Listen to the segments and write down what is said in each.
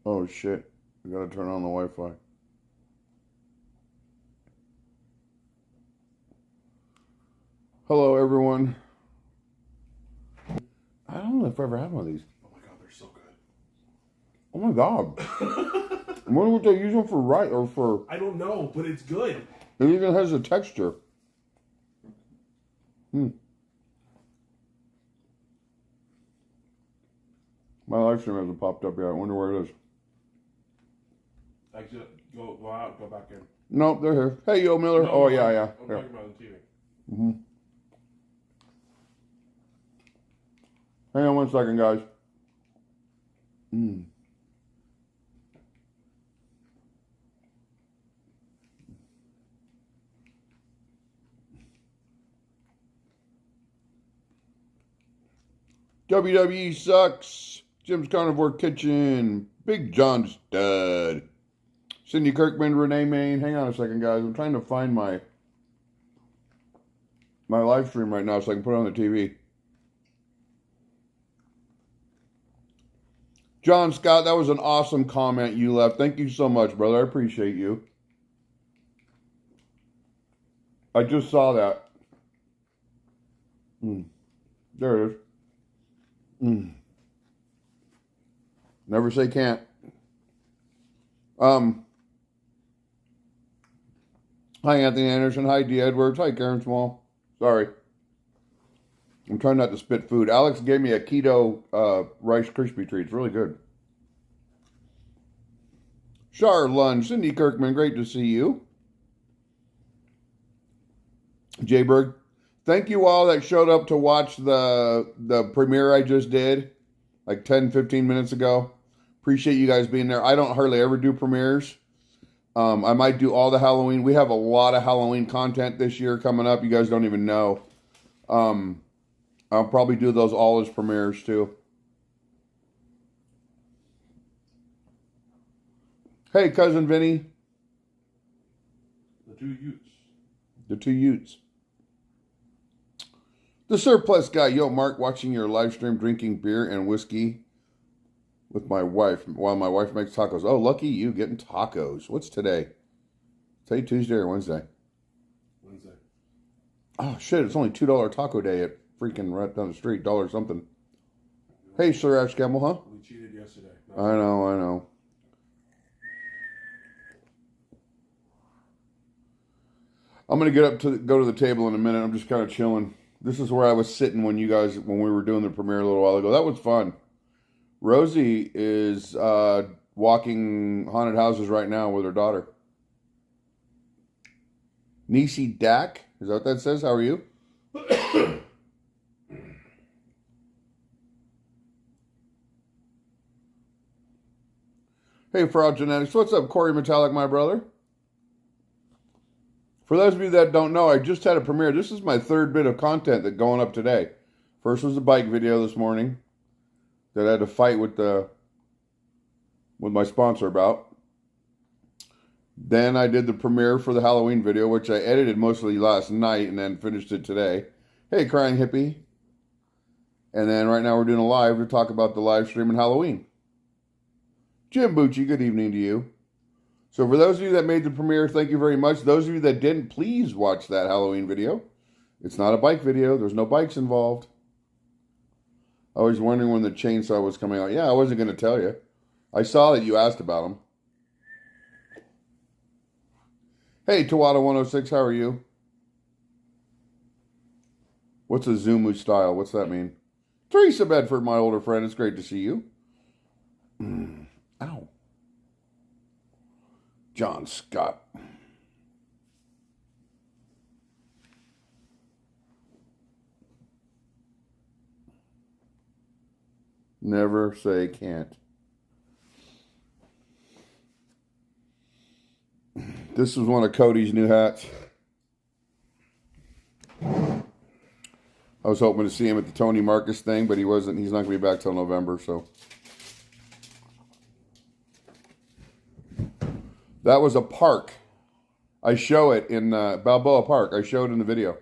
Oh shit. I gotta turn on the Wi-Fi. Hello everyone. I don't know if I've ever had one of these. Oh my god, they're so good. Oh my god. I wonder what they use them for, right, or for... I don't know, but it's good. It even has a texture. My live stream hasn't popped up yet. I wonder where it is. Actually, go out, go back in. Nope, they're here. Hey, Yo Miller. No, oh, no, yeah. I'm Yeah. talking about the TV. Hang on one second, guys. WWE sucks. Jim's Carnivore Kitchen. Big John Stud. Cindy Kirkman, Renee Main. Hang on a second, guys. I'm trying to find my live stream right now so I can put it on the TV. John Scott, that was an awesome comment you left. Thank you so much, brother. I appreciate you. I just saw that. There it is. Never say can't. Hi, Anthony Anderson. Hi, D. Edwards. Hi, Karen Small. Sorry. I'm trying not to spit food. Alex gave me a keto Rice Krispie treat. It's really good. Char Lunch. Cindy Kirkman. Great to see you. Jay Berg. Thank you all that showed up to watch the premiere I just did like 10, 15 minutes ago. Appreciate you guys being there. I don't hardly ever do premieres. I might do all the Halloween. We have a lot of Halloween content this year coming up. You guys don't even know. I'll probably do those all as premieres too. Hey, cousin Vinny. The two Utes. The two Utes. The surplus guy. Yo, Mark, watching your live stream, drinking beer and whiskey with my wife while my wife makes tacos. Oh, lucky you getting tacos. What's today? Today Tuesday or Wednesday? Wednesday. Oh, shit. It's only $2 taco day at freaking right down the street. $1 something. Hey, Sir Ash Gamble, huh? We cheated yesterday. I know. I'm going to get up to go to the table in a minute. I'm just kind of chilling. This is where I was sitting when we were doing the premiere a little while ago. That was fun. Rosie is walking haunted houses right now with her daughter. Nisi Dak, is that what that says? How are you? Hey, Fraud Genetics. What's up, Corey Metallic, my brother? For those of you that don't know, I just had a premiere. This is my third bit of content that's going up today. First was the bike video this morning that I had to fight with my sponsor about. Then I did the premiere for the Halloween video, which I edited mostly last night and then finished it today. Hey, Crying Hippie. And then right now we're doing a live to talk about the live stream and Halloween. Jim Bucci, good evening to you. So for those of you that made the premiere, thank you very much. Those of you that didn't, please watch that Halloween video. It's not a bike video. There's no bikes involved. I was wondering when the chainsaw was coming out. Yeah, I wasn't going to tell you. I saw that you asked about them. Hey, Tawada106, how are you? What's a Zumu style? What's that mean? Teresa Bedford, my older friend. It's great to see you. Ow. John Scott. Never say can't. This is one of Cody's new hats. I was hoping to see him at the Tony Marcus thing, but he wasn't. He's not going to be back till November, so. That was a park. I show it in Balboa Park. I showed it in the video.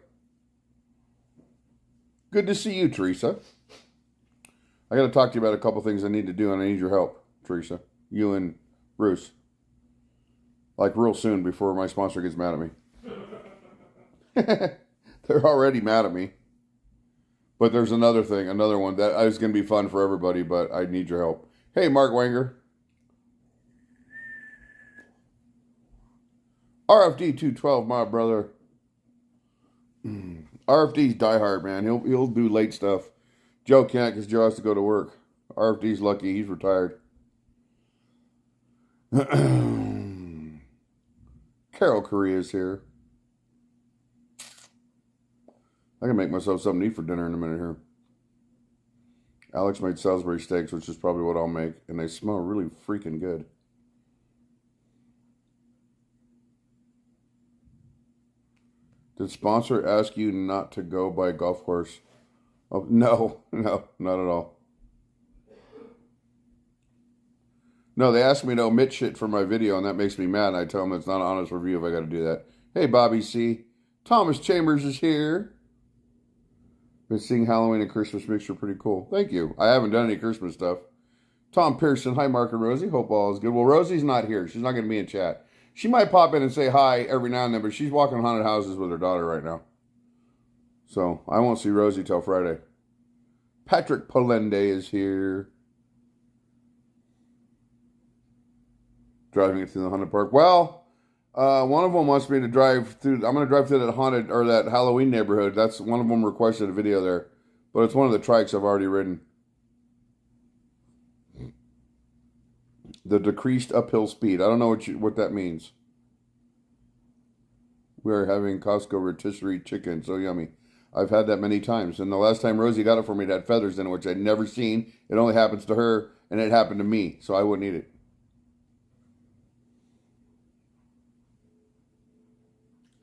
Good to see you, Teresa. I got to talk to you about a couple things I need to do, and I need your help, Teresa. You and Bruce. Like real soon before my sponsor gets mad at me. They're already mad at me. But there's another one that is going to be fun for everybody, but I need your help. Hey, Mark Wanger. RFD 212, my brother. RFD's diehard, man. He'll do late stuff. Joe can't because Joe has to go to work. RFD's lucky. He's retired. Carol Correa's here. I can make myself something to eat for dinner in a minute here. Alex made Salisbury steaks, which is probably what I'll make. And they smell really freaking good. Did sponsor ask you not to go by a golf course? Oh, no, not at all. No, they asked me to omit shit from my video, and that makes me mad. And I tell them it's not an honest review if I got to do that. Hey, Bobby C. Thomas Chambers is here. Been seeing Halloween and Christmas mixture, pretty cool. Thank you. I haven't done any Christmas stuff. Tom Pearson. Hi, Mark and Rosie. Hope all is good. Well, Rosie's not here. She's not going to be in chat. She might pop in and say hi every now and then, but she's walking haunted houses with her daughter right now. So I won't see Rosie till Friday. Patrick Polende is here. Driving it through the haunted park. Well, one of them wants me to drive through. I'm going to drive through that haunted or that Halloween neighborhood. That's one of them requested a video there, but it's one of the trikes I've already ridden. The decreased uphill speed. I don't know what that means. We are having Costco rotisserie chicken. So yummy. I've had that many times. And the last time Rosie got it for me, it had feathers in it, which I'd never seen. It only happens to her, and it happened to me. So I wouldn't eat it.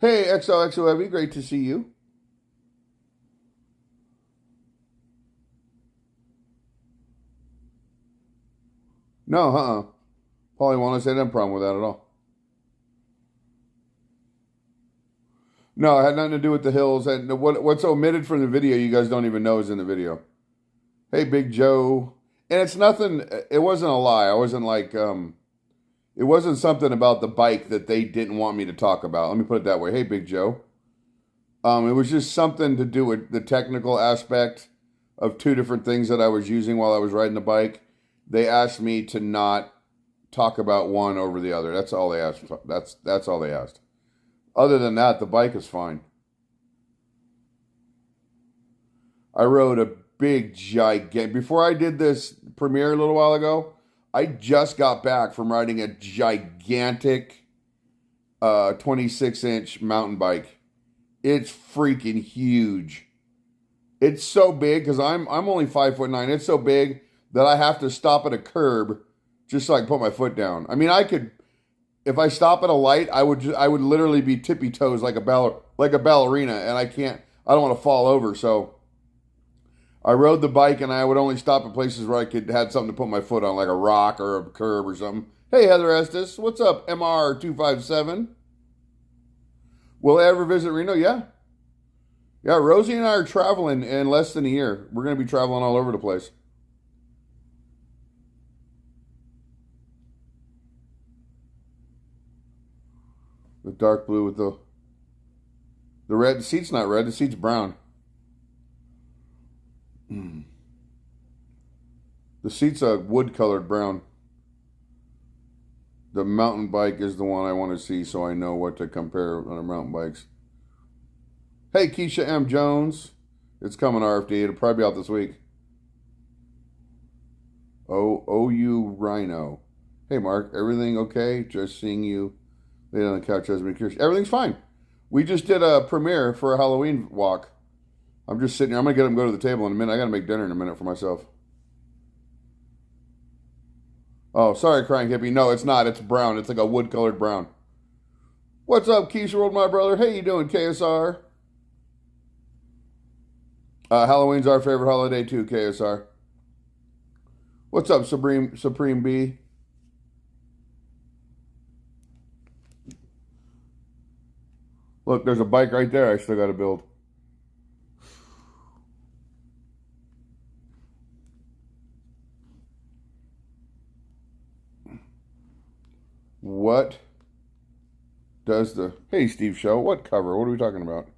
Hey, XOXO Heavy. Great to see you. No, Polly Wellness, I had no problem with that at all. No, it had nothing to do with the hills. And what's omitted from the video, you guys don't even know is in the video. Hey, Big Joe. And it's nothing, it wasn't a lie. I wasn't like, it wasn't something about the bike that they didn't want me to talk about. Let me put it that way. Hey, Big Joe. It was just something to do with the technical aspect of two different things that I was using while I was riding the bike. They asked me to not talk about one over the other. That's all they asked. That's all they asked. Other than that, the bike is fine. I rode a big, gigantic... Before I did this premiere a little while ago, I just got back from riding a gigantic 26-inch mountain bike. It's freaking huge. It's so big, because I'm only 5'9". It's so big that I have to stop at a curb just so I can put my foot down. I mean, I could... If I stop at a light, I would literally be tippy toes like a ballerina, and I don't want to fall over. So I rode the bike, and I would only stop at places where I had something to put my foot on, like a rock or a curb or something. Hey, Heather Estes, what's up, MR257? Will I ever visit Reno? Yeah, Rosie and I are traveling in less than a year. We're going to be traveling all over the place. The dark blue with the red. The seat's not red. The seat's brown. The seat's a wood-colored brown. The mountain bike is the one I want to see so I know what to compare on the mountain bikes. Hey, Keisha M. Jones. It's coming, RFD. It'll probably be out this week. OU Rhino. Hey, Mark. Everything okay? Just seeing you laid on the couch has me curious. Everything's fine. We just did a premiere for a Halloween walk. I'm just sitting here. I'm going to get them to go to the table in a minute. I got to make dinner in a minute for myself. Oh, sorry, Crying Hippie. No, it's not. It's brown. It's like a wood-colored brown. What's up, Keisha World, my brother? Hey, you doing, KSR? Halloween's our favorite holiday, too, KSR. What's up, Supreme B? Look, there's a bike right there I still got to build. What does the... Hey, Steve Show, what cover? What are we talking about?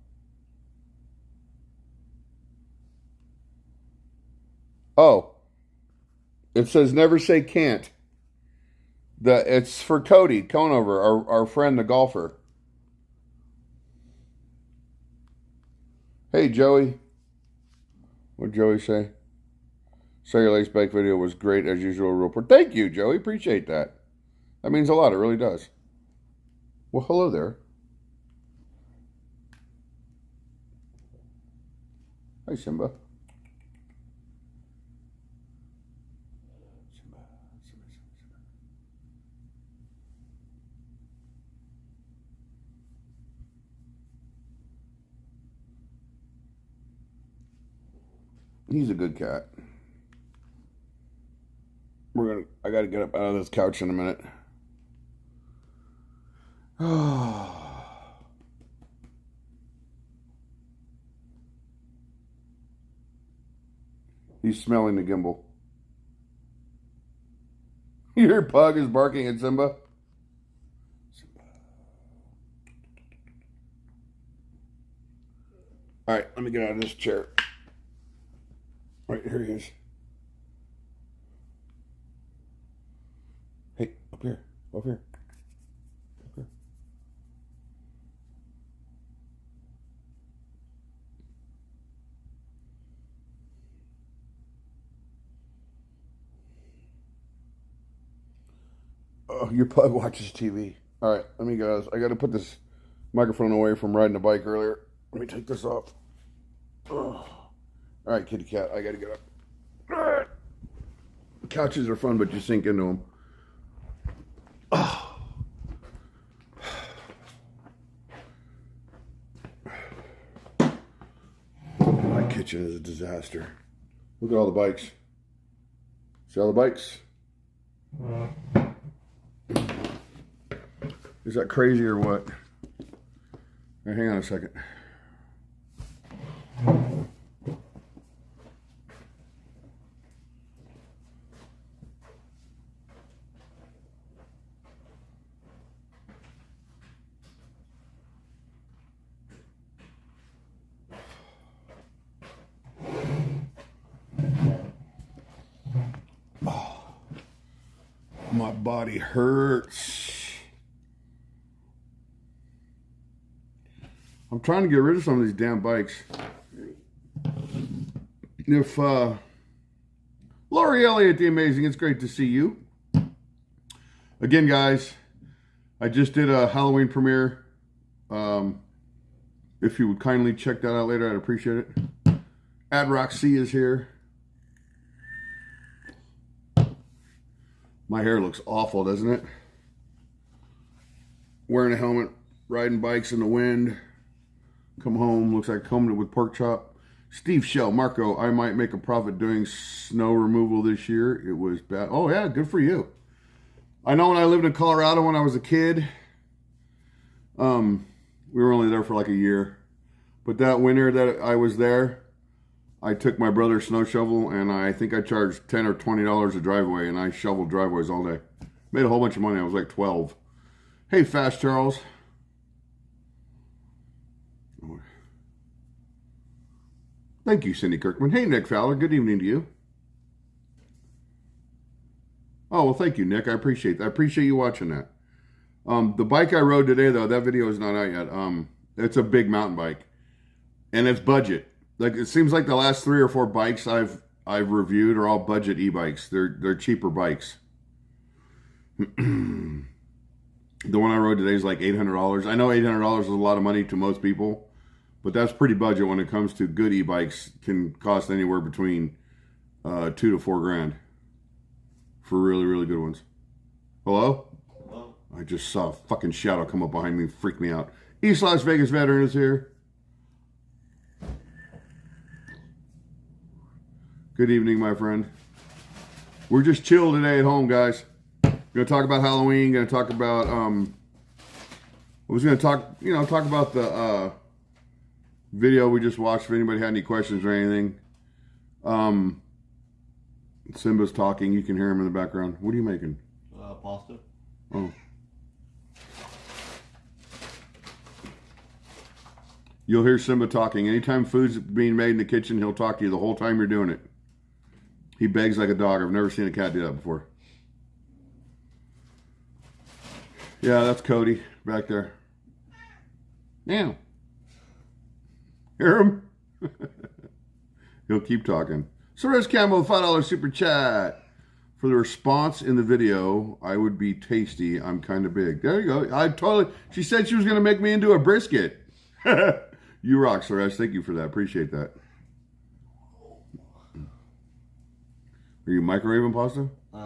Oh, it says never say can't. It's for Cody Conover, our friend, the golfer. Hey, Joey. What'd Joey say? Cellular Lace Bike video was great as usual report. Thank you, Joey. Appreciate that. That means a lot. It really does. Well, hello there. Hi, Simba. He's a good cat. I gotta get up out of this couch in a minute. He's smelling the gimbal. Your pug is barking at Simba. All right, let me get out of this chair. Right, here he is. Hey, up here. Up here. Up here. Oh, your pug watches TV. All right, let me go. I got to put this microphone away from riding the bike earlier. Let me take this off. Oh. All right, kitty cat, I gotta get up. All right. Couches are fun, but you sink into them. Oh. My kitchen is a disaster. Look at all the bikes. See all the bikes? Is that crazy or what? Right, hang on a second. My body hurts. I'm trying to get rid of some of these damn bikes. If Lori Elliott, the amazing, it's great to see you. Again, guys, I just did a Halloween premiere. If you would kindly check that out later, I'd appreciate it. Ad Roxy is here. My hair looks awful, doesn't it? Wearing a helmet, riding bikes in the wind. Come home, looks like combed it with pork chop. Steve Shell, Marco, I might make a profit doing snow removal this year. It was bad. Oh yeah, good for you. I know when I lived in Colorado when I was a kid, we were only there for like a year. But that winter that I was there, I took my brother's snow shovel and I think I charged $10 or $20 a driveway and I shoveled driveways all day. Made a whole bunch of money. I was like 12. Hey, Fast Charles. Thank you, Cindy Kirkman. Hey, Nick Fowler. Good evening to you. Oh, well, thank you, Nick. I appreciate that. I appreciate you watching that. The bike I rode today, though, that video is not out yet. It's a big mountain bike. And it's budget. Like, it seems like the last 3 or 4 bikes I've reviewed are all budget e-bikes. They're cheaper bikes. The one I rode today is like $800. I know $800 is a lot of money to most people, but that's pretty budget when it comes to good e-bikes. Can cost anywhere between $2 to $4 grand for really, really good ones. Hello? Hello? I just saw a fucking shadow come up behind me and freak me out. East Las Vegas veteran is here. Good evening, my friend. We're just chill today at home, guys. Gonna talk about Halloween. Gonna talk about I was gonna talk about the video we just watched. If anybody had any questions or anything. Simba's talking. You can hear him in the background. What are you making? Pasta. Oh, You'll hear Simba talking. Anytime food's being made in the kitchen, he'll talk to you the whole time you're doing it. He begs like a dog. I've never seen a cat do that before. Yeah, that's Cody back there. Now. Hear him? He'll keep talking. Suarez Campbell, $5 super chat. For the response in the video, I would be tasty. I'm kind of big. There you go. She said she was going to make me into a brisket. You rock, Suarez. Thank you for that. Appreciate that. Are you microwaving pasta? I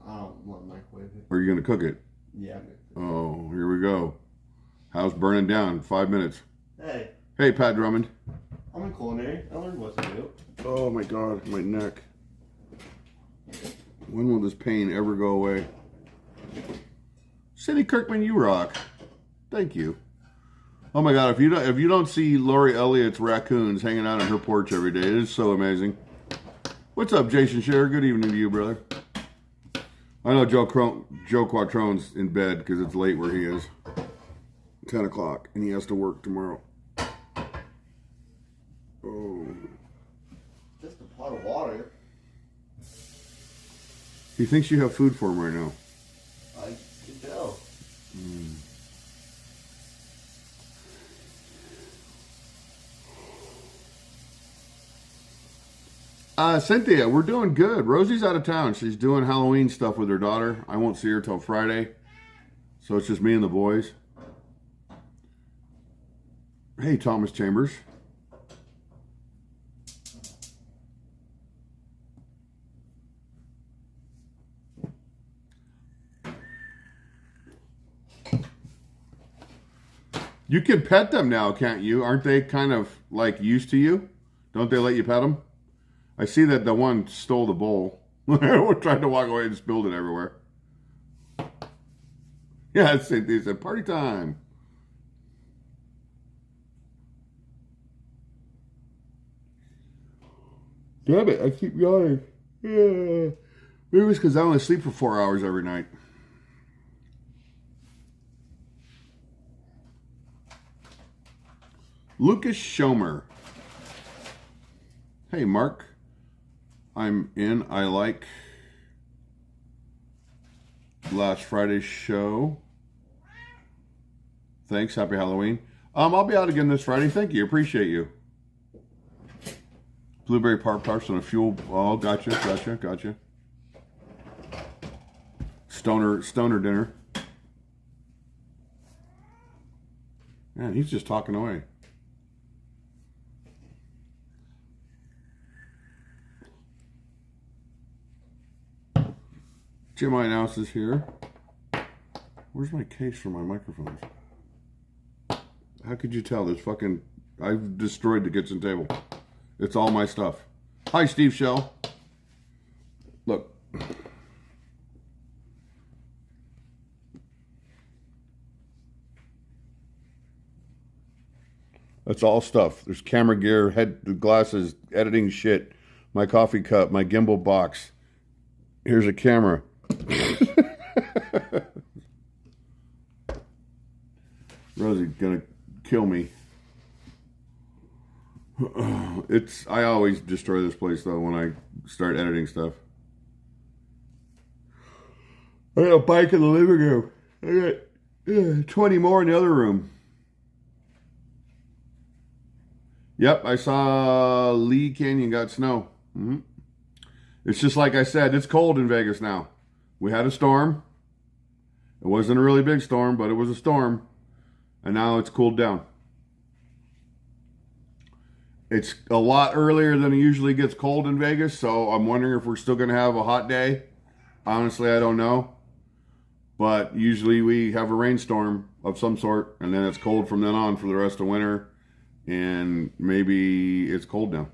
don't want to microwave it. Or are you going to cook it? Yeah. Oh, here we go. House burning down. 5 minutes. Hey. Hey, Pat Drummond. I'm in culinary. I learned what to do. Oh my God, my neck. When will this pain ever go away? Cindy Kirkman, you rock. Thank you. Oh my God, if you don't see Lori Elliott's raccoons hanging out on her porch every day, it is so amazing. What's up, Jason Scherer? Good evening to you, brother. I know Joe Quattrone's in bed because it's late where he is. 10 o'clock, and he has to work tomorrow. Oh. Just a pot of water. He thinks you have food for him right now. I can tell. Cynthia, we're doing good. Rosie's out of town. She's doing Halloween stuff with her daughter. I won't see her till Friday. So it's just me and the boys. Hey, Thomas Chambers. You can pet them now, can't you? Aren't they kind of like used to you? Don't they let you pet them? I see that the one stole the bowl. Tried to walk away and spilled it everywhere. Yeah, Cynthia said, party time. Damn it, I keep yawning. Yeah. Maybe it's because I only sleep for 4 hours every night. Lucas Schomer. Hey, Mark. I'm in. I like last Friday's show. Thanks. Happy Halloween. I'll be out again this Friday. Thank you. Appreciate you. Blueberry Park Tarts on a fuel. Oh, gotcha. Stoner dinner. Man, he's just talking away. Jim Eyehouse is here. Where's my case for my microphones? How could you tell? I've destroyed the kitchen table. It's all my stuff. Hi, Steve Shell. Look. That's all stuff. There's camera gear, glasses, editing shit, my coffee cup, my gimbal box. Here's a camera. Rosie's gonna kill me. I always destroy this place though when I start editing stuff. I got a bike in the living room. I got 20 more in the other room. Yep, I saw Lee Canyon got snow. Mm-hmm. It's just like I said, it's cold in Vegas now. We had a storm. It wasn't a really big storm, but it was a storm. And now it's cooled down. It's a lot earlier than it usually gets cold in Vegas, so I'm wondering if we're still going to have a hot day. Honestly, I don't know. But usually we have a rainstorm of some sort, and then it's cold from then on for the rest of winter. And maybe it's cold now.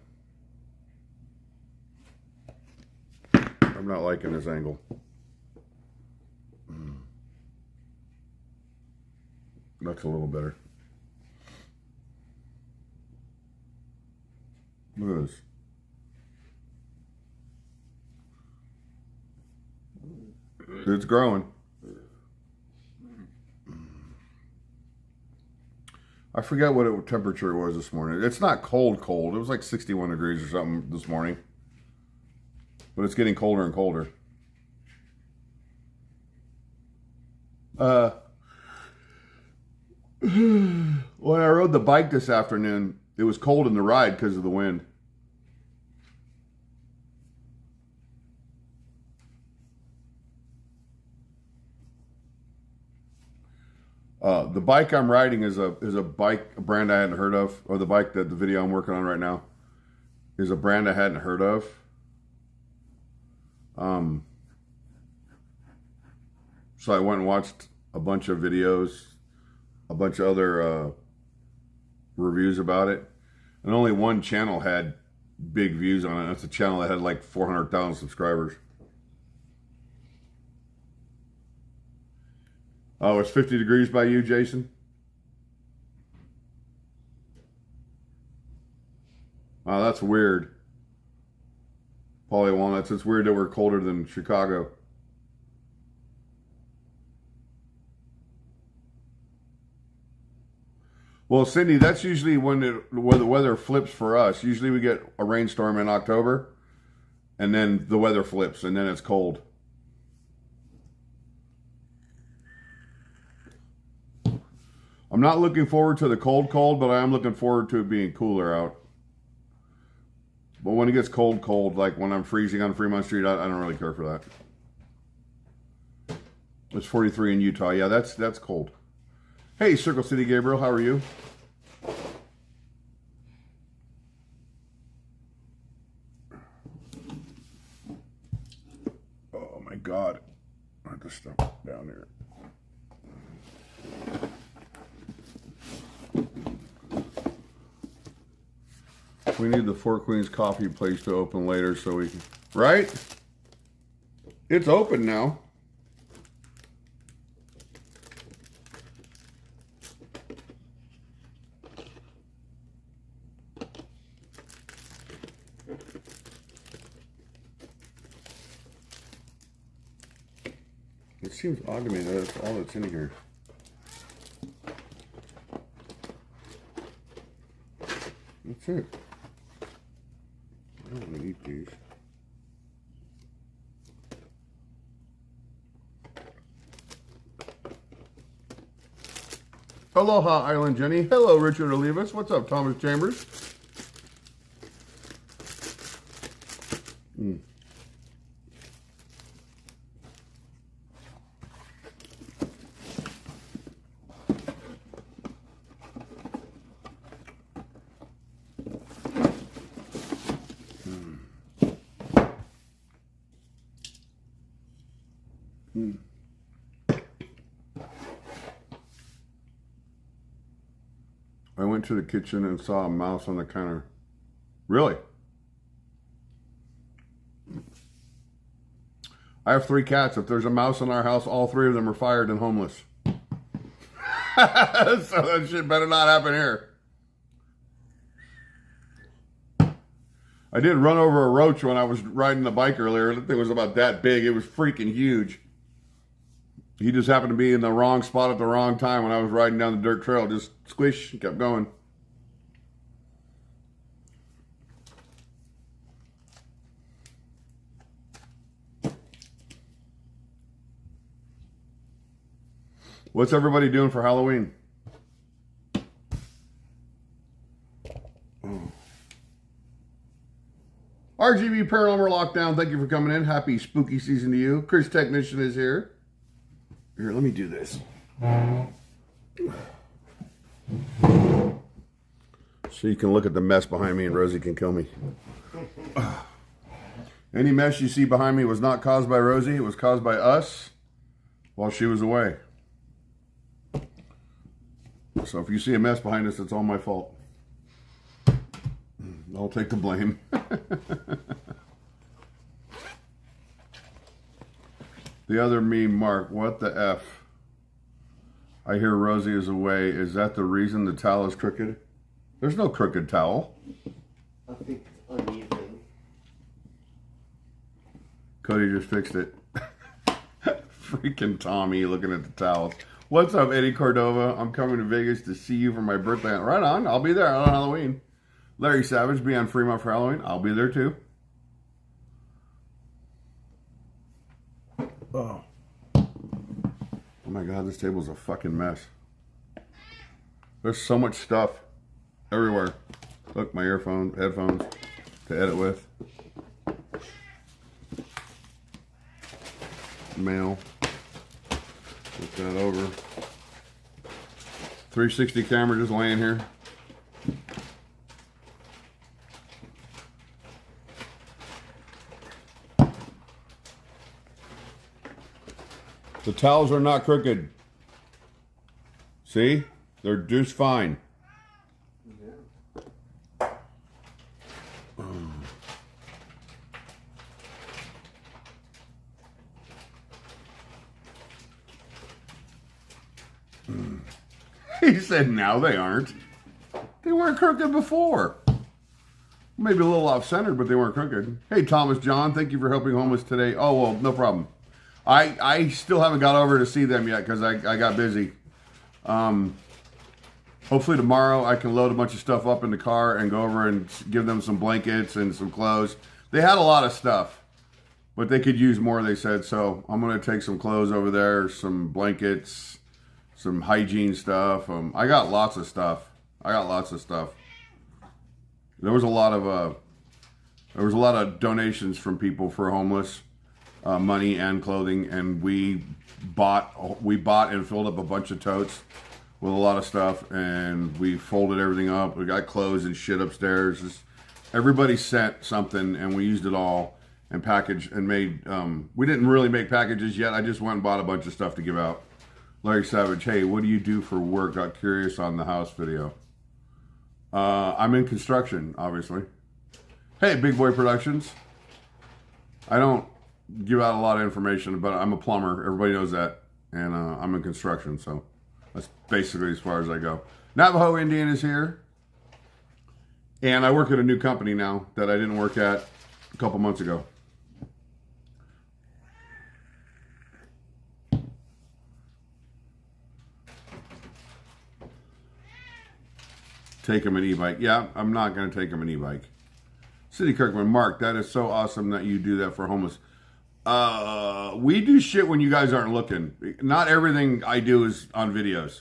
I'm not liking this angle. That's a little better. Look at this. It's growing. I forget what temperature it was this morning. It's not cold. It was like 61 degrees or something this morning. But it's getting colder and colder. When I rode the bike this afternoon, it was cold in the ride because of the wind. The bike I'm riding is a brand I hadn't heard of, or the bike that the video I'm working on right now is a brand I hadn't heard of. So I went and watched a bunch of videos, a bunch of other reviews about it, and only one channel had big views on it. That's a channel that had like 400,000 subscribers. Oh, it's 50 degrees by you, Jason? Oh, that's weird. Polly Walnuts, it's weird that we're colder than Chicago. Well, Cindy, that's usually when the weather flips for us. Usually we get a rainstorm in October, and then the weather flips, and then it's cold. I'm not looking forward to the cold, but I am looking forward to it being cooler out. But when it gets cold, like when I'm freezing on Fremont Street, I don't really care for that. It's 43 in Utah. Yeah, that's cold. Hey, Circle City Gabriel, how are you? Oh my God. I have to stuff down here. We need the Four Queens coffee place to open later so we can... Right? It's open now. It seems odd to me that that's all that's in here. That's it. I don't want to eat these. Aloha, Island Jenny. Hello, Richard Olivas. What's up, Thomas Chambers? I went to the kitchen and saw a mouse on the counter. Really? I have 3 cats. If there's a mouse in our house, all 3 of them are fired and homeless. So that shit better not happen here. I did run over a roach when I was riding the bike earlier. The thing was about that big. It was freaking huge. He just happened to be in the wrong spot at the wrong time when I was riding down the dirt trail. Just squish, kept going. What's everybody doing for Halloween? RGB Paranormal Lockdown, thank you for coming in. Happy spooky season to you. Chris Technician is here. Here, let me do this. So you can look at the mess behind me and Rosie can kill me. Any mess you see behind me was not caused by Rosie. It was caused by us while she was away. So if you see a mess behind us, it's all my fault. I'll take the blame. The other meme, Mark, what the F? I hear Rosie is away. Is that the reason the towel is crooked? There's no crooked towel. I think it's uneven. Cody just fixed it. Freaking Tommy looking at the towels. What's up, Eddie Cordova? I'm coming to Vegas to see you for my birthday. Right on. I'll be there on Halloween. Larry Savage, be on Fremont for Halloween. I'll be there too. Oh. Oh my God, this table's a fucking mess. There's so much stuff everywhere. Look, my headphones to edit with. Mail. Flip that over. 360 camera just laying here. The towels are not crooked. See? They're just fine. Yeah. He said, now they aren't. They weren't crooked before. Maybe a little off-centered, but they weren't crooked. Hey, Thomas John, thank you for helping homeless today. Oh, well, no problem. I still haven't got over to see them yet because I got busy. Hopefully tomorrow I can load a bunch of stuff up in the car and go over and give them some blankets and some clothes. They had a lot of stuff, but they could use more, they said. So I'm going to take some clothes over there, some blankets, some hygiene stuff. I got lots of stuff. There was a lot of donations from people for homeless, money and clothing, and we bought and filled up a bunch of totes with a lot of stuff, and we folded everything up. We got clothes and shit upstairs. Everybody sent something, and we used it all and packaged and made. We didn't really make packages yet. I just went and bought a bunch of stuff to give out. Larry Savage, hey, what do you do for work? Got curious on the house video. I'm in construction, obviously. Hey, Big Boy Productions. I don't give out a lot of information, but I'm a plumber. Everybody knows that. And I'm in construction, so that's basically as far as I go. Navajo Indian is here. And I work at a new company now that I didn't work at a couple months ago. Take him an e-bike. Yeah, I'm not going to take him an e-bike. City Kirkman, Mark, that is so awesome that you do that for homeless. We do shit when you guys aren't looking. Not everything I do is on videos.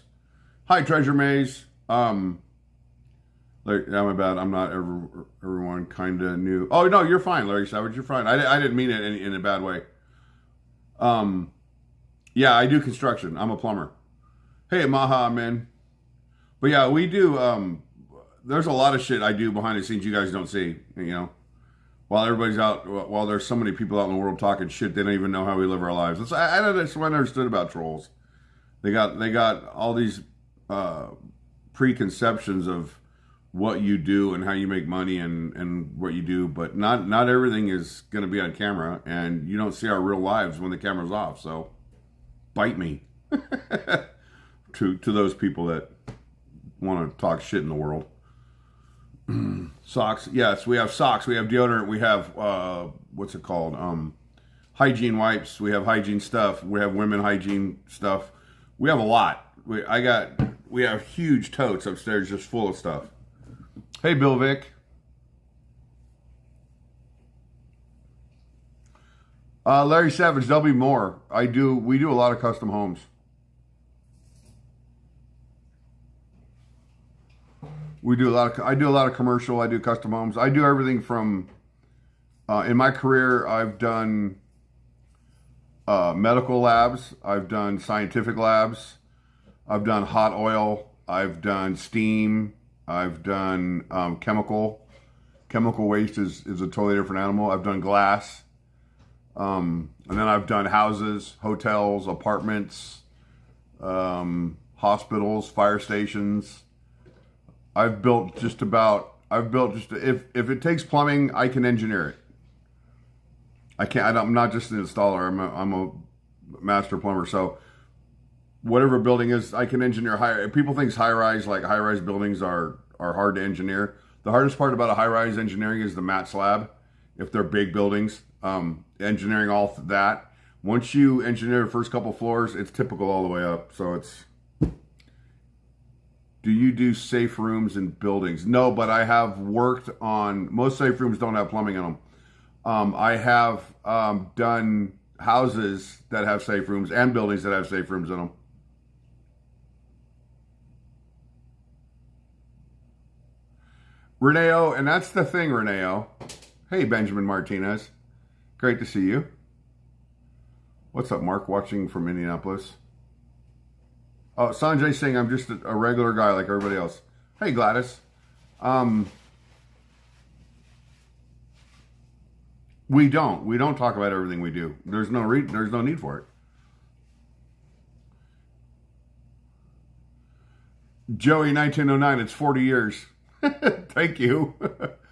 Hi, Treasure Maze. My bad. I'm not everyone kind of new. Oh, no, you're fine, Larry Savage. You're fine. I didn't mean it in a bad way. Yeah, I do construction. I'm a plumber. Hey, Maha, man. But yeah, we do, there's a lot of shit I do behind the scenes you guys don't see, you know. While everybody's out, while there's so many people out in the world talking shit, they don't even know how we live our lives. That's what I understood about trolls. They got all these preconceptions of what you do and how you make money and what you do, but not everything is going to be on camera, and you don't see our real lives when the camera's off. So, bite me. to those people that want to talk shit in the world. Socks. Yes, we have socks. We have deodorant. We have, what's it called? Hygiene wipes. We have hygiene stuff. We have women hygiene stuff. We have a lot. We have huge totes upstairs just full of stuff. Hey, Bill Vick. Larry Savage, there'll be more. We do a lot of custom homes. I do a lot of commercial. I do custom homes. I do everything from, in my career, I've done medical labs. I've done scientific labs. I've done hot oil. I've done steam. I've done chemical. Chemical waste is a totally different animal. I've done glass. And then I've done houses, hotels, apartments, hospitals, fire stations. If it takes plumbing, I can engineer it. I'm not just an installer. I'm a master plumber. So whatever building is, I can engineer high. People think high-rise buildings are hard to engineer. The hardest part about a high-rise engineering is the mat slab. If they're big buildings, engineering all that. Once you engineer the first couple floors, it's typical all the way up. So it's... Do you do safe rooms in buildings? No, but I have worked on... Most safe rooms don't have plumbing in them. I have done houses that have safe rooms and buildings that have safe rooms in them. Reneo, and that's the thing, Reneo. Hey, Benjamin Martinez. Great to see you. What's up, Mark? Watching from Indianapolis. Oh, Sanjay saying I'm just a regular guy like everybody else. Hey, Gladys. We don't talk about everything we do. There's no need for it. Joey 1909, it's 40 years. Thank you.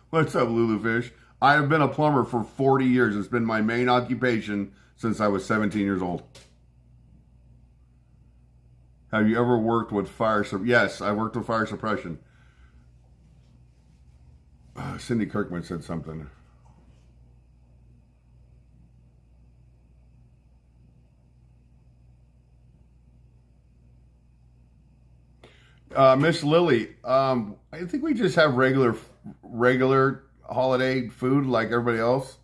What's up, Lulu Fish? I have been a plumber for 40 years. It's been my main occupation since I was 17 years old. Have you ever worked with fire suppression? Yes, I worked with fire suppression. Cindy Kirkman said something. Miss Lily, I think we just have regular holiday food like everybody else.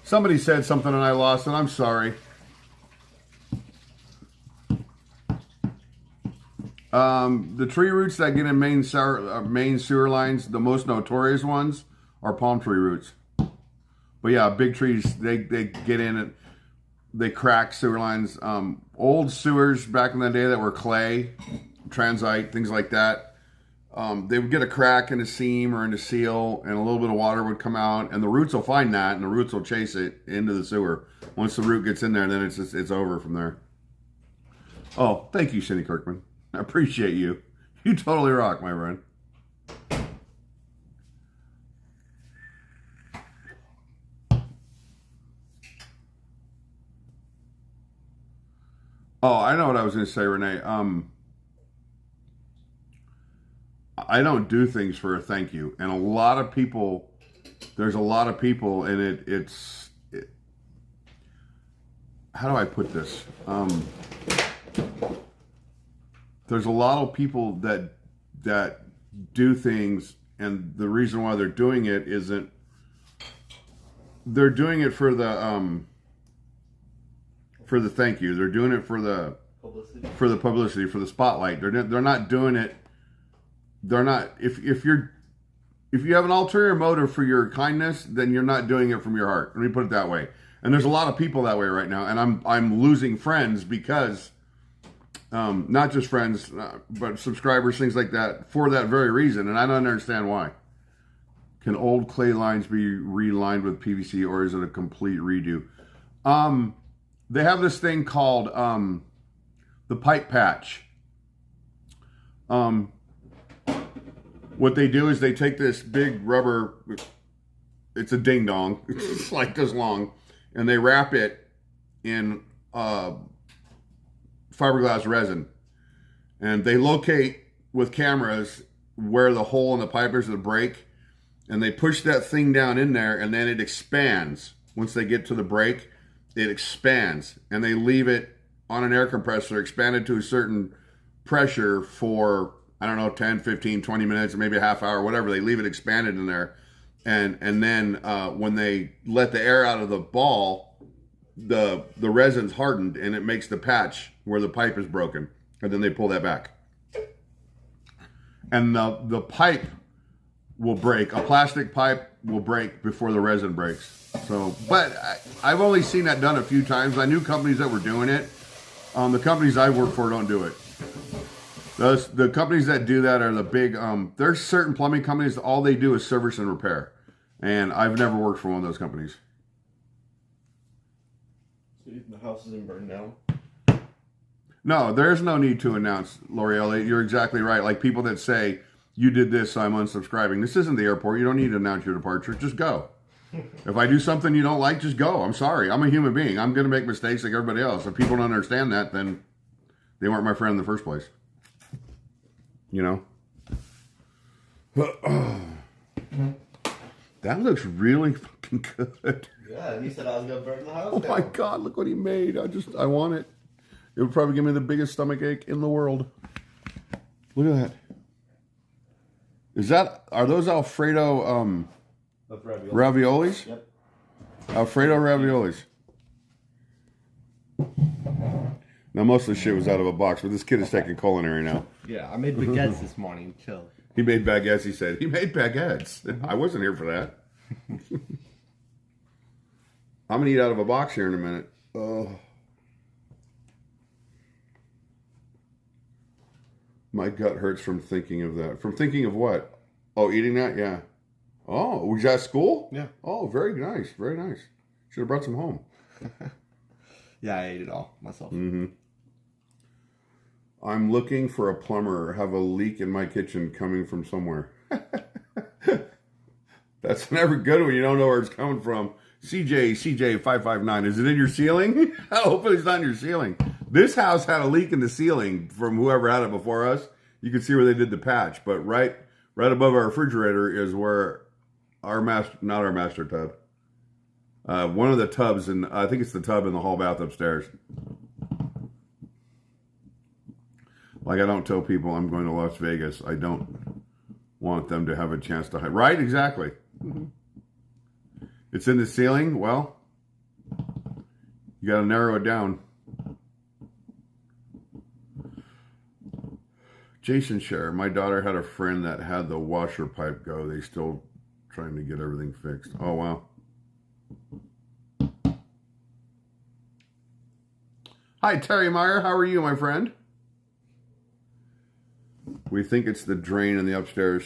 Somebody said something and I lost it. I'm sorry. The tree roots that get in main sewer lines, the most notorious ones are palm tree roots. But yeah, big trees, they get in it. They crack sewer lines. Old sewers back in the day that were clay, transite, things like that. They would get a crack in a seam or in a seal, and a little bit of water would come out, and the roots will find that, and the roots will chase it into the sewer. Once the root gets in there, then it's over from there. Oh, thank you, Cindy Kirkman. I appreciate you. You totally rock, my friend. Oh, I know what I was going to say, Renee. I don't do things for a thank you. And a lot of people, there's a lot of people, and it's how do I put this? There's a lot of people that do things, and the reason why they're doing it isn't, they're doing it for the thank you. They're doing it for the publicity, for the spotlight. They're not doing it. They're not. If you have an ulterior motive for your kindness, then you're not doing it from your heart. Let me put it that way. And there's a lot of people that way right now, and I'm losing friends because, not just friends, but subscribers, things like that, for that very reason. And I don't understand why. Can old clay lines be relined with PVC, or is it a complete redo? They have this thing called the pipe patch. What they do is they take this big rubber, it's a ding dong, it's like this long, and they wrap it in fiberglass resin. And they locate with cameras where the hole in the pipe is, the break, and they push that thing down in there, and then it expands. Once they get to the break, it expands, and they leave it on an air compressor expanded to a certain pressure for, I don't know, 10, 15, 20 minutes, or maybe a half hour, whatever. They leave it expanded in there. And then when they let the air out of the ball, the resin's hardened, and it makes the patch where the pipe is broken. And then they pull that back. And the pipe will break. A plastic pipe will break before the resin breaks. So, but I've only seen that done a few times. I knew companies that were doing it. The companies I work for don't do it. The companies that do that are the big, there's certain plumbing companies, all they do is service and repair. And I've never worked for one of those companies. So the house isn't burned down? No, there's no need to announce, L'Oreal. You're exactly right. Like people that say, you did this, so I'm unsubscribing. This isn't the airport. You don't need to announce your departure. Just go. If I do something you don't like, just go. I'm sorry. I'm a human being. I'm going to make mistakes like everybody else. If people don't understand that, then they weren't my friend in the first place. You know? That looks really fucking good. Yeah, and he said I was gonna burn the house Oh down. my God, look what he made. I want it. It would probably give me the biggest stomach ache in the world. Look at that. Are those Alfredo That's ravioli. raviolis? Yep. Alfredo raviolis. Now, most of the shit was out of a box, but this kid is taking culinary now. Yeah, I made baguettes this morning. Chill. He made baguettes, he said. He made baguettes. I wasn't here for that. I'm going to eat out of a box here in a minute. Oh. My gut hurts from thinking of that. From thinking of what? Oh, eating that? Yeah. Oh, was that school? Yeah. Oh, very nice. Very nice. Should have brought some home. Yeah, I ate it all myself. Mm-hmm. I'm looking for a plumber. Have a leak in my kitchen coming from somewhere. That's never good when you don't know where it's coming from. CJ559. Is it in your ceiling? Hopefully it's not in your ceiling. This house had a leak in the ceiling from whoever had it before us. You can see where they did the patch, but right above our refrigerator is where not our master tub. One of the tubs, and I think it's the tub in the hall bath upstairs. Like, I don't tell people I'm going to Las Vegas. I don't want them to have a chance to hide. Right? Exactly. Mm-hmm. It's in the ceiling. Well, you got to narrow it down. Jason Scher, my daughter had a friend that had the washer pipe go. They still trying to get everything fixed. Oh, wow. Hi, Terry Meyer. How are you, my friend? We think it's the drain in the upstairs.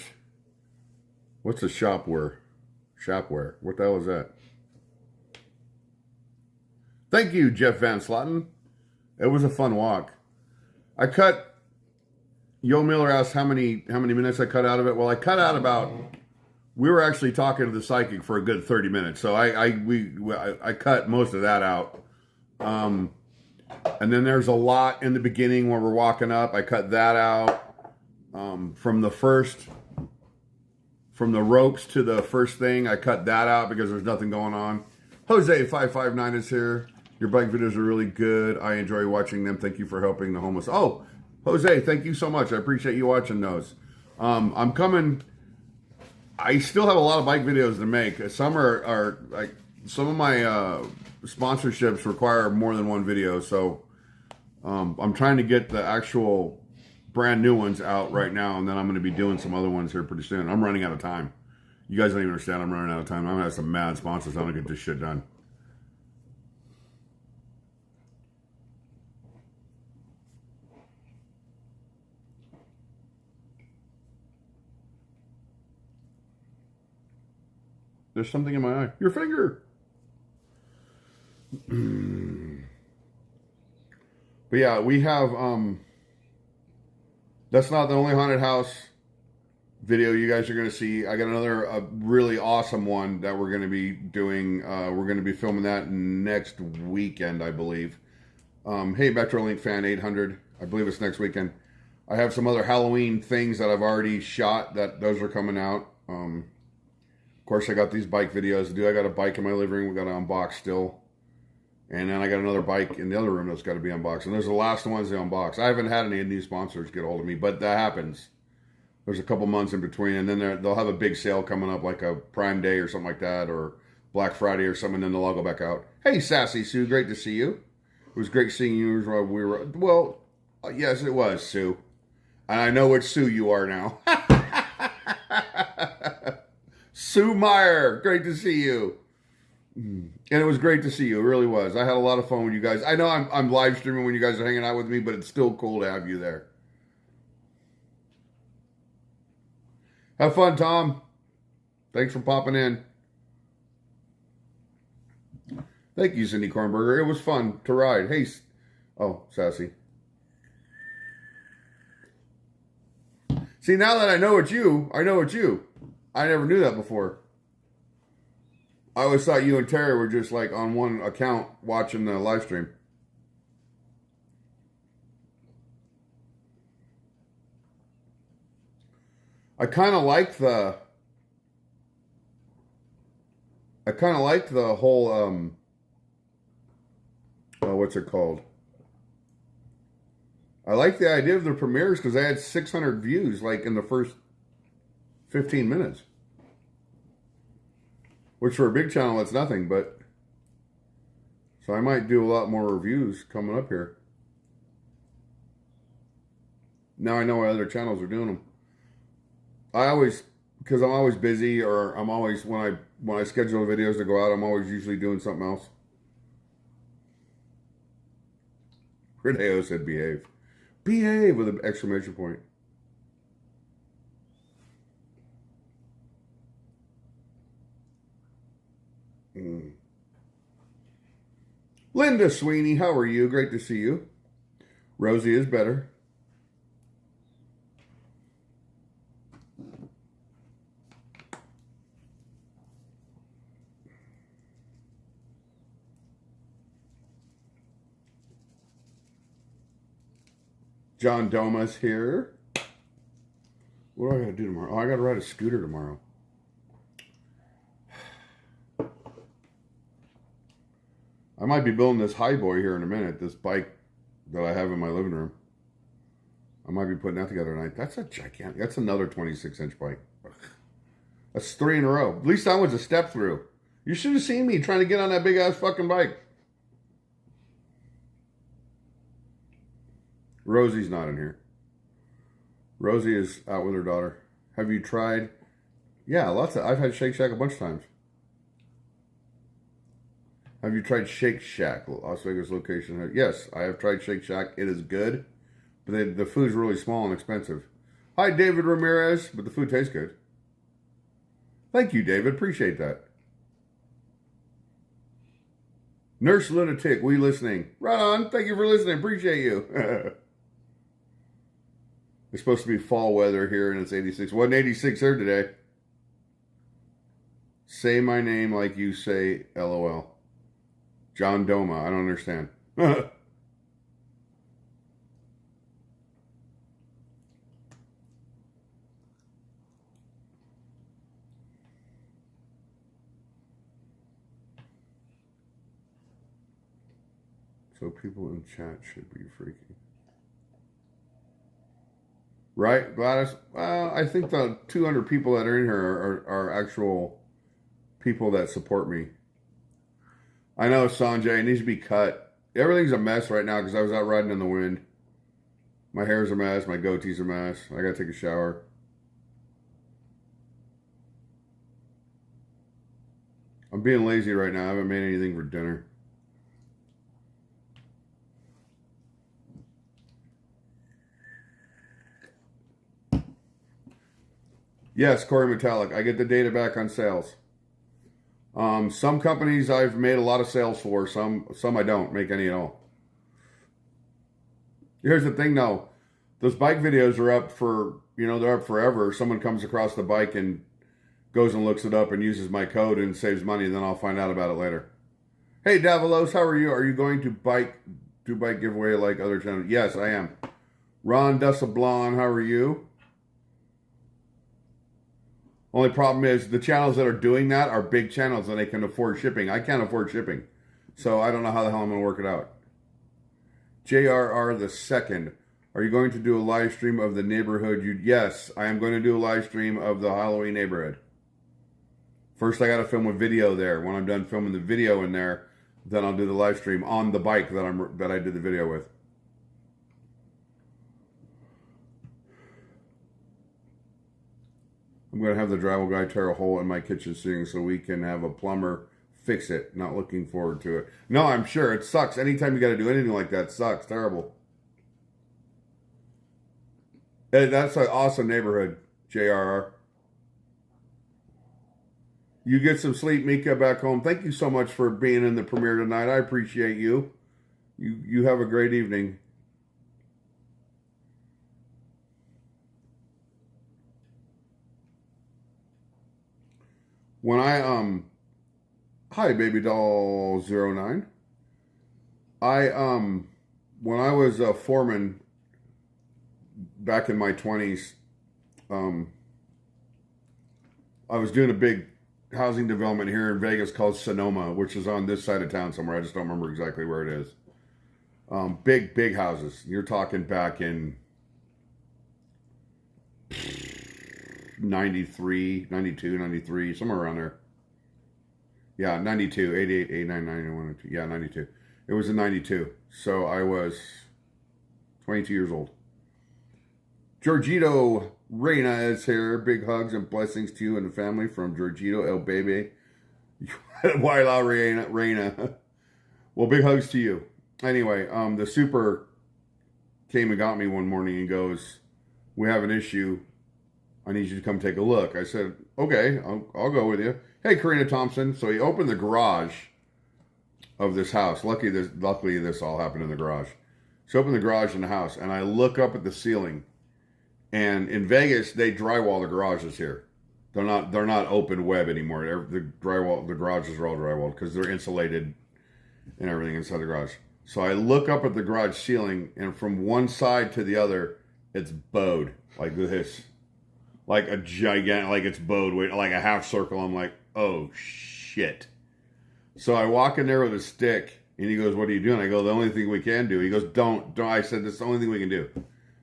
What's a shopware? Shopware. What the hell is that? Thank you, Jeff Van Slotten. It was a fun walk. I cut... Yo Miller asked how many minutes I cut out of it. Well, I cut out about... We were actually talking to the psychic for a good 30 minutes. So I cut most of that out. And then there's a lot in the beginning where we're walking up. I cut that out. From the ropes to the first thing, I cut that out because there's nothing going on. Jose559 is here. Your bike videos are really good. I enjoy watching them. Thank you for helping the homeless. Oh, Jose, thank you so much. I appreciate you watching those. I'm coming. I still have a lot of bike videos to make. Some are like, some of my sponsorships require more than one video. So I'm trying to get the actual brand new ones out right now, and then I'm going to be doing some other ones here pretty soon. I'm running out of time. You guys don't even understand. I'm running out of time. I'm going to have some mad sponsors. I don't get this shit done. There's something in my eye. Your finger. But yeah, we have, that's not the only haunted house video you guys are going to see. I got another really awesome one that we're going to be doing. We're going to be filming that next weekend, I believe. Hey, Metrolink fan 800. I believe it's next weekend. I have some other Halloween things that I've already shot that those are coming out. Of course, I got these bike videos to do. I got a bike in my living room. We got to unbox still. And then I got another bike in the other room that's got to be unboxed. And there's the last ones to unbox. I haven't had any new sponsors get a hold of me, but that happens. There's a couple months in between, and then they'll have a big sale coming up, like a Prime Day or something like that, or Black Friday or something, and then they'll all go back out. Hey, Sassy Sue, great to see you. It was great seeing you while we were... Well, yes, it was, Sue. And I know which Sue you are now. Sue Meyer, great to see you. And it was great to see you. It really was. I had a lot of fun with you guys. I know I'm live streaming when you guys are hanging out with me, but it's still cool to have you there. Have fun, Tom. Thanks for popping in. Thank you, Cindy Kornberger. It was fun to ride. Hey, oh, Sassy. See, now that I know it's you, I know it's you. I never knew that before. I always thought you and Terry were just like on one account watching the live stream. I kind of like the I kind of liked the whole, what's it called? I like the idea of the premieres because I had 600 views like in the first 15 minutes. Which for a big channel, that's nothing, but... So I might do a lot more reviews coming up here. Now I know why other channels are doing them. I always, because I'm always busy, or I'm always, when I schedule videos to go out, I'm always usually doing something else. Reneo said behave. Behave with an exclamation point. Linda Sweeney, how are you? Great to see you. Rosie is better. John Doma's here. What do I gotta do tomorrow? Oh, I gotta ride a scooter tomorrow. I might be building this high boy here in a minute, this bike that I have in my living room. I might be putting that together tonight. That's a gigantic, that's another 26-inch bike. That's 3 in a row. At least that one's a step through. You should have seen me trying to get on that big ass fucking bike. Rosie's not in here. Rosie is out with her daughter. Have you tried? Yeah, I've had Shake Shack a bunch of times. Have you tried Shake Shack, Las Vegas location? Yes, I have tried Shake Shack. It is good, but the food's really small and expensive. Hi, David Ramirez, but the food tastes good. Thank you, David. Appreciate that. Nurse Lunatic, we listening? Right on. Thank you for listening. Appreciate you. It's supposed to be fall weather here, and it's 86. Wasn't 86 here today. Say my name like you say LOL. John Doma. I don't understand. So people in chat should be freaking. Right, Gladys? I think the 200 people that are in here are actual people that support me. I know, Sanjay, it needs to be cut. Everything's a mess right now because I was out riding in the wind. My hair's a mess. My goatee's a mess. I got to take a shower. I'm being lazy right now. I haven't made anything for dinner. Yes, Corey Metallic. I get the data back on sales. Some companies I've made a lot of sales for. Some I don't make any at all. Here's the thing, though. Those bike videos are up for, they're up forever. Someone comes across the bike and goes and looks it up and uses my code and saves money, and then I'll find out about it later. Hey, Davalos, how are you? Are you going to do bike giveaway like other channels? Yes, I am. Ron Dessablon, how are you? Only problem is the channels that are doing that are big channels and they can afford shipping. I can't afford shipping. So I don't know how the hell I'm going to work it out. JRR the second. Are you going to do a live stream of the neighborhood? Yes, I am going to do a live stream of the Halloween neighborhood. First, I got to film a video there. When I'm done filming the video in there, then I'll do the live stream on the bike that I did the video with. I'm going to have the drywall guy tear a hole in my kitchen sink so we can have a plumber fix it. Not looking forward to it. No, I'm sure. It sucks. Anytime you got to do anything like that, it sucks. Terrible. Hey, that's an awesome neighborhood, JRR. You get some sleep, Mika, back home. Thank you so much for being in the premiere tonight. I appreciate you. You have a great evening. When hi baby doll 09. When I was a foreman back in my 20s, I was doing a big housing development here in Vegas called Sonoma, which is on this side of town somewhere. I just don't remember exactly where it is. Big houses. You're talking back in 93, 92, 93, somewhere around there. Yeah, 92, 88, 89, 91, yeah, 92. It was in 92. So I was 22 years old. Georgito Reyna is here. Big hugs and blessings to you and the family from Georgito El Bebe. Waila Reyna. Well, big hugs to you. Anyway, the super came and got me one morning and goes, we have an issue. I need you to come take a look. I said, okay, I'll go with you. Hey, Karina Thompson. So he opened the garage of this house. Luckily, this all happened in the garage. So opened the garage in the house, and I look up at the ceiling. And in Vegas, they drywall the garages here. They're not open web anymore. The garages are all drywalled because they're insulated and everything inside the garage. So I look up at the garage ceiling, and from one side to the other, it's bowed like this, like a gigantic, like it's bowed, like a half circle. I'm like, oh shit. So I walk in there with a stick, and he goes, "What are you doing?" I go, "The only thing we can do." He goes, "Don't." I said, "This is the only thing we can do."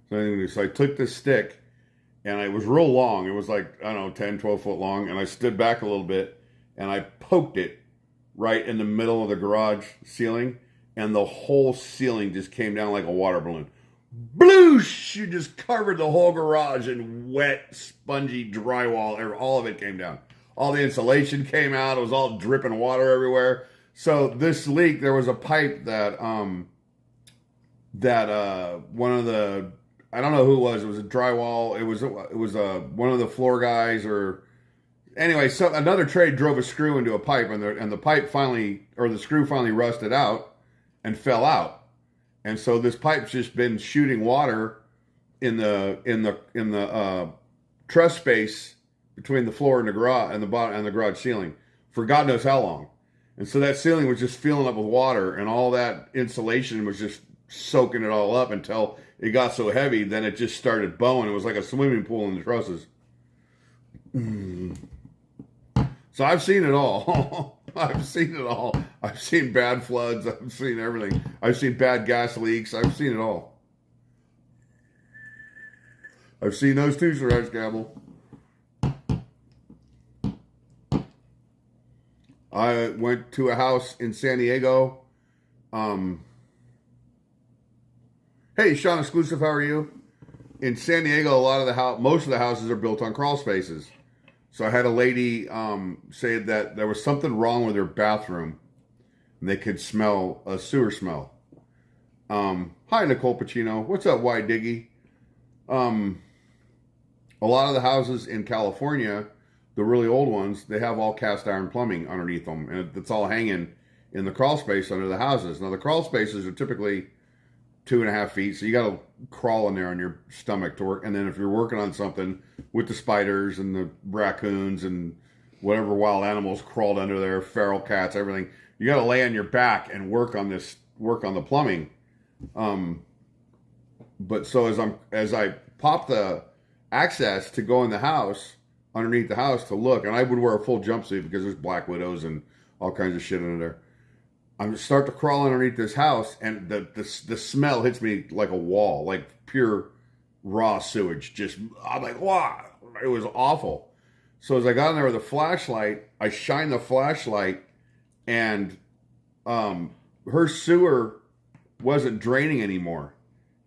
So I took this stick, and it was real long. It was like, I don't know, 10, 12 foot long. And I stood back a little bit, and I poked it right in the middle of the garage ceiling. And the whole ceiling just came down like a water balloon. Bloosh! You just covered the whole garage in wet, spongy drywall. All of it came down. All the insulation came out. It was all dripping water everywhere. So this leak, there was a pipe that one of the, I don't know who it was a drywall. It was one of the floor guys, or anyway, so another trade drove a screw into a pipe, and the pipe finally, or the screw finally rusted out and fell out. And so this pipe's just been shooting water in the truss space between the floor and the garage and the bottom and the garage ceiling for God knows how long. And so that ceiling was just filling up with water, and all that insulation was just soaking it all up until it got so heavy, then it just started bowing. It was like a swimming pool in the trusses. So I've seen it all. I've seen it all. I've seen bad floods. I've seen everything. I've seen bad gas leaks. I've seen it all. I've seen those too, Sir Ice Gamble. I went to a house in San Diego. Hey, Sean Exclusive, how are you? In San Diego, most of the houses are built on crawl spaces. So I had a lady say that there was something wrong with her bathroom, and they could smell a sewer smell. Hi, Nicole Pacino. What's up, Y Diggy? A lot of the houses in California, the really old ones, they have all cast iron plumbing underneath them, and it's all hanging in the crawl space under the houses. Now, the crawl spaces are typically 2.5 feet, so you got to crawl in there on your stomach to work. And then if you're working on something with the spiders and the raccoons and whatever wild animals crawled under there, feral cats, everything, you got to lay on your back and work on the plumbing. But so as I pop the access to go in the house, underneath the house to look, and I would wear a full jumpsuit because there's black widows and all kinds of shit under there. I start to crawl underneath this house, and the smell hits me like a wall, like pure raw sewage. I'm like, wow, it was awful. So as I got in there with a flashlight, I shined the flashlight, and her sewer wasn't draining anymore.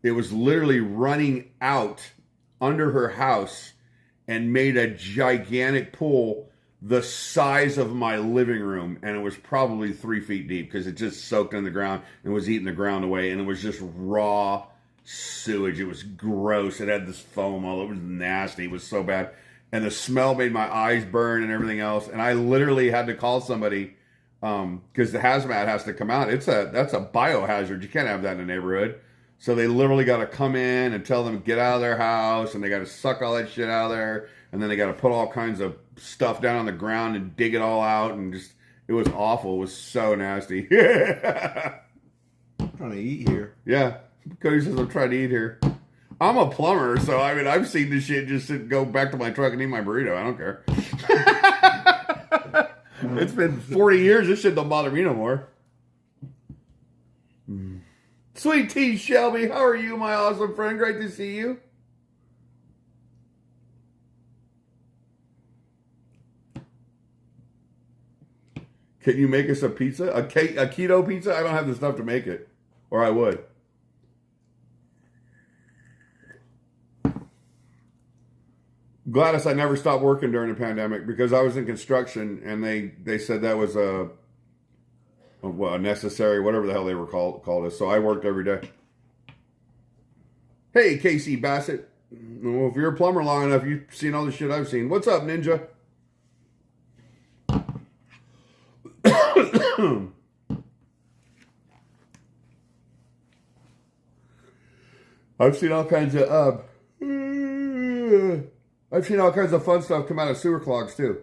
It was literally running out under her house and made a gigantic pool the size of my living room, and it was probably 3 feet deep because it just soaked in the ground and was eating the ground away, and it was just raw sewage. It was gross. It had this foam all over. It was nasty. It was so bad, and the smell made my eyes burn and everything else, and I literally had to call somebody because the hazmat has to come out. That's a biohazard. You can't have that in the neighborhood. So they literally got to come in and tell them to get out of their house, and they got to suck all that shit out of there, and then they got to put all kinds of stuff down on the ground and dig it all out, and just, it was awful. It was so nasty. I'm trying to eat here. Yeah, Cody says I'm trying to eat here. I'm a plumber, so I've seen this shit just go back to my truck and eat my burrito. I don't care. It's been 40 years. This shit don't bother me no more. Sweet Tea Shelby, how are you, my awesome friend? Great to see you. Can you make us a pizza? A keto pizza? I don't have the stuff to make it. Or I would. Gladys, I never stopped working during the pandemic because I was in construction and they said that was a necessary, whatever the hell they were called it. So I worked every day. Hey, Casey Bassett. Well, if you're a plumber long enough, you've seen all the shit I've seen. What's up, Ninja? I've seen all kinds of fun stuff come out of sewer clogs too.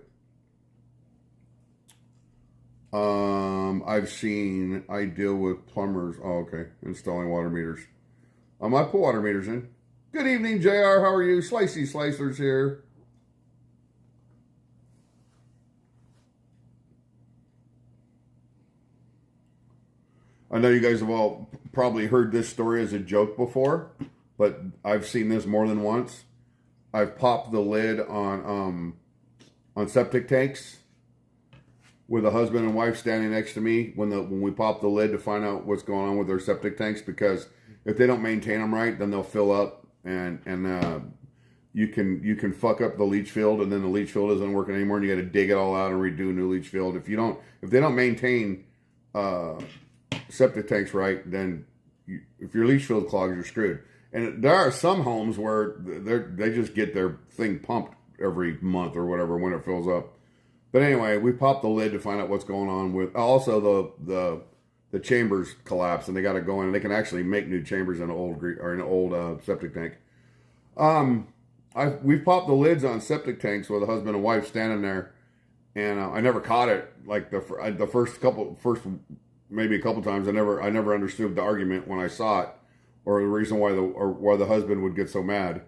I deal with plumbers. Oh, okay. Installing water meters. I put water meters in. Good evening, JR. How are you? Slicey Slicers here. I know you guys have all probably heard this story as a joke before, but I've seen this more than once. I've popped the lid on septic tanks with a husband and wife standing next to me when we pop the lid to find out what's going on with their septic tanks, because if they don't maintain them right, then they'll fill up and you can fuck up the leach field, and then the leach field isn't working anymore, and you got to dig it all out and redo a new leach field. If they don't maintain septic tanks right, then if your leach field clogs, you're screwed. And there are some homes where they just get their thing pumped every month or whatever when it fills up. But anyway, we popped the lid to find out what's going on with. Also, the chambers collapsed and they got to go in. And they can actually make new chambers in an old septic tank. We've popped the lids on septic tanks with a husband and wife standing there, and I never caught it. Like the first maybe a couple times, I never understood the argument when I saw it, or the reason why the husband would get so mad.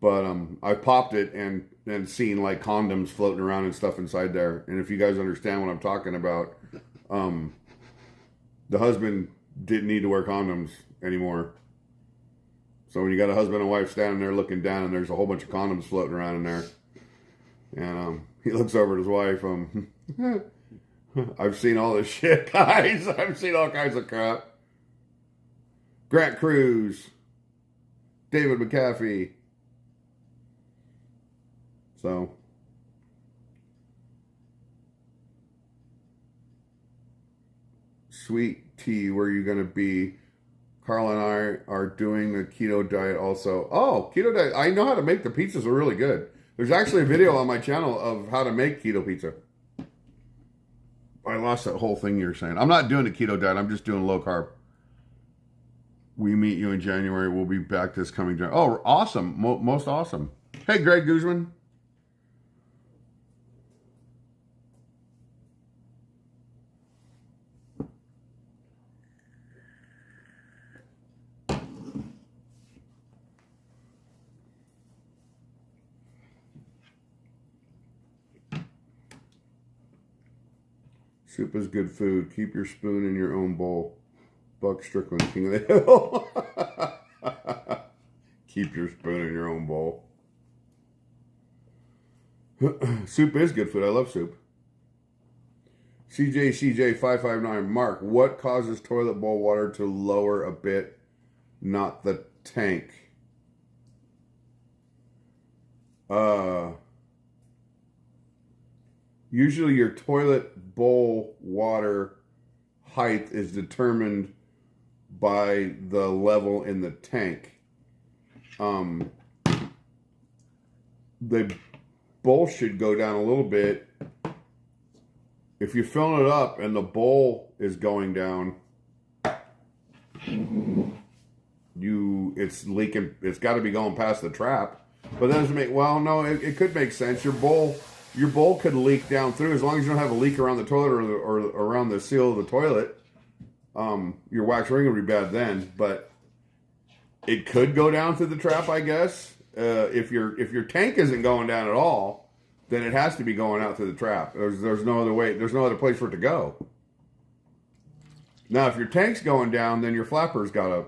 But I popped it and seen like condoms floating around and stuff inside there. And if you guys understand what I'm talking about, the husband didn't need to wear condoms anymore. So when you got a husband and wife standing there looking down, and there's a whole bunch of condoms floating around in there, and he looks over at his wife. I've seen all this shit, guys. I've seen all kinds of crap. Grant Cruz, David McAfee. So, Sweet Tea, where are you going to be? Carl and I are doing the keto diet also. Oh, keto diet. I know how to make the pizzas are really good. There's actually a video on my channel of how to make keto pizza. I lost that whole thing you were saying. I'm not doing the keto diet. I'm just doing low carb. We meet you in January. We'll be back this coming January. Oh, awesome. Most awesome. Hey, Greg Guzman. Soup is good food. Keep your spoon in your own bowl. Buck Strickland, King of the Hill. Keep your spoon in your own bowl. Soup is good food. I love soup. CJ559. Mark, what causes toilet bowl water to lower a bit, not the tank? Usually your toilet bowl water height is determined by the level in the tank. The bowl should go down a little bit. If you're filling it up and the bowl is going down, it's leaking. It's got to be going past the trap. But that doesn't make, well, no, it could make sense. Your bowl could leak down through, as long as you don't have a leak around the toilet or around the seal of the toilet. Your wax ring would be bad then, but it could go down through the trap, I guess. If your tank isn't going down at all, then it has to be going out through the trap. There's no other way. There's no other place for it to go. Now, if your tank's going down, then your flapper's bad.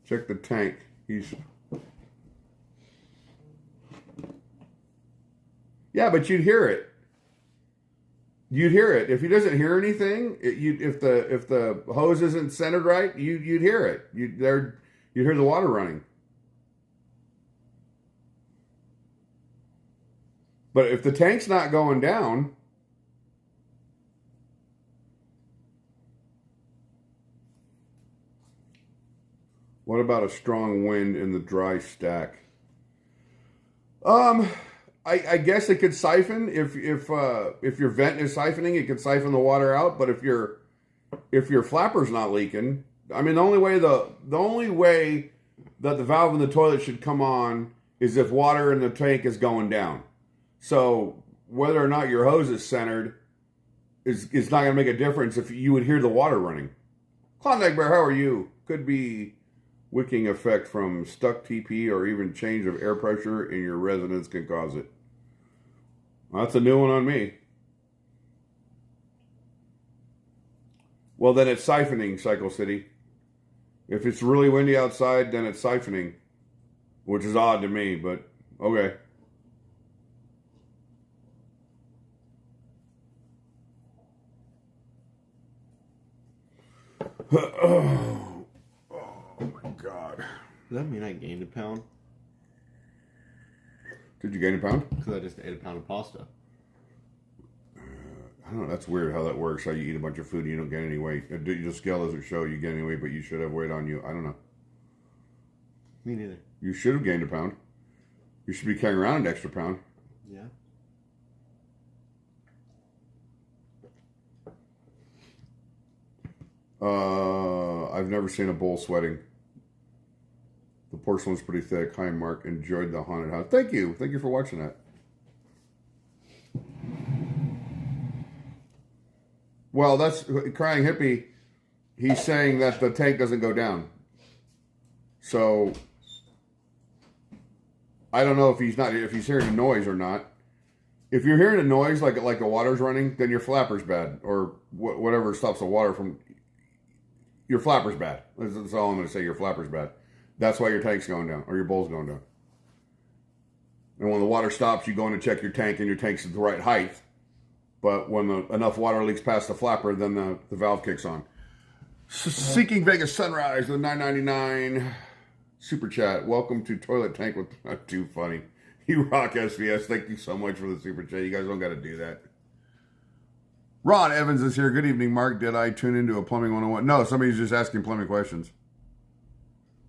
Check the tank. Yeah, but you'd hear it. You'd hear it. If he doesn't hear anything, if the hose isn't centered right, you'd hear it. You'd hear the water running. But if the tank's not going down, what about a strong wind in the dry stack? I guess it could siphon if your vent is siphoning, it could siphon the water out. But if your flapper's not leaking, I mean, the only way that the valve in the toilet should come on is if water in the tank is going down. So whether or not your hose is centered is not going to make a difference if you would hear the water running. Klondike Bear, how are you? Could be wicking effect from stuck TP or even change of air pressure in your residence can cause it. Well, that's a new one on me. Well, then it's siphoning, Cycle City. If it's really windy outside, then it's siphoning, which is odd to me, but okay. Oh my God. Does that mean I gained a pound? Did you gain a pound? Because I just ate a pound of pasta. I don't know. That's weird how that works. How you eat a bunch of food and you don't gain any weight. The scale doesn't show you gain any weight, but you should have weight on you. I don't know. Me neither. You should have gained a pound. You should be carrying around an extra pound. Yeah. I've never seen a bull sweating. The porcelain's pretty thick. Hi, Mark. Enjoyed the haunted house. Thank you. Thank you for watching that. Well, that's Crying Hippie. He's saying that the tank doesn't go down. So I don't know if he's hearing a noise or not. If you're hearing a noise like the water's running, then your flapper's bad, or whatever stops the water from. Your flapper's bad. That's all I'm going to say. Your flapper's bad. That's why your tank's going down, or your bowl's going down. And when the water stops, you go in and check your tank, and your tank's at the right height. But when enough water leaks past the flapper, then the valve kicks on. Seeking Vegas Sunrise with $9.99 super chat. Welcome to Toilet Tank with not too funny. You rock, SVS. Thank you so much for the super chat. You guys don't got to do that. Ron Evans is here. Good evening, Mark. Did I tune into a Plumbing 101? No, somebody's just asking plumbing questions.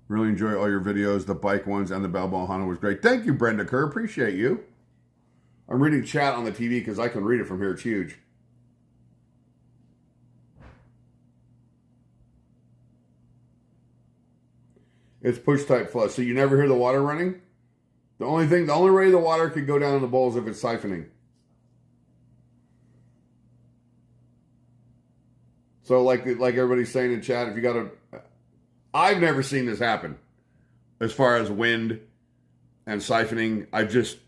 Really enjoy all your videos. The bike ones and the Balboa Honda was great. Thank you, Brenda Kerr. Appreciate you. I'm reading chat on the TV because I can read it from here. It's huge. It's push type flush. So you never hear the water running? The only way the water could go down in the bowl is if it's siphoning. So like everybody's saying in chat, if you got I've never seen this happen. As far as wind and siphoning, I've just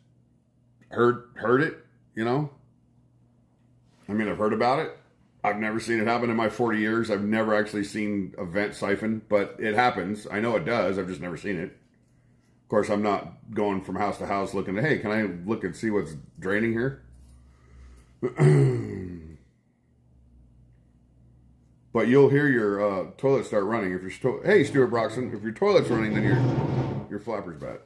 heard it, you know? I mean, I've heard about it. I've never seen it happen in my 40 years. I've never actually seen a vent siphon, but it happens. I know it does. I've just never seen it. Of course, I'm not going from house to house looking at, hey, can I look and see what's draining here? But you'll hear your toilet start running. If hey, Stuart Broxton, if your toilet's running, then your flapper's bad.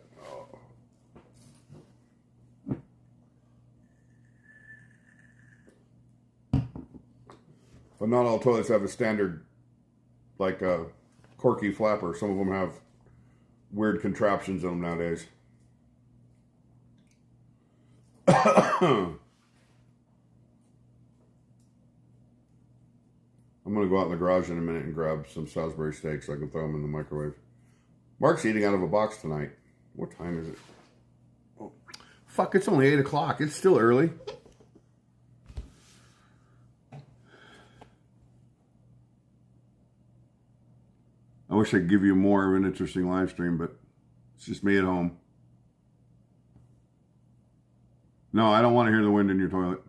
But not all toilets have a standard, like a corky flapper. Some of them have weird contraptions in them nowadays. I'm going to go out in the garage in a minute and grab some Salisbury steaks so I can throw them in the microwave. Mark's eating out of a box tonight. What time is it? Oh, fuck, it's only 8 o'clock. It's still early. wish I could give you more of an interesting live stream, but it's just me at home. No, I don't want to hear the wind in your toilet.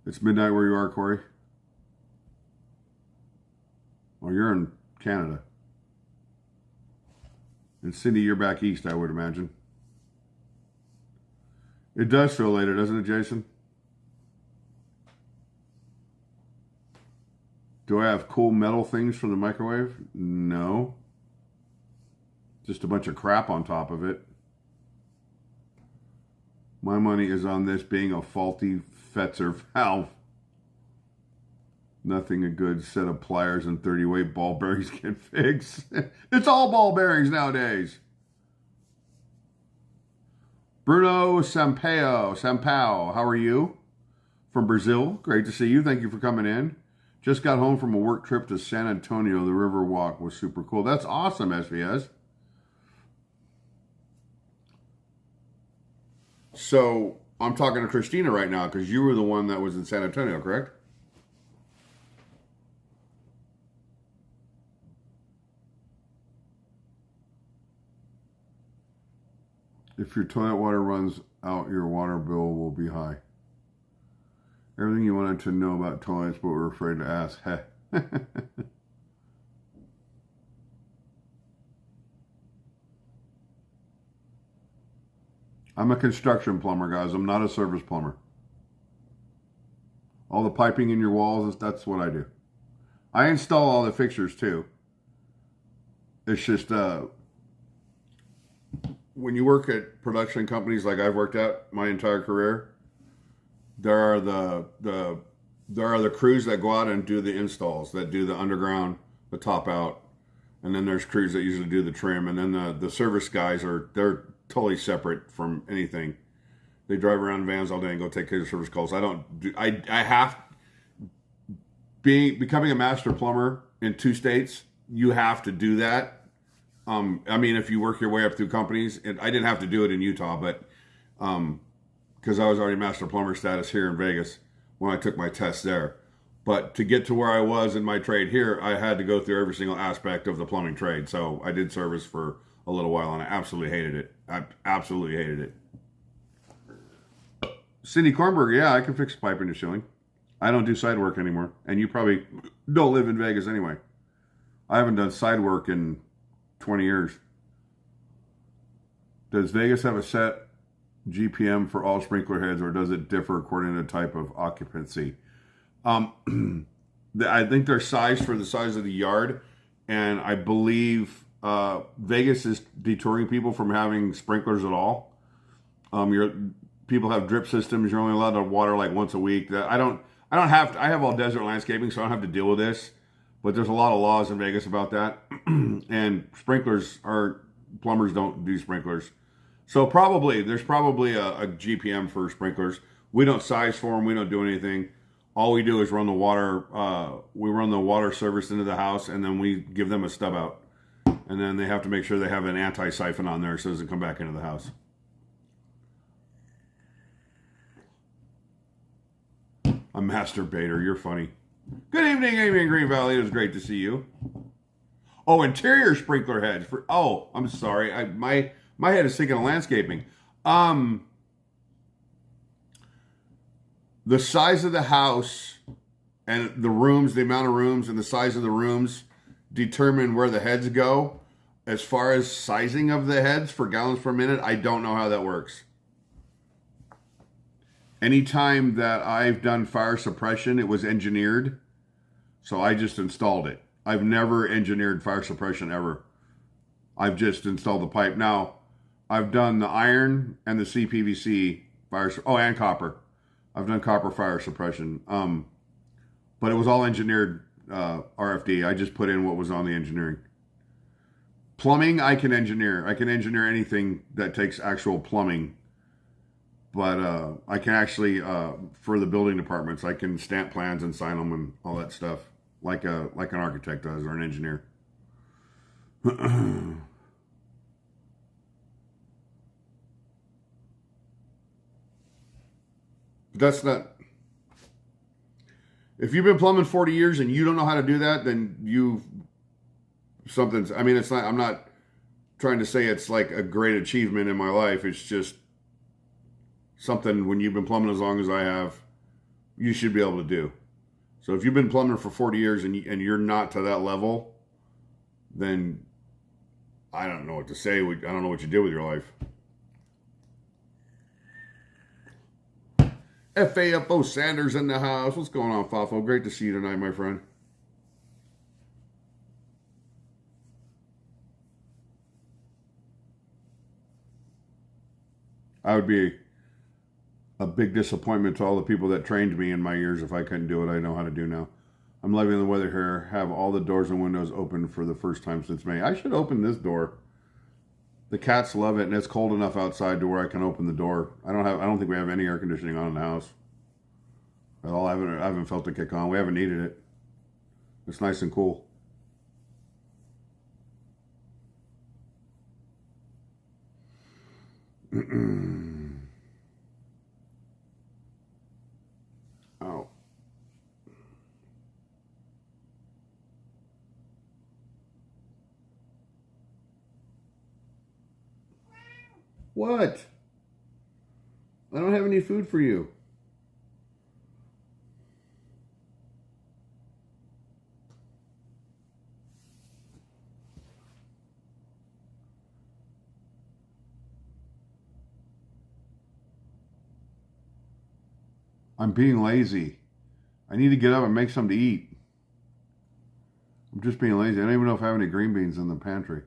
It's midnight where you are, Corey. Well, you're in Canada. And Cindy, you're back east, I would imagine. It does feel later, doesn't it, Jason? Do I have cool metal things from the microwave? No. Just a bunch of crap on top of it. My money is on this being a faulty Fetzer valve. Nothing a good set of pliers and 30-weight ball bearings can fix. It's all ball bearings nowadays. Bruno Sampao, how are you? From Brazil, great to see you. Thank you for coming in. Just got home from a work trip to San Antonio. The river walk was super cool. That's awesome, SVS. So I'm talking to Christina right now because you were the one that was in San Antonio, correct? If your toilet water runs out, your water bill will be high. Everything you wanted to know about toilets, but we're afraid to ask. Heh. I'm a construction plumber, guys. I'm not a service plumber. All the piping in your walls, that's what I do. I install all the fixtures too. It's just when you work at production companies like I've worked at my entire career, there are the crews that go out and do the installs, that do the underground, the top out, and then there's crews that usually do the trim, and then the service guys they're totally separate from anything. They drive around in vans all day and go take care of service calls. Becoming a master plumber in 2 states, you have to do that. I mean, if you work your way up through companies, and I didn't have to do it in Utah, but because I was already master plumber status here in Vegas when I took my test there. But to get to where I was in my trade here, I had to go through every single aspect of the plumbing trade. So I did service for a little while, and I absolutely hated it. I absolutely hated it. Cindy Kornberg, yeah, I can fix pipe into shilling. I don't do side work anymore, and you probably don't live in Vegas anyway. I haven't done side work in 20 years. Does Vegas have a set GPM for all sprinkler heads, or does it differ according to the type of occupancy? I think they're sized for the size of the yard, and I believe Vegas is detouring people from having sprinklers at all. People have drip systems. You're only allowed to water like once a week. I have all desert landscaping, so I don't have to deal with this. But there's a lot of laws in Vegas about that, and plumbers don't do sprinklers. So there's probably a GPM for sprinklers. We don't size for them. We don't do anything. All we do is run the water. We run the water service into the house, and then we give them a stub out. And then they have to make sure they have an anti-siphon on there so it doesn't come back into the house. A masturbator. You're funny. Good evening, Amy in Green Valley. It was great to see you. Oh, interior sprinkler heads. I'm sorry. My head is thinking of landscaping. The size of the house and the rooms, the amount of rooms and the size of the rooms determine where the heads go. As far as sizing of the heads for gallons per minute, I don't know how that works. Anytime that I've done fire suppression, it was engineered. So I just installed it. I've never engineered fire suppression ever. I've just installed the pipe. Now, I've done the iron and the CPVC and copper. I've done copper fire suppression. But it was all engineered RFD. I just put in what was on the engineering. Plumbing, I can engineer. I can engineer anything that takes actual plumbing. But I can actually, for the building departments, I can stamp plans and sign them and all that stuff, like an architect does or an engineer. That's not. If you've been plumbing 40 years and you don't know how to do that, then something's, I mean, it's not, I'm not trying to say it's like a great achievement in my life. It's just something when you've been plumbing as long as I have, you should be able to do. So if you've been plumbing for 40 years and you're not to that level, then I don't know what to say. I don't know what you did with your life. FAFO Sanders in the house. What's going on, Fafo? Great to see you tonight, my friend. I would be a big disappointment to all the people that trained me in my years if I couldn't do what I know how to do now. I'm loving the weather here. Have all the doors and windows open for the first time since May. I should open this door. The cats love it, and it's cold enough outside to where I can open the door. I don't think we have any air conditioning on in the house at all. I haven't felt it kick on. We haven't needed it. It's nice and cool. Oh. What? I don't have any food for you. I'm being lazy. I need to get up and make something to eat. I'm just being lazy. I don't even know if I have any green beans in the pantry.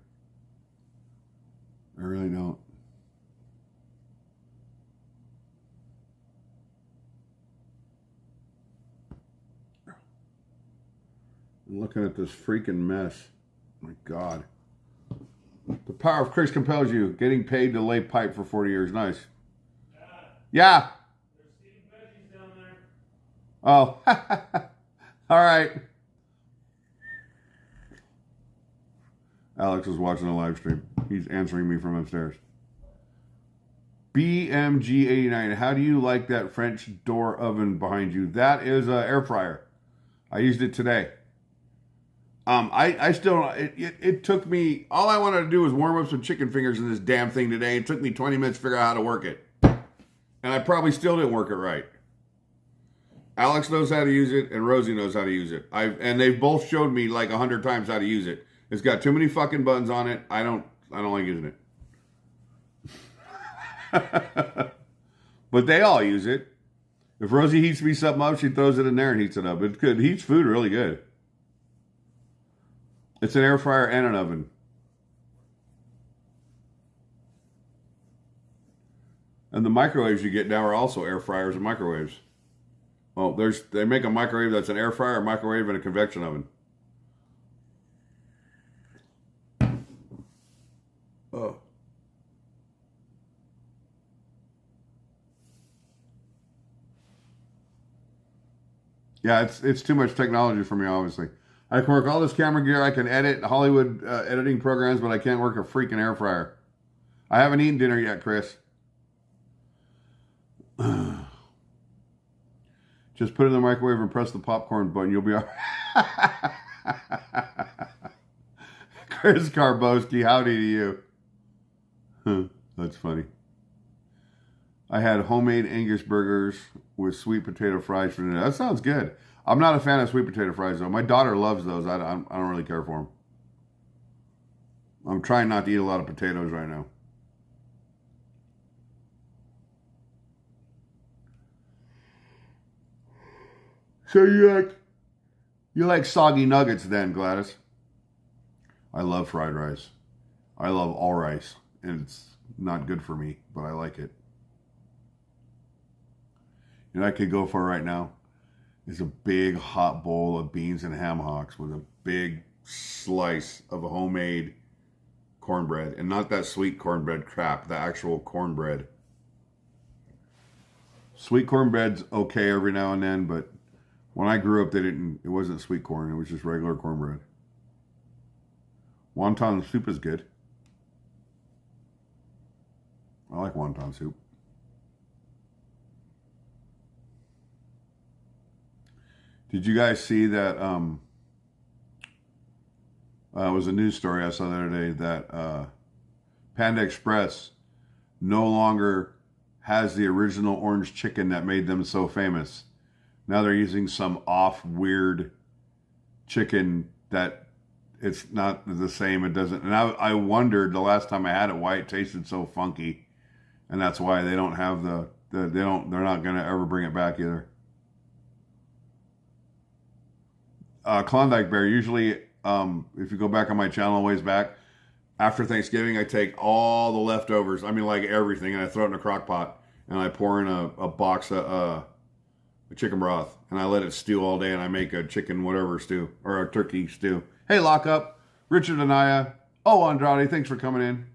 I really don't. I'm looking at this freaking mess. My God. The power of Chris compels you. Getting paid to lay pipe for 40 years. Nice. Yeah. Oh, all right. Alex is watching the live stream. He's answering me from upstairs. BMG89. How do you like that French door oven behind you? That is an air fryer. I used it today. I still, it took me, all I wanted to do was warm up some chicken fingers in this damn thing today. It took me 20 minutes to figure out how to work it. And I probably still didn't work it right. Alex knows how to use it, and Rosie knows how to use it. And they've both showed me like 100 times how to use it. It's got too many fucking buttons on it. I don't like using it. But they all use it. If Rosie heats me something up, she throws it in there and heats it up. It's good. It heats food really good. It's an air fryer and an oven. And the microwaves you get now are also air fryers and microwaves. Well, they make a microwave that's an air fryer, a microwave, and a convection oven. Oh. Yeah, it's too much technology for me, obviously. I can work all this camera gear, I can edit Hollywood editing programs, but I can't work a freaking air fryer. I haven't eaten dinner yet, Chris. Just put it in the microwave and press the popcorn button. You'll be all right. Chris Karboski, howdy to you. That's funny. I had homemade Angus burgers with sweet potato fries for dinner. That sounds good. I'm not a fan of sweet potato fries, though. My daughter loves those. I don't really care for them. I'm trying not to eat a lot of potatoes right now. So you like soggy nuggets then, Gladys? I love fried rice. I love all rice, and it's not good for me, but I like it. You know what I could go for right now is a big hot bowl of beans and ham hocks with a big slice of a homemade cornbread, and not that sweet cornbread crap, the actual cornbread. Sweet cornbread's okay every now and then, but when I grew up, it wasn't sweet corn, it was just regular cornbread. Wonton soup is good. I like wonton soup. Did you guys see that? It was a news story I saw the other day that Panda Express no longer has the original orange chicken that made them so famous. Now they're using some off weird chicken that it's not the same. It doesn't. And I wondered the last time I had it why it tasted so funky, and that's why they don't have they're not gonna ever bring it back either. Klondike Bear, usually if you go back on my channel a ways back, after Thanksgiving I take all the leftovers, I mean like everything, and I throw it in a crock pot and I pour in a box of chicken broth and I let it stew all day and I make a chicken whatever stew or a turkey stew. Hey Lockup, Richard Anaya, oh Andrade, thanks for coming in.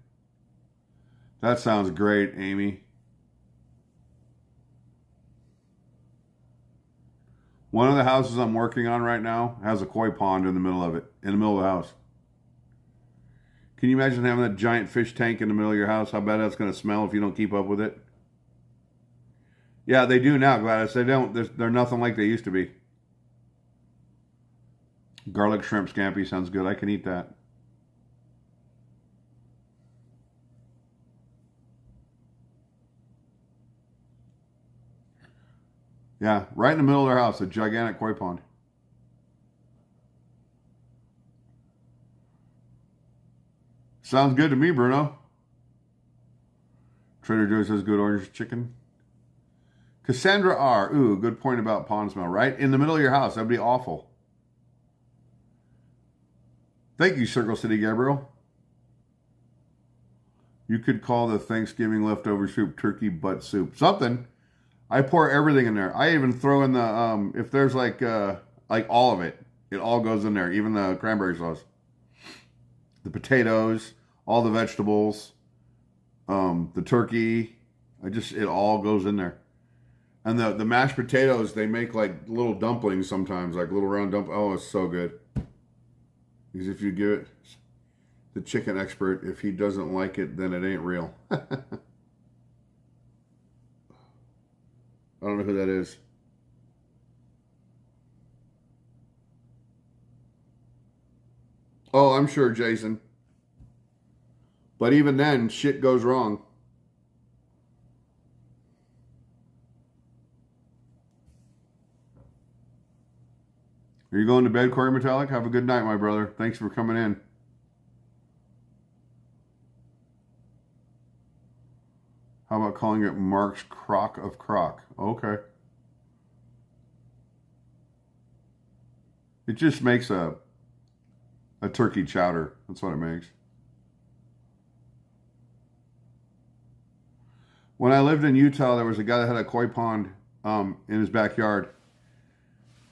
That sounds great, Amy. One of the houses I'm working on right now has a koi pond in the middle of it, in the middle of the house. Can you imagine having that giant fish tank in the middle of your house? How bad that's going to smell if you don't keep up with it? Yeah, they do now, Gladys. They don't. They're nothing like they used to be. Garlic shrimp scampi sounds good. I can eat that. Yeah, right in the middle of their house, a gigantic koi pond. Sounds good to me, Bruno. Trader Joe's has good orange chicken. Cassandra R. Ooh, good point about pond smell. Right in the middle of your house. That'd be awful. Thank you, Circle City Gabriel. You could call the Thanksgiving leftover soup turkey butt soup. Something. I pour everything in there. I even throw in the, if there's like all of it, it all goes in there. Even the cranberry sauce. The potatoes, all the vegetables, the turkey. It all goes in there. And the mashed potatoes, they make like little dumplings sometimes, like little round dumplings. Oh, it's so good. Because if you give it, the chicken expert, if he doesn't like it, then it ain't real. I don't know who that is. Oh, I'm sure, Jason. But even then, shit goes wrong. Are you going to bed, Corey Metallic? Have a good night, my brother. Thanks for coming in. How about calling it Mark's Crock of Crock? Okay. It just makes a turkey chowder. That's what it makes. When I lived in Utah, there was a guy that had a koi pond in his backyard,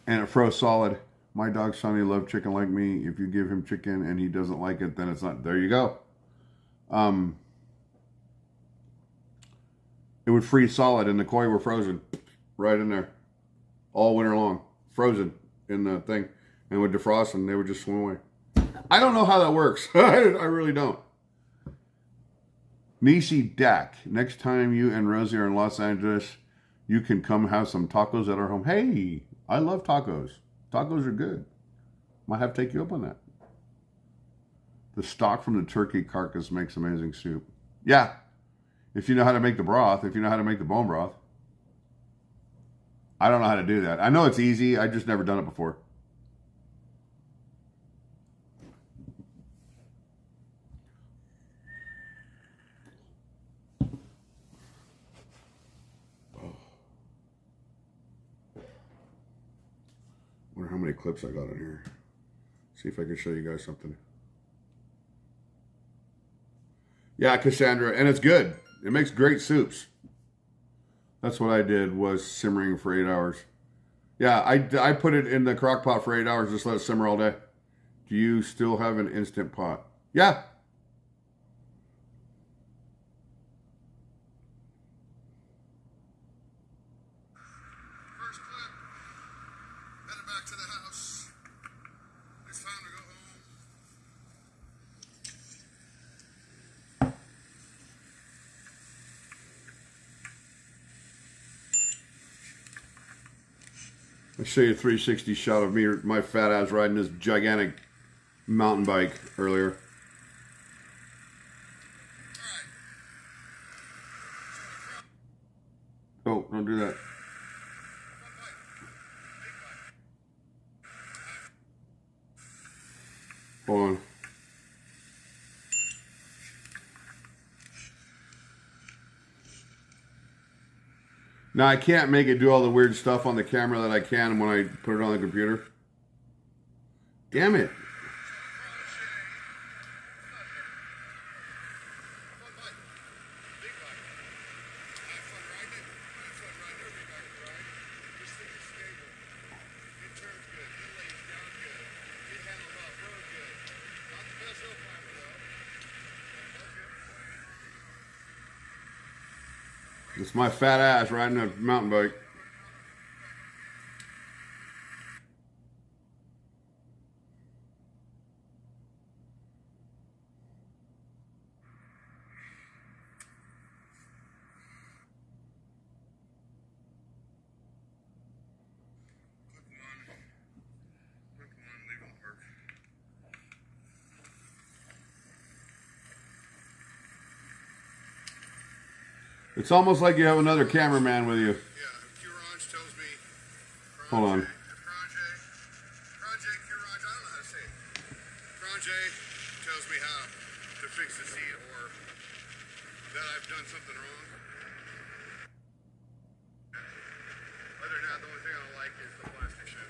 and it froze solid. My dog Sonny loved chicken like me. If you give him chicken and he doesn't like it, then it's not. There you go. It would freeze solid, and the koi were frozen right in there all winter long, frozen in the thing, and would defrost, and they would just swim away. I don't know how that works. I really don't. Nisi Dak, next time you and Rosie are in Los Angeles, you can come have some tacos at our home. Hey, I love tacos. Tacos are good. Might have to take you up on that. The stock from the turkey carcass makes amazing soup. Yeah. If you know how to make the broth, if you know how to make the bone broth. I don't know how to do that. I know it's easy. I just never done it before. Wonder how many clips I got in here. See if I can show you guys something. Yeah, Cassandra, and it's good. It makes great soups. That's what I did, was simmering for 8 hours. Yeah, I put it in the crock pot for 8 hours, just let it simmer all day. Do you still have an Instant Pot? Yeah. First clip. Headed back to the house. It's time to go home. I'll show you a 360 shot of me, my fat ass riding this gigantic mountain bike earlier. Oh, don't do that. Hold on. Now I can't make it do all the weird stuff on the camera that I can when I put it on the computer. Damn it. It's my fat ass riding a mountain bike. It's almost like you have another cameraman with you. Yeah, Q-Ranch tells me. Hold on. Cronje, Q-Ranch, I don't know how to say it. Cronje tells me how to fix the seat or that I've done something wrong. Other than that, the only thing I don't like is the plastic shit.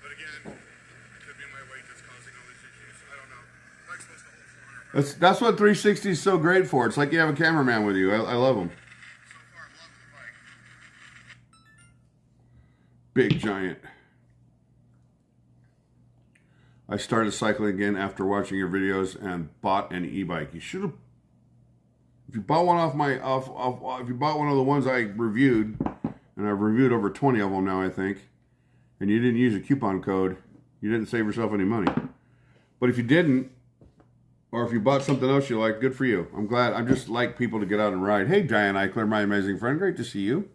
But again, it could be my weight that's causing all these issues. I don't know. Bike's supposed to hold 400. That's what 360 is so great for. It's like you have a cameraman with you. I love them. So far, I'm loving the bike. Big giant. I started cycling again after watching your videos and bought an e-bike. You should have. If you bought one if you bought one of the ones I reviewed, and I've reviewed over 20 of them now, I think, and you didn't use a coupon code, you didn't save yourself any money. But if you didn't, or if you bought something else you like, good for you. I'm glad. I just like people to get out and ride. Hey, Diane Eichler, my amazing friend. Great to see you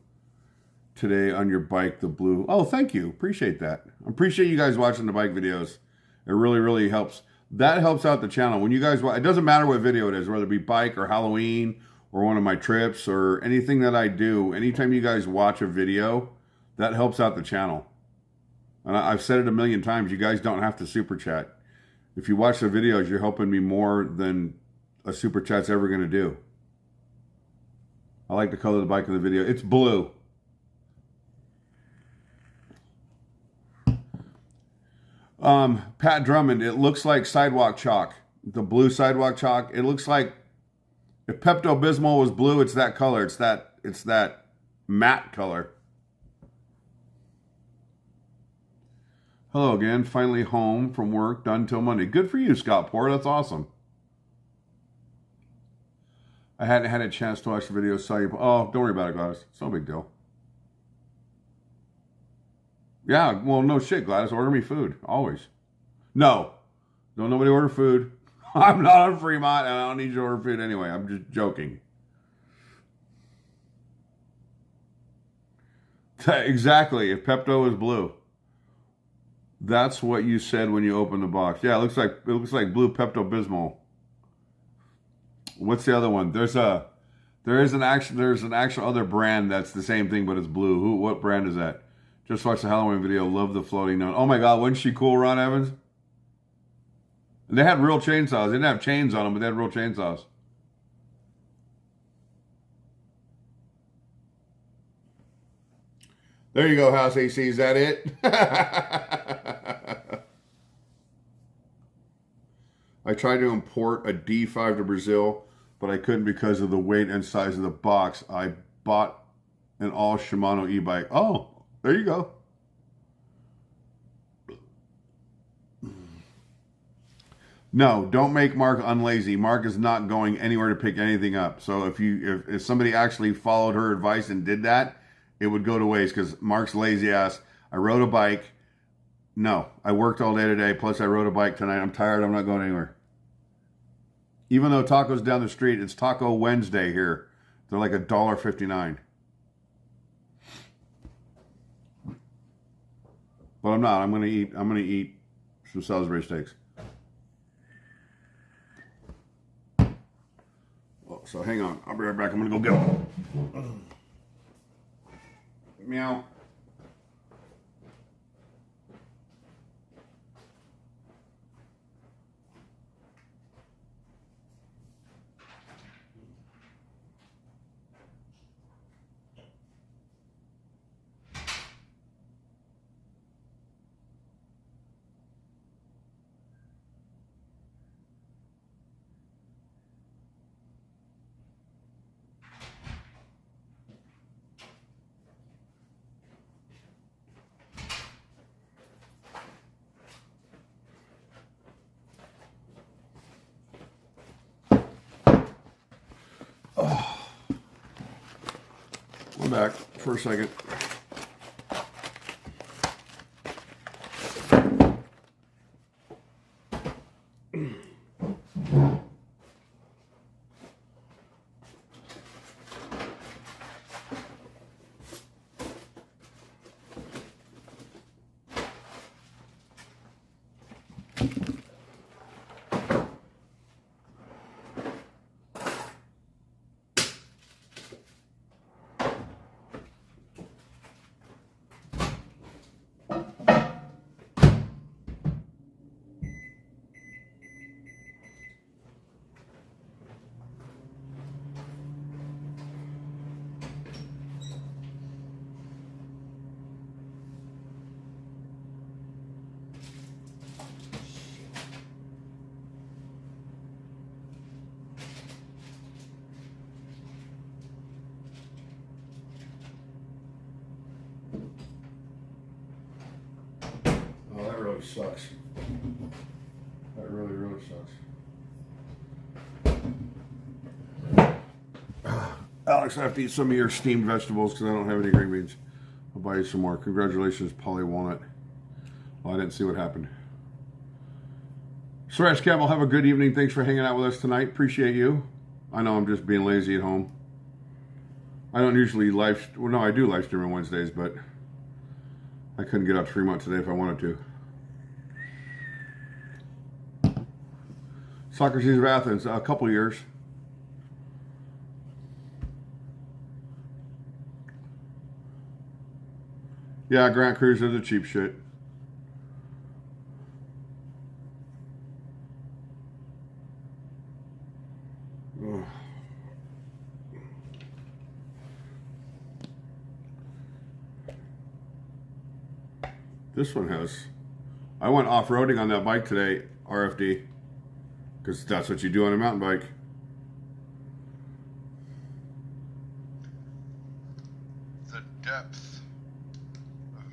today on your bike, the blue. Oh, thank you. Appreciate that. I appreciate you guys watching the bike videos. It really, really helps. That helps out the channel. When you guys watch, it doesn't matter what video it is, whether it be bike or Halloween or one of my trips or anything that I do. Anytime you guys watch a video, that helps out the channel. And I've said it a million times. You guys don't have to super chat. If you watch the videos, you're helping me more than a super chat's ever going to do. I like the color of the bike in the video. It's blue. Pat Drummond, it looks like sidewalk chalk. The blue sidewalk chalk. It looks like if Pepto-Bismol was blue, it's that color. It's that matte color. Hello again. Finally home from work, done till Monday. Good for you, Scott Poor. That's awesome. I hadn't had a chance to watch the video. Saw you. Oh, don't worry about it, Gladys. It's no big deal. Yeah, well, no shit, Gladys. Order me food. Always. No. Don't nobody order food. I'm not on Fremont, and I don't need you to order food anyway. I'm just joking. Exactly. If Pepto is blue. That's what you said when you opened the box. Yeah, it looks like blue Pepto-Bismol. What's the other one? There's an actual other brand that's the same thing, but it's blue. What brand is that? Just watched the Halloween video. Love the floating note. Oh my God, wasn't she cool, Ron Evans? And they had real chainsaws. They didn't have chains on them, but they had real chainsaws. There you go, House AC. Is that it? I tried to import a D5 to Brazil, but I couldn't because of the weight and size of the box. I bought an all Shimano e-bike. Oh, there you go. No, don't make Mark unlazy. Mark is not going anywhere to pick anything up. So if somebody actually followed her advice and did that, it would go to waste because Mark's lazy ass. I rode a bike. No, I worked all day today. Plus I rode a bike tonight. I'm tired. I'm not going anywhere. Even though Taco's down the street, it's Taco Wednesday here. They're like $1.59. But I'm not. I'm gonna eat some Salisbury steaks. Oh, so hang on. I'll be right back. I'm gonna go get them. Meow. I'm back for a second. Sucks. That really, really sucks. Alex, I have to eat some of your steamed vegetables because I don't have any green beans. I'll buy you some more. Congratulations, Polly Walnut. Well, I didn't see what happened. Srash Camel, have a good evening. Thanks for hanging out with us tonight. Appreciate you. I know I'm just being lazy at home. I don't usually live... Well, no, I do live stream on Wednesdays, but I couldn't get out to Fremont today if I wanted to. Socrates of Athens, a couple years. Yeah, Grant Cruiser, the cheap shit. Ugh. This one has... I went off-roading on that bike today, RFD. Because that's what you do on a mountain bike. The depth of...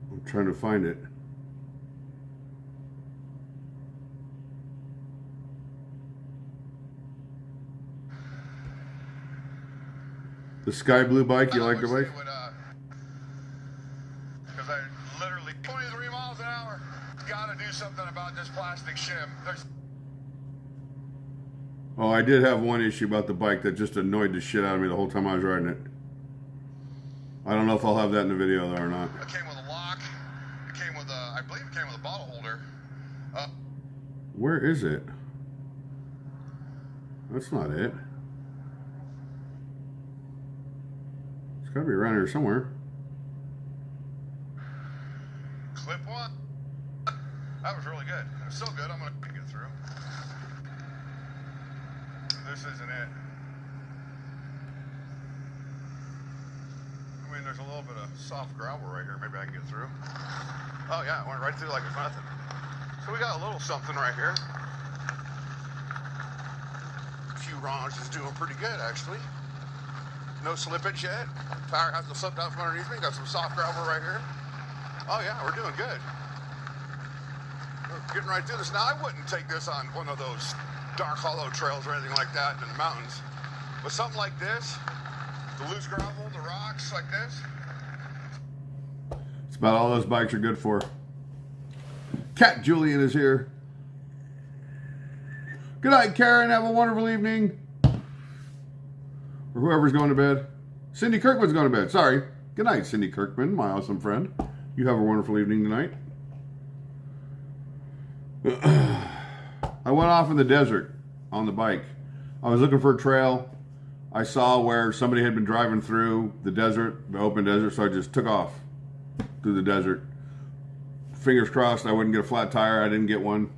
I'm trying to find it. The sky blue bike, you like the bike? Because I literally 23 miles an hour. Gotta do something about this plastic shim. Oh, I did have one issue about the bike that just annoyed the shit out of me the whole time I was riding it. I don't know if I'll have that in the video though or not. It came with a lock. It came with a, I believe it came with a bottle holder. Where is it? That's not it. It's gotta be around here somewhere. Clip one. That was really good. It was so good, I'm gonna get through. This isn't it. I mean, there's a little bit of soft gravel right here. Maybe I can get through. Oh yeah, it went right through like it's nothing. So we got a little something right here. Q-Ronge is doing pretty good, actually. No slippage yet. Tire hasn't slipped out from underneath me. Got some soft gravel right here. Oh yeah, we're doing good. We're getting right through this. Now, I wouldn't take this on one of those dark hollow trails or anything like that in the mountains. But something like this, The loose gravel, the rocks like this. It's about all those bikes are good for. Cat Julian is here. Good night, Karen. Have a wonderful evening. Or whoever's going to bed. Cindy Kirkman's going to bed. Sorry. Good night, Cindy Kirkman, my awesome friend. You have a wonderful evening tonight. I went off in the desert on the bike. I was looking for a trail. I saw where somebody had been driving through the desert, the open desert, so I just took off through the desert. Fingers crossed I wouldn't get a flat tire. I didn't get one.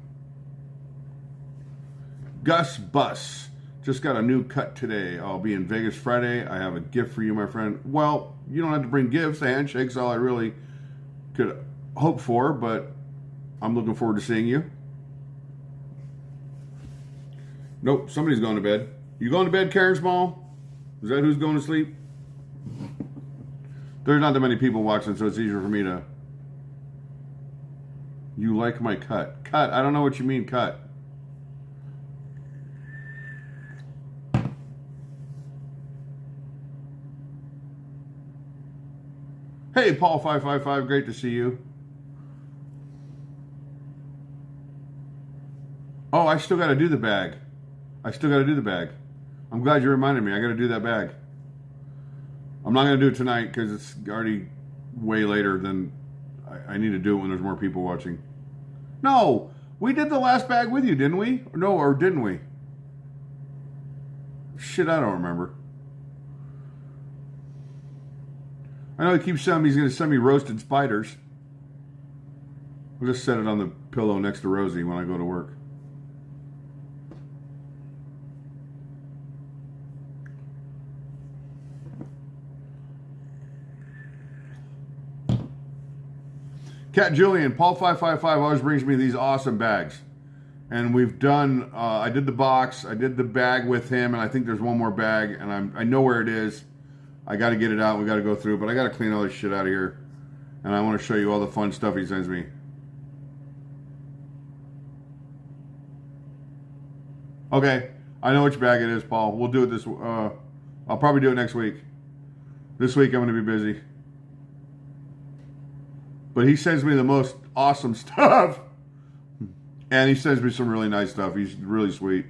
Gus Bus just got a new cut today. I'll be in Vegas Friday. I have a gift for you, my friend. Well, you don't have to bring gifts. A handshake's all I really could hope for, but I'm looking forward to seeing you. Nope, somebody's going to bed. You going to bed, Karen Small? Is that who's going to sleep? There's not that many people watching, so it's easier for me to... You like my cut. Cut? I don't know what you mean, cut. Hey, Paul555, great to see you. Oh, I still got to do the bag. I'm glad you reminded me. I got to do that bag. I'm not going to do it tonight because it's already way later than I need to do it when there's more people watching. No, we did the last bag with you, didn't we? No, or didn't we? Shit, I don't remember. I know he keeps telling me he's going to send me roasted spiders. I'll just set it on the pillow next to Rosie when I go to work. Cat Julian, Paul555 always brings me these awesome bags. And we've done, I did the box, I did the bag with him, and I think there's one more bag, and I know where it is. I got to get it out, we got to go through, but I got to clean all this shit out of here. And I want to show you all the fun stuff he sends me. Okay, I know which bag it is, Paul. We'll do it this, I'll probably do it next week. This week I'm going to be busy. But he sends me the most awesome stuff. And he sends me some really nice stuff. He's really sweet.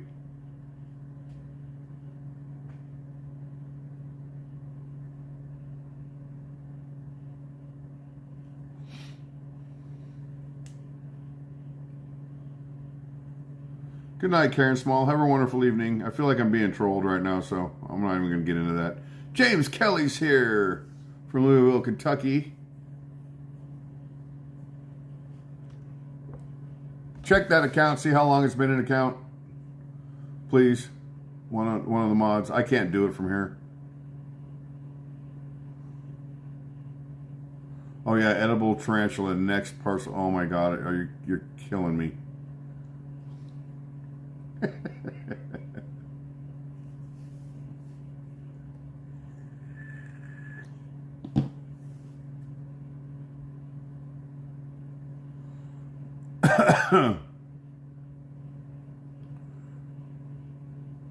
Good night, Karen Small. Have a wonderful evening. I feel like I'm being trolled right now, so I'm not even going to get into that. James Kelly's here from Louisville, Kentucky. Check that account, see how long it's been in account. Please. One of the mods. I can't do it from here. Oh yeah, edible tarantula, next parcel. Oh my god, you're killing me.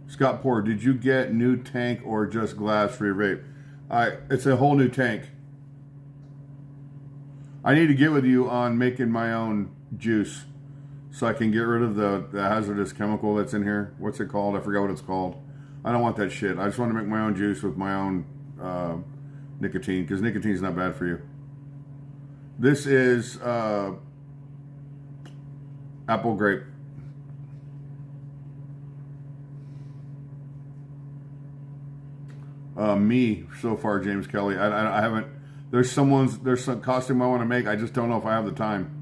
Scott Poor, did you get new tank or just glass for your vape? It's a whole new tank. I need to get with you on making my own juice so I can get rid of the hazardous chemical that's in here. What's it called? I forgot what it's called. I don't want that shit. I just want to make my own juice with my own nicotine, because nicotine's not bad for you. This is apple grape. Me so far, James Kelly. I haven't. There's some costume I want to make. I just don't know if I have the time.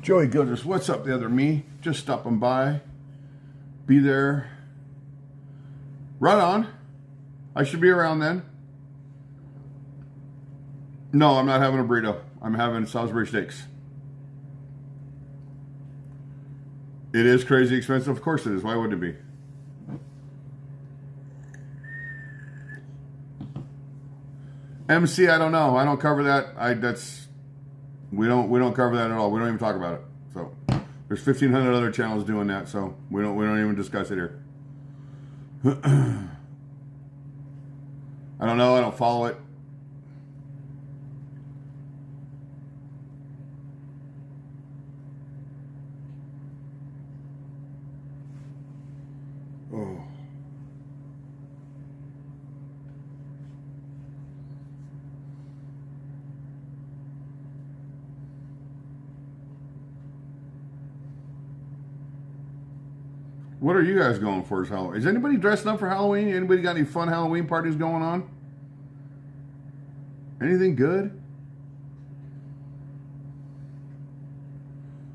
Joey Gilders, what's up, the other me? Just stopping by. Be there. Right on. I should be around then. No, I'm not having a burrito. I'm having Salisbury steaks. It is crazy expensive. Of course it is. Why wouldn't it be? MC, I don't know. I don't cover that. We don't cover that at all. We don't even talk about it. So there's 1,500 other channels doing that. So we don't even discuss it here. I don't know. I don't follow it. Oh. What are you guys going for as Halloween? Is anybody dressing up for Halloween? Anybody got any fun Halloween parties going on? Anything good?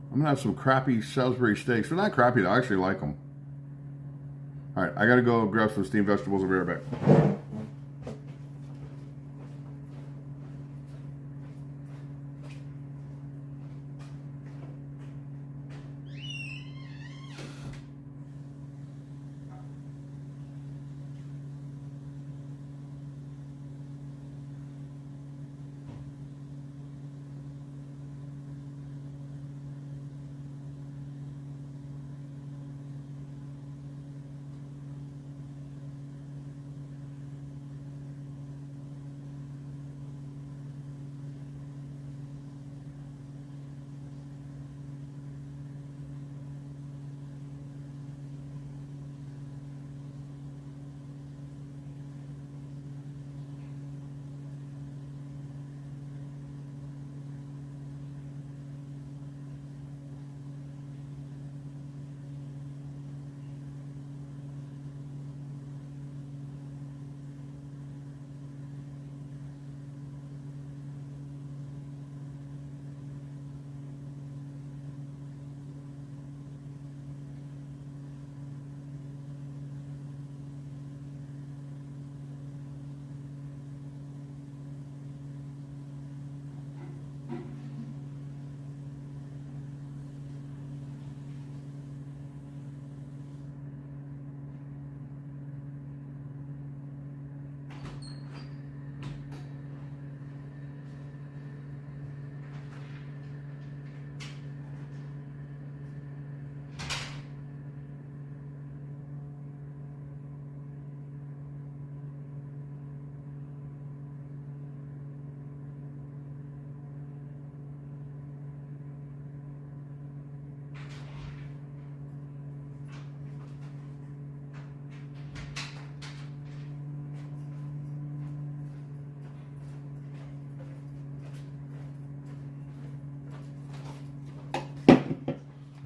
I'm gonna have some crappy Salisbury steaks. They're not crappy, I actually like them. All right, I gotta go grab some steamed vegetables. I'll be right back.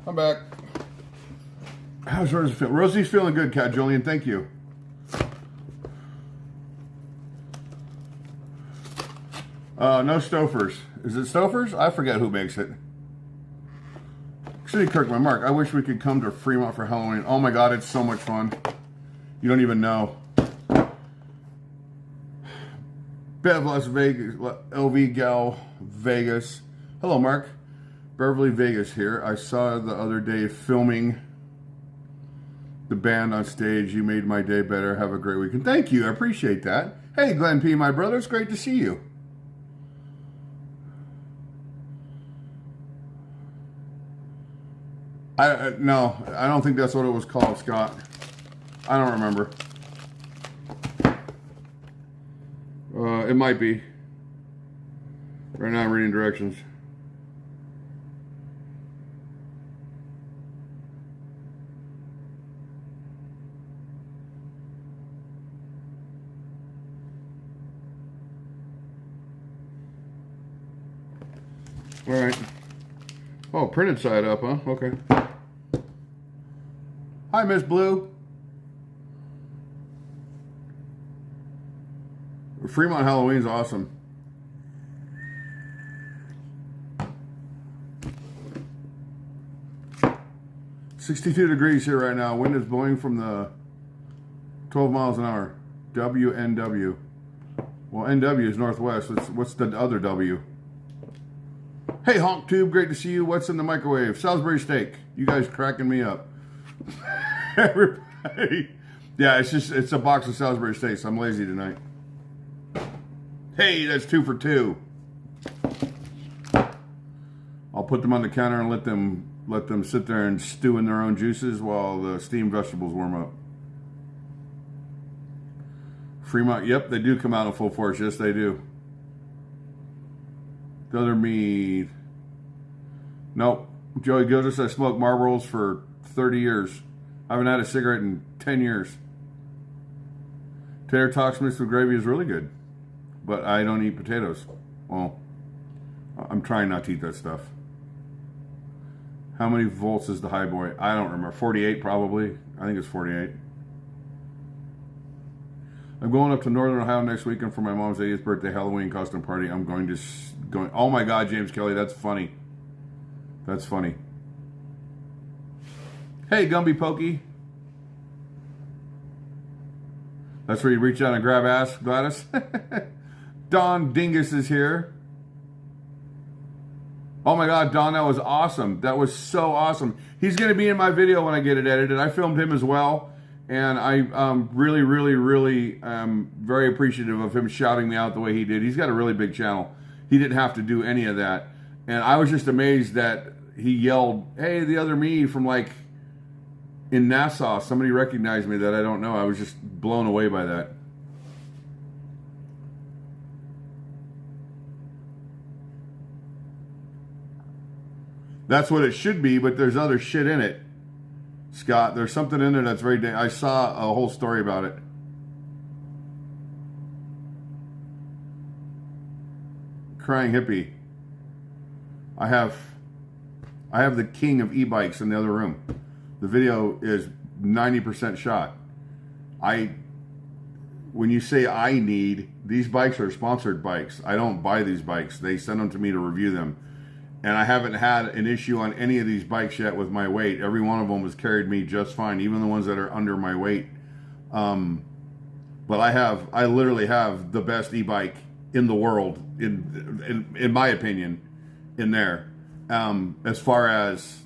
I'm back. How's Rosie feeling? Rosie's feeling good, Cat Julian. Thank you. No Stofers. Is it Stofers? I forget who makes it. City Kirkman, Mark, I wish we could come to Fremont for Halloween. Oh my God, it's so much fun. You don't even know. Bev Las Vegas, LV Gal Vegas. Hello, Mark. Beverly Vegas here. I saw the other day filming the band on stage. You made my day better. Have a great weekend. Thank you. I appreciate that. Hey, Glenn P., my brother. It's great to see you. No, I don't think that's what it was called, Scott. I don't remember. It might be. Right now I'm reading directions. All right. Oh, printed side up, huh? Okay. Hi, Miss Blue. Fremont Halloween's awesome. 62 degrees here right now. Wind is blowing from the 12 miles an hour. WNW. Well, NW is northwest. What's the other W? Hey, Honk Tube, great to see you. What's in the microwave? Salisbury steak. You guys cracking me up. Everybody. Yeah, it's a box of Salisbury steaks. I'm lazy tonight. Hey, that's 2 for 2. I'll put them on the counter and let them sit there and stew in their own juices while the steamed vegetables warm up. Fremont, yep, they do come out in full force. Yes, they do. The other meat. Nope. Joey Gildas, I smoked Marlboros for 30 years. I haven't had a cigarette in 10 years. Tater tots mixed with gravy is really good. But I don't eat potatoes. Well, I'm trying not to eat that stuff. How many volts is the high boy? I don't remember. 48 probably. I think it's 48. I'm going up to Northern Ohio next weekend for my mom's 80th birthday Halloween costume party. I'm going to... Oh my God, James Kelly, that's funny. That's funny. Hey, Gumby Pokey. That's where you reach out and grab ass, Gladys. Don Dingus is here. Oh my God, Don, that was awesome. That was so awesome. He's going to be in my video when I get it edited. I filmed him as well. And I really, really, really am very appreciative of him shouting me out the way he did. He's got a really big channel. He didn't have to do any of that. And I was just amazed that he yelled, hey, the other me from like in Nassau. Somebody recognized me that I don't know. I was just blown away by that. That's what it should be, but there's other shit in it. Scott, there's something in there that's very... I saw a whole story about it. Crying hippie. I have the king of e-bikes in the other room. The video is 90% shot. When you say I need, these bikes are sponsored bikes. I don't buy these bikes. They send them to me to review them. And I haven't had an issue on any of these bikes yet with my weight. Every one of them has carried me just fine, even the ones that are under my weight. But I literally have the best e-bike in the world, in my opinion, in there. As far as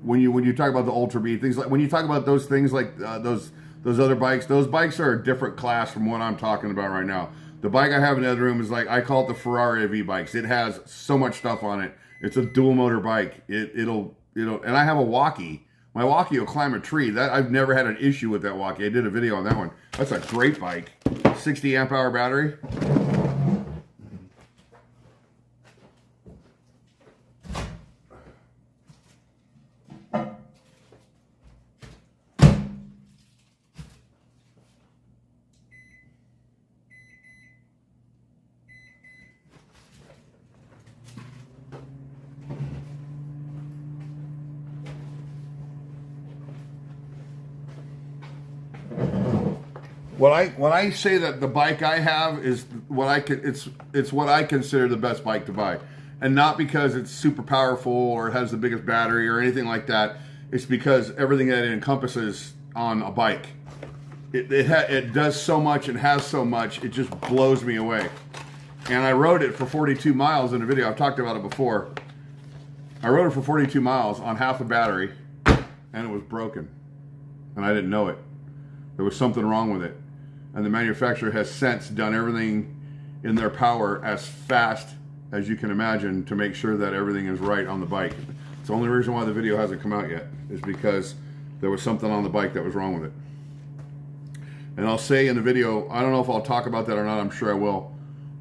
when you talk about the Ultra B, things like when you talk about those things like those other bikes, those bikes are a different class from what I'm talking about right now. The bike I have in the other room is like, I call it the Ferrari of e-bikes. It has so much stuff on it. It's a dual motor bike. It'll, and I have a walkie. My walkie will climb a tree. That I've never had an issue with that walkie. I did a video on that one. That's a great bike. 60 amp hour battery. When I say that the bike I have is what it's what I consider the best bike to buy, and not because it's super powerful or it has the biggest battery or anything like that. It's because everything that it encompasses on a bike, it does so much and has so much. It just blows me away. And I rode it for 42 miles in a video. I've talked about it before. I rode it for 42 miles on half a battery, and it was broken, and I didn't know it. There was something wrong with it. And the manufacturer has since done everything in their power as fast as you can imagine to make sure that everything is right on the bike. It's the only reason why the video hasn't come out yet is because there was something on the bike that was wrong with it. And I'll say in the video, I don't know if I'll talk about that or not, I'm sure I will.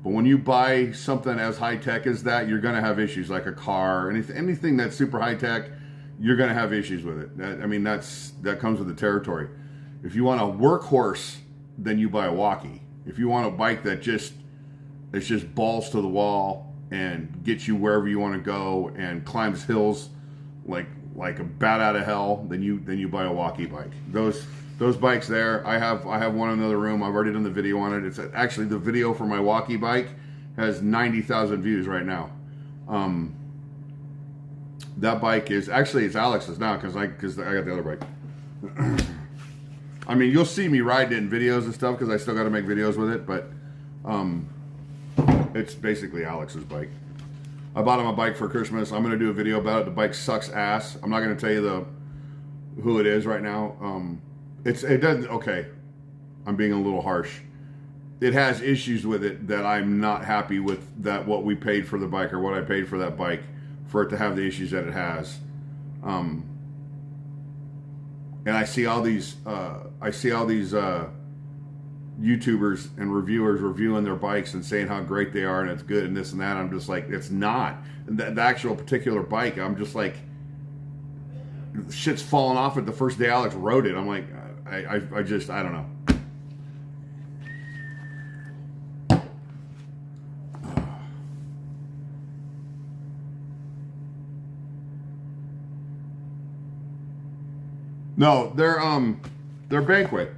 But when you buy something as high-tech as that, you're going to have issues, like a car, anything that's super high-tech, you're going to have issues with it. That comes with the territory. If you want a workhorse, then you buy a walkie. If you want a bike that it's just balls to the wall and gets you wherever you want to go and climbs hills like a bat out of hell, then you buy a walkie bike. Those bikes there, I have one in another room. I've already done the video on it. It's actually the video for my walkie bike has 90,000 views right now. That bike is actually it's Alex's now because I got the other bike. I mean, you'll see me riding it in videos and stuff because I still got to make videos with it, but it's basically Alex's bike. I bought him a bike for Christmas. I'm going to do a video about it. The bike sucks ass. I'm not going to tell you who it is right now. It doesn't. Okay, I'm being a little harsh. It has issues with it that I'm not happy with. That what we paid for the bike or what I paid for that bike for it to have the issues that it has. And I see all these. YouTubers and reviewers reviewing their bikes and saying how great they are and it's good and this and that. I'm just like, it's not. The actual particular bike, I'm just like, shit's falling off it the first day Alex rode it. I'm like, I don't know. No, they're Banquet.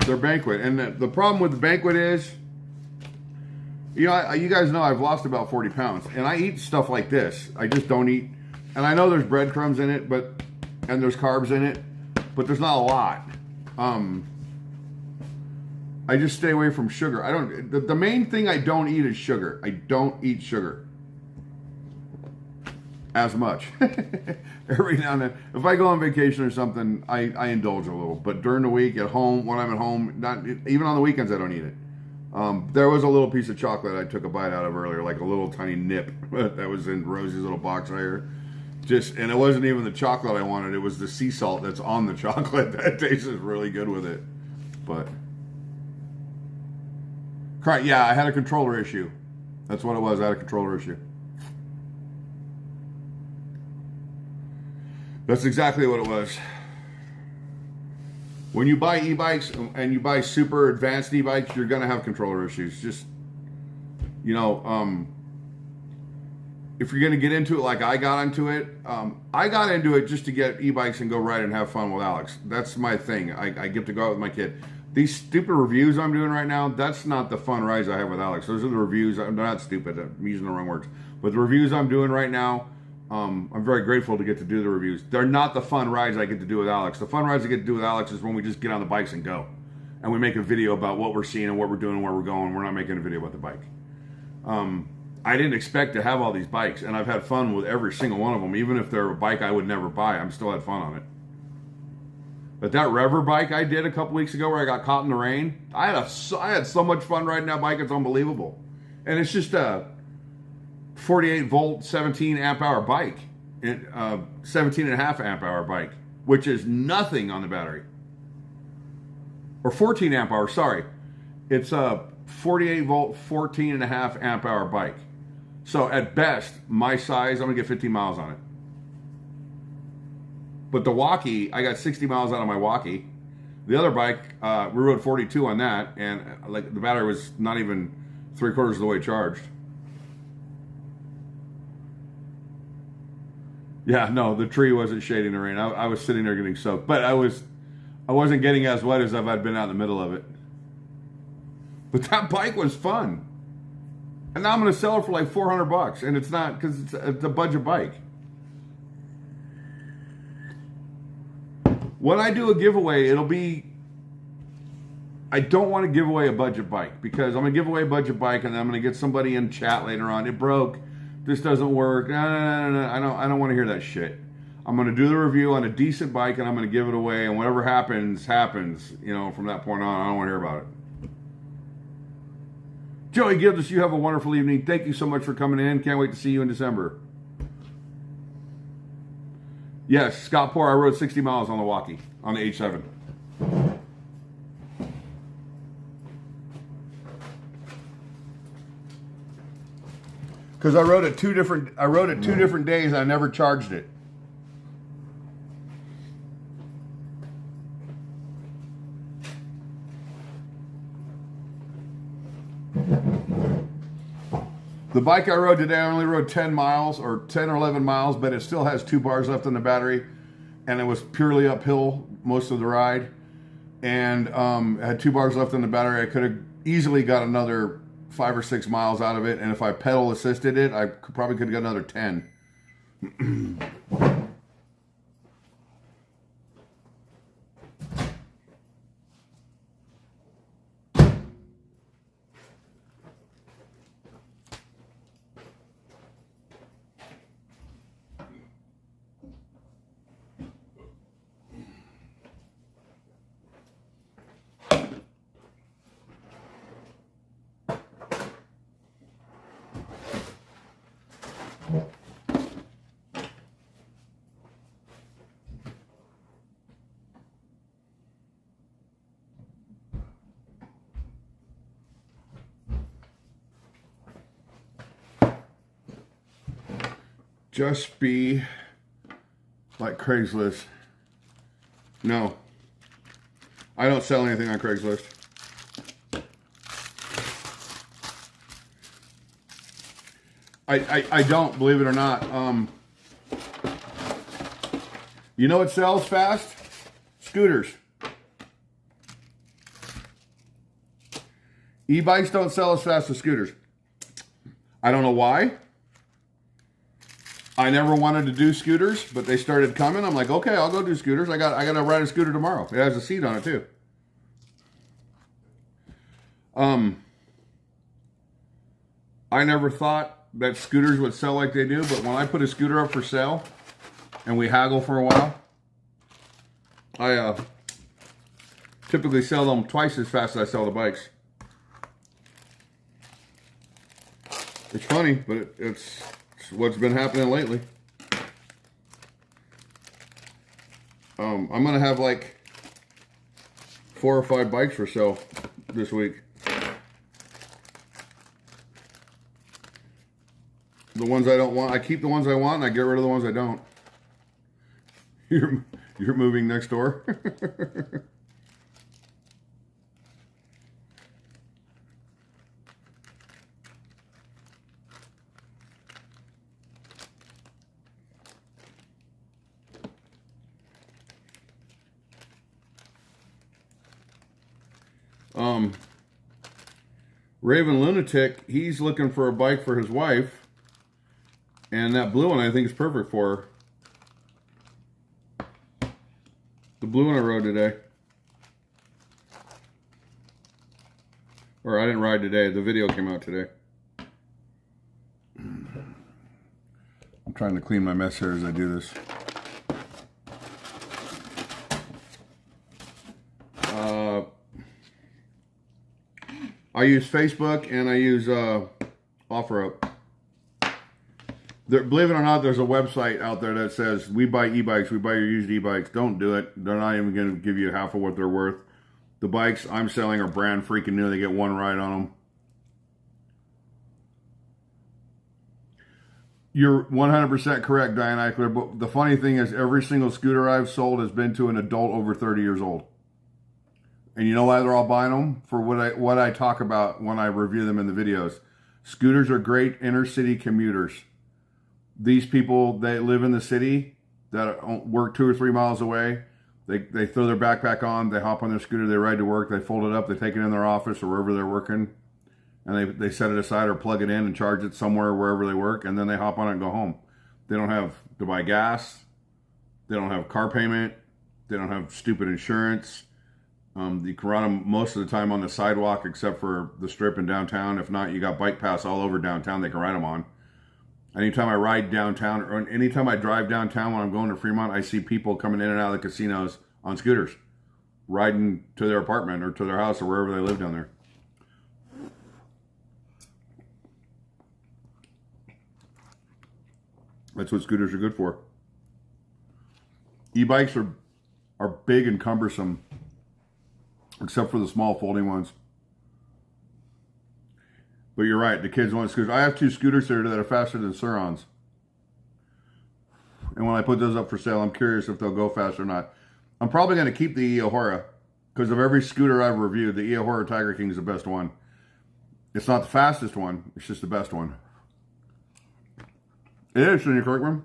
They're Banquet, and the problem with the Banquet is, you know, you guys know I've lost about 40 pounds, and I eat stuff like this. I just don't eat, and I know there's breadcrumbs in it, and there's carbs in it, but there's not a lot. I just stay away from sugar. The main thing I don't eat is sugar. I don't eat sugar as much. Every now and then, if I go on vacation or something, I indulge a little. But during the week, at home, when I'm at home, not even on the weekends, I don't eat it. There was a little piece of chocolate I took a bite out of earlier, like a little tiny nip that was in Rosie's little box right here. And it wasn't even the chocolate I wanted; it was the sea salt that's on the chocolate. That tastes really good with it. But, yeah, I had a controller issue. That's what it was. I had a controller issue. That's exactly what it was. When you buy e-bikes and you buy super advanced e-bikes, you're going to have controller issues. Just, you know, if you're going to get into it like I got into it, I got into it just to get e-bikes and go ride and have fun with Alex. That's my thing. I get to go out with my kid. These stupid reviews I'm doing right now, that's not the fun rides I have with Alex. Those are the reviews. They're not stupid. I'm using the wrong words. But the reviews I'm doing right now, I'm very grateful to get to do the reviews. They're not the fun rides I get to do with Alex. The fun rides I get to do with Alex is when we just get on the bikes and go. And we make a video about what we're seeing and what we're doing and where we're going. We're not making a video about the bike. I didn't expect to have all these bikes, and I've had fun with every single one of them. Even if they're a bike I would never buy, I'm still had fun on it. But that Rever bike I did a couple weeks ago where I got caught in the rain, I had so much fun riding that bike, it's unbelievable. And it's just a 48 volt, 17 amp hour bike, 17 and a half amp hour bike, which is nothing on the battery. Or 14 amp hour, sorry. It's a 48 volt, 14 and a half amp hour bike. So at best, my size, I'm gonna get 15 miles on it. But the Walkie, I got 60 miles out of my Walkie. The other bike, we rode 42 on that, and like the battery was not even 3/4 of the way charged. Yeah, no, the tree wasn't shading the rain. I was sitting there getting soaked, but I wasn't getting as wet as if I'd been out in the middle of it. But that bike was fun, and now I'm going to sell it for like $400, and it's not because it's a budget bike. When I do a giveaway, it'll be. I don't want to give away a budget bike because I'm going to give away a budget bike, and then I'm going to get somebody in chat later on. It broke. This doesn't work. No. I don't want to hear that shit. I'm going to do the review on a decent bike, and I'm going to give it away, and whatever happens, happens. You know, from that point on, I don't want to hear about it. Joey Gildas, you have a wonderful evening. Thank you so much for coming in. Can't wait to see you in December. Yes, Scott Poor, I rode 60 miles on the Walkie, on the H7. Because I rode it two different days. I never charged it. The bike I rode today, I only rode 10 miles or 10 or 11 miles, but it still has 2 bars left in the battery, and it was purely uphill most of the ride, and it had 2 bars left in the battery. I could have easily got another 5 or 6 miles out of it, and if I pedal assisted it, I probably could have got another 10. Just be like Craigslist. No. I don't sell anything on Craigslist. I don't, believe it or not. You know what sells fast? Scooters. E-bikes don't sell as fast as scooters. I don't know why. I never wanted to do scooters, but they started coming. I'm like, okay, I'll go do scooters. I got to ride a scooter tomorrow. It has a seat on it too. I never thought that scooters would sell like they do, but when I put a scooter up for sale and we haggle for a while, I typically sell them twice as fast as I sell the bikes. It's funny, but it's what's been happening lately. I'm gonna have like 4 or 5 bikes for sale this week. The ones I don't want, I keep the ones I want, and I get rid of the ones I don't. You're moving next door. Raven Lunatic, he's looking for a bike for his wife, and that blue one I think is perfect for her. The blue one I rode today. Or I didn't ride today, the video came out today. I'm trying to clean my mess here as I do this. I use Facebook and I use OfferUp. Believe it or not, there's a website out there that says, we buy e-bikes, we buy your used e-bikes. Don't do it. They're not even going to give you half of what they're worth. The bikes I'm selling are brand freaking new. They get one ride on them. You're 100% correct, Diane Eichler, but the funny thing is every single scooter I've sold has been to an adult over 30 years old. And you know why they're all buying them? For what I talk about when I review them in the videos. Scooters are great inner city commuters. These people, they live in the city, that work 2 or 3 miles away. They throw their backpack on, they hop on their scooter, they ride to work, they fold it up, they take it in their office or wherever they're working, and they set it aside or plug it in and charge it somewhere wherever they work, and then they hop on it and go home. They don't have to buy gas. They don't have car payment. They don't have stupid insurance. You can ride them most of the time on the sidewalk except for the strip in downtown. If not, you got bike paths all over downtown they can ride them on. Anytime I ride downtown or anytime I drive downtown when I'm going to Fremont, I see people coming in and out of the casinos on scooters, riding to their apartment or to their house or wherever they live down there. That's what scooters are good for. E-bikes are big and cumbersome, except for the small folding ones. But you're right, the kids want scooters. I have 2 scooters here that are faster than Surons. And when I put those up for sale, I'm curious if they'll go fast or not. I'm probably going to keep the Eohura, because of every scooter I've reviewed, the Eohura Tiger King is the best one. It's not the fastest one, it's just the best one. It is, Senior Kirkman.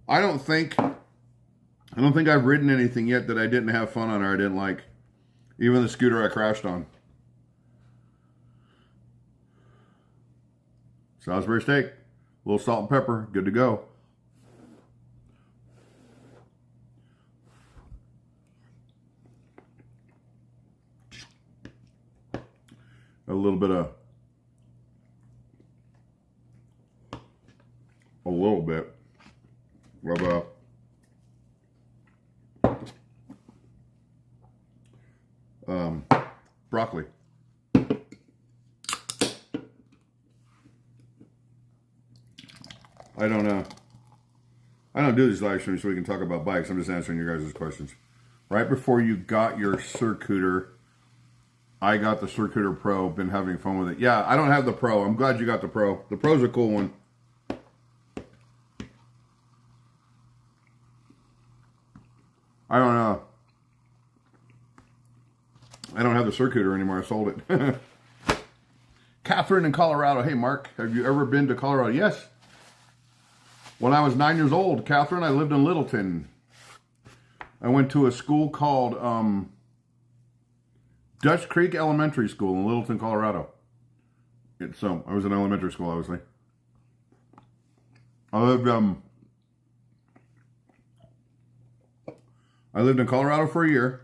I don't think I've ridden anything yet that I didn't have fun on or I didn't like. Even the scooter I crashed on. Salisbury steak. A little salt and pepper. Good to go. A little bit. Of broccoli. I don't do these live streams so we can talk about bikes. I'm just answering your guys' questions. Right before you got your Circuiter, I got the Circuiter Pro. Been having fun with it. Yeah, I don't have the Pro. I'm glad you got the Pro. The Pro's a cool one. I don't know. I don't have the Circuiter anymore. I sold it. Catherine in Colorado. Hey, Mark, have you ever been to Colorado? Yes. When I was 9 years old, Catherine, I lived in Littleton. I went to a school called Dutch Creek Elementary School in Littleton, Colorado. So I was in elementary school, obviously. I lived in Colorado for a year.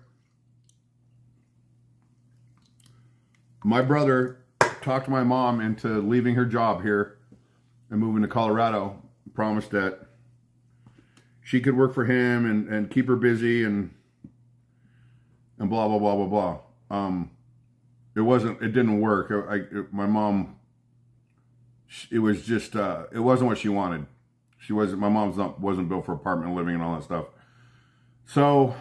My brother talked my mom into leaving her job here and moving to Colorado. Promised that she could work for him and keep her busy and blah, blah, blah, blah, blah. It didn't work. My mom, it was just, it wasn't what she wanted. My mom's wasn't built for apartment living and all that stuff. So,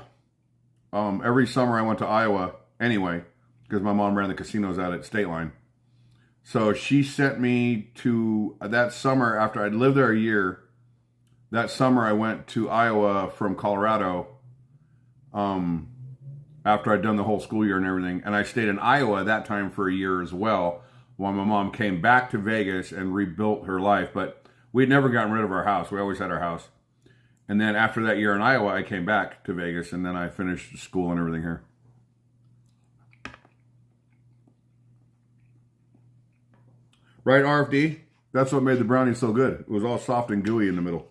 every summer I went to Iowa anyway, because my mom ran the casinos out at State Line. So she sent me to, that summer after I'd lived there a year, that summer I went to Iowa from Colorado, after I'd done the whole school year and everything. And I stayed in Iowa that time for a year as well, while my mom came back to Vegas and rebuilt her life. But we'd never gotten rid of our house. We always had our house. And then after that year in Iowa, I came back to Vegas and then I finished school and everything here. Right, RFD? That's what made the brownie so good. It was all soft and gooey in the middle.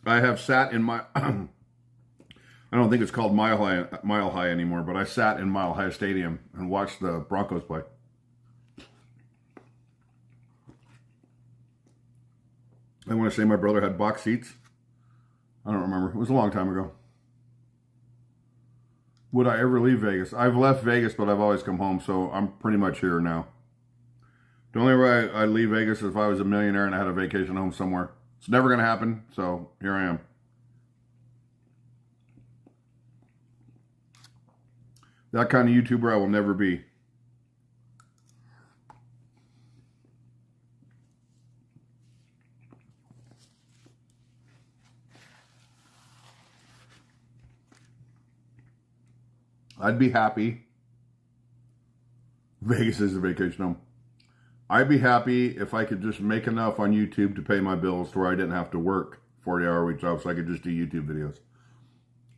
I have sat in my... I don't think it's called Mile High anymore, but I sat in Mile High Stadium and watched the Broncos play. I want to say my brother had box seats. I don't remember. It was a long time ago. Would I ever leave Vegas? I've left Vegas, but I've always come home, so I'm pretty much here now. The only way I'd leave Vegas is if I was a millionaire and I had a vacation home somewhere. It's never going to happen, so here I am. That kind of YouTuber I will never be. I'd be happy. Vegas is a vacation home. I'd be happy if I could just make enough on YouTube to pay my bills to where I didn't have to work 40-hour-a-week jobs so I could just do YouTube videos.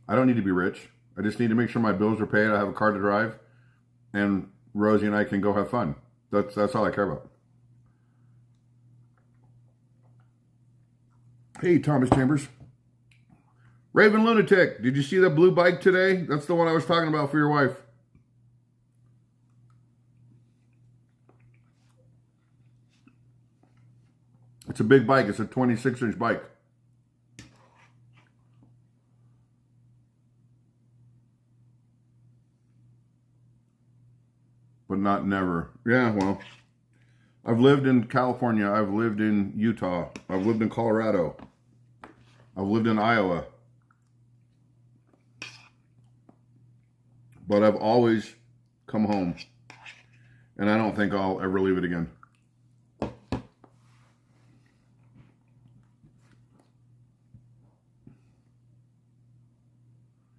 I don't need to be rich. I just need to make sure my bills are paid, I have a car to drive, and Rosie and I can go have fun. That's all I care about. Hey, Thomas Chambers. Raven Lunatic, did you see that blue bike today? That's the one I was talking about for your wife. It's a big bike. It's a 26-inch bike. But not never. Yeah, well, I've lived in California. I've lived in Utah. I've lived in Colorado. I've lived in Iowa. But I've always come home. And I don't think I'll ever leave it again.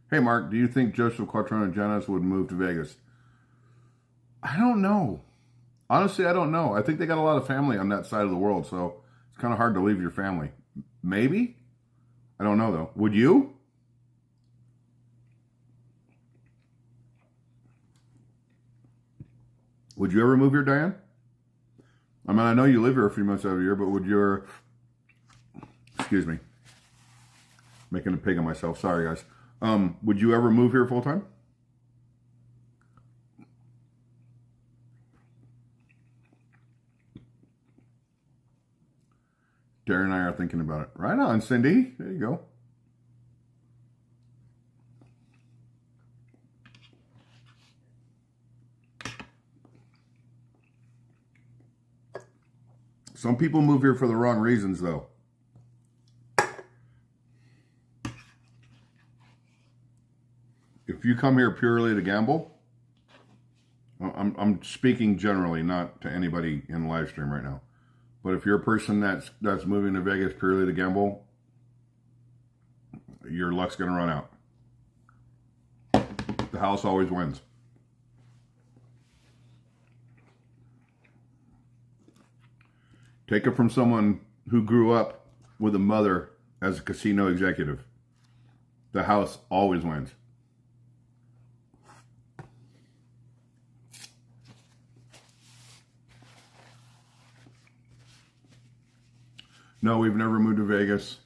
Hey, Mark, do you think Joseph Quattrone and Janis would move to Vegas? I don't know. Honestly, I don't know. I think they got a lot of family on that side of the world, so it's kind of hard to leave your family. Maybe? I don't know, though. Would you? Would you ever move here, Diane? I mean, I know you live here a few months out of the year, but would your... Excuse me. Making a pig of myself. Sorry, guys. Would you ever move here full time? Darren and I are thinking about it. Right on, Cindy. There you go. Some people move here for the wrong reasons, though. If you come here purely to gamble, I'm speaking generally, not to anybody in the live stream right now. But if you're a person that's moving to Vegas purely to gamble, your luck's going to run out. The house always wins. Take it from someone who grew up with a mother as a casino executive. The house always wins. No, we've never moved to Vegas.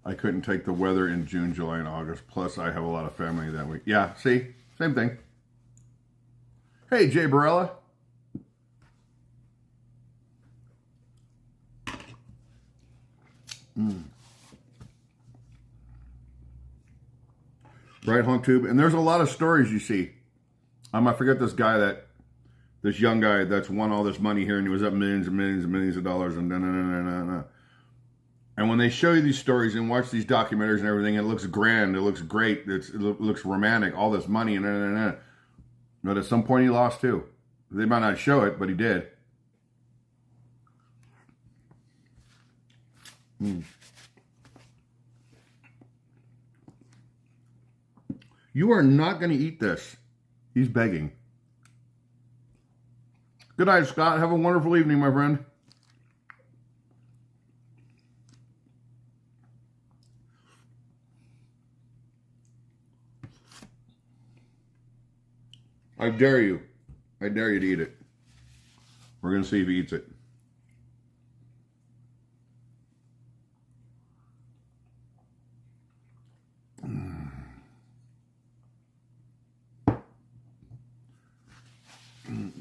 I couldn't take the weather in June, July, and August. Plus, I have a lot of family that week. Yeah, see? Same thing. Hey, Jay Barella. Right, HonkTube? And there's a lot of stories you see. I forget this young guy that's won all this money here, and he was up millions and millions and millions of dollars, and and when they show you these stories and watch these documentaries and everything, it looks grand, it looks great, it looks romantic, all this money, and but at some point he lost too. They might not show it, but he did. You are not going to eat this. He's begging. Good night, Scott. Have a wonderful evening, my friend. I dare you. I dare you to eat it. We're going to see if he eats it.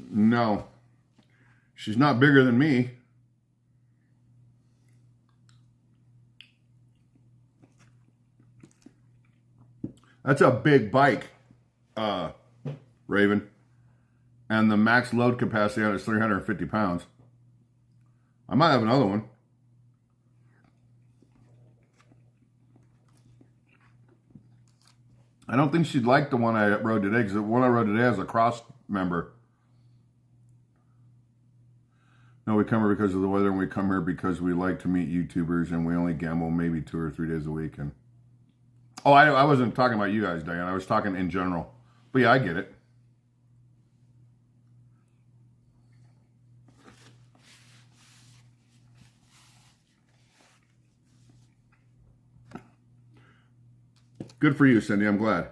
No. She's not bigger than me. That's a big bike, Raven. And the max load capacity on it is 350 pounds. I might have another one. I don't think she'd like the one I rode today, because the one I rode today has a cross member. No, we come here because of the weather, and we come here because we like to meet YouTubers, and we only gamble maybe 2 or 3 days a week. And oh, I wasn't talking about you guys, Diane. I was talking in general. But yeah, I get it. Good for you, Cindy. I'm glad.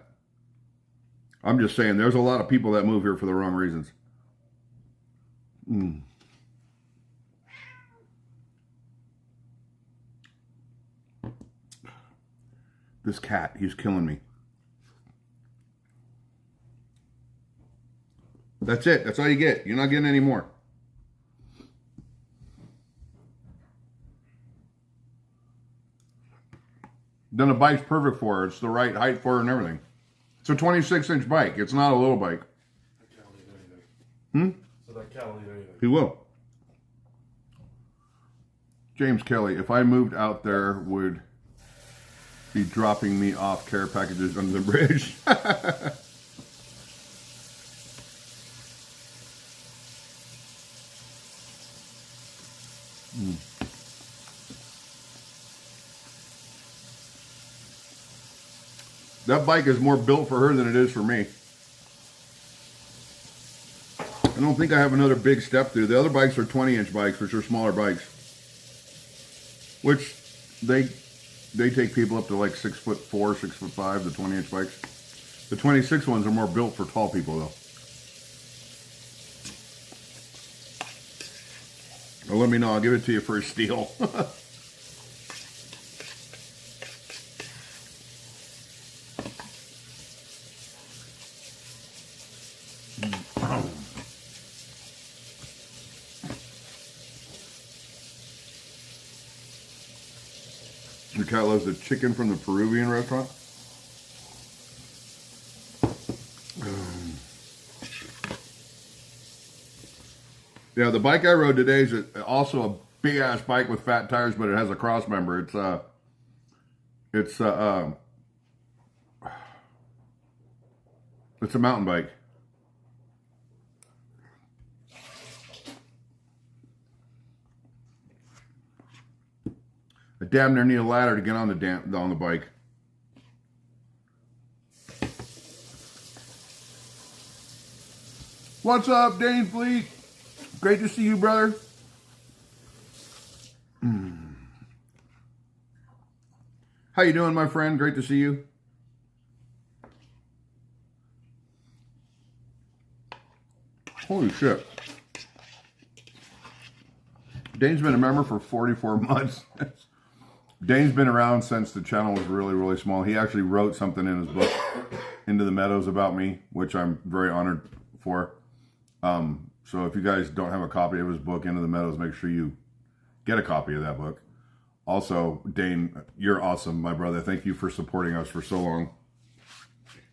I'm just saying, there's a lot of people that move here for the wrong reasons. This cat, he's killing me. That's it. That's all you get. You're not getting any more. Then the bike's perfect for her. It's the right height for her and everything. It's a 26-inch bike. It's not a little bike. I can't eat anything. So I can't eat anything. He will. James Kelly, if I moved out there, would be dropping me off care packages under the bridge. That bike is more built for her than it is for me. don't think I have another big step through. The other bikes are 20-inch bikes, which are smaller bikes. Which they take people up to like 6'4", 6'5", the 20-inch bikes. The 26 ones are more built for tall people though. Well, let me know. I'll give it to you for a steal. Your cat loves the chicken from the Peruvian restaurant. Yeah, the bike I rode today is also a big ass bike with fat tires, but it has a cross member. It's a mountain bike. I damn near need a ladder to get on the bike. What's up, Dane Fleet? Great to see you, brother. How you doing, my friend? Great to see you. Holy shit. Dane's been a member for 44 months. Dane's been around since the channel was really, really small. He actually wrote something in his book, Into the Meadows, about me, which I'm very honored for. So if you guys don't have a copy of his book, Into the Meadows, make sure you get a copy of that book. Also, Dane, you're awesome, my brother. Thank you for supporting us for so long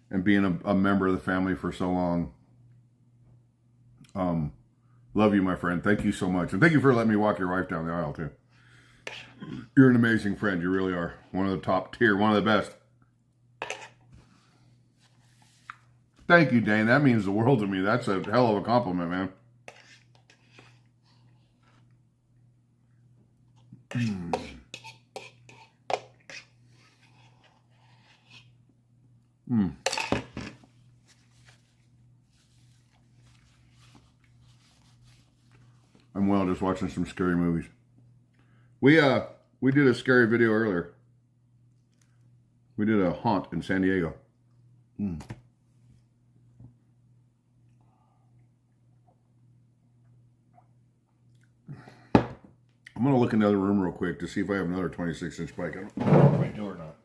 and being a member of the family for so long. Love you, my friend. Thank you so much. And thank you for letting me walk your wife down the aisle, too. You're an amazing friend. You really are. One of the top tier. One of the best. Thank you, Dane. That means the world to me. That's a hell of a compliment, man. I'm well, just watching some scary movies. We did a scary video earlier. We did a haunt in San Diego. I'm gonna look in the other room real quick to see if I have another 26-inch bike. I don't know if I do or not.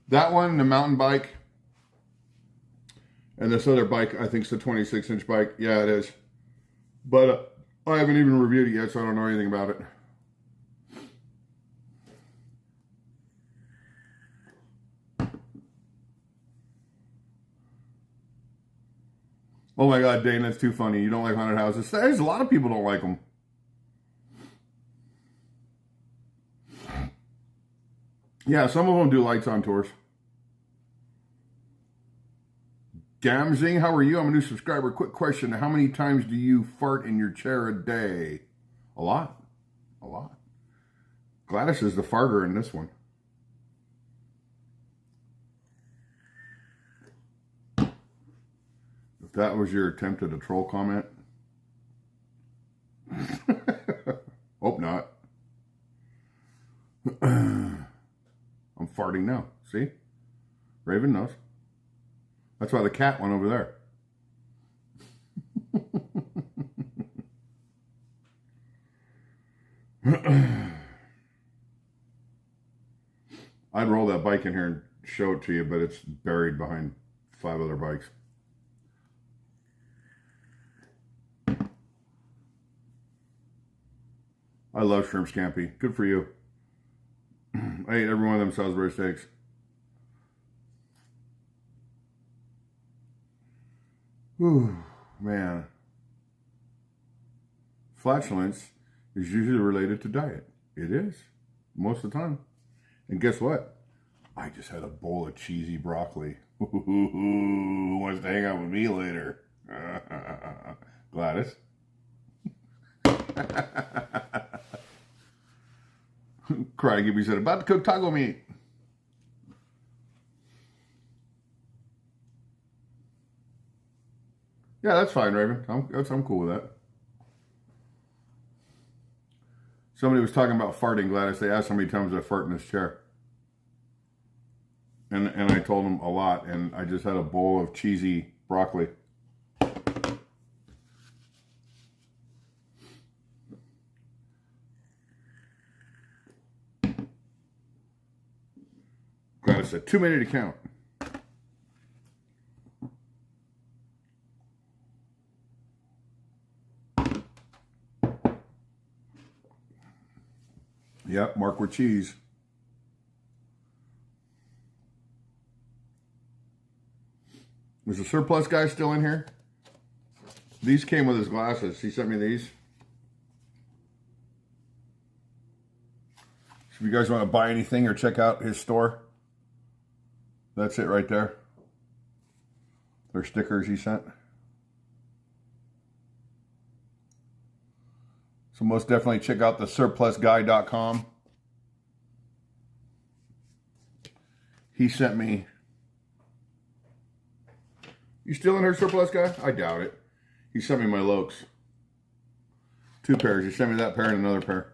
That one, the mountain bike, and this other bike, I think it's a 26-inch bike. Yeah, it is. But I haven't even reviewed it yet, so I don't know anything about it. Oh my God, Dane, that's too funny. You don't like haunted houses. There's a lot of people don't like them. Yeah, some of them do lights on tours. Gamzing, how are you? I'm a new subscriber. Quick question. How many times do you fart in your chair a day? A lot. A lot. Gladys is the farter in this one. If that was your attempt at a troll comment. Hope not. I'm farting now. See? Raven knows. That's why the cat went over there. I'd roll that bike in here and show it to you, but it's buried behind 5 other bikes. I love shrimp scampi. Good for you. I ate every one of them Salisbury steaks. Whew. man. Flatulence is usually related to diet. It is, most of the time. And guess what? I just had a bowl of cheesy broccoli. Who wants to hang out with me later? Gladys. Crying Gibby said, about to cook taco meat. Yeah, that's fine, Raven. I'm cool with that. Somebody was talking about farting, Gladys. They asked how many times I fart in this chair. And I told them a lot, and I just had a bowl of cheesy broccoli. Gladys said, too many to count. Yep, mark with cheese. Is the surplus guy still in here? These came with his glasses. He sent me these. So if you guys want to buy anything or check out his store, that's it right there. They're stickers he sent. So most definitely check out the surplusguy.com. He sent me. You still in her, surplus guy? I doubt it. He sent me my Lokes. 2 pairs. He sent me that pair and another pair.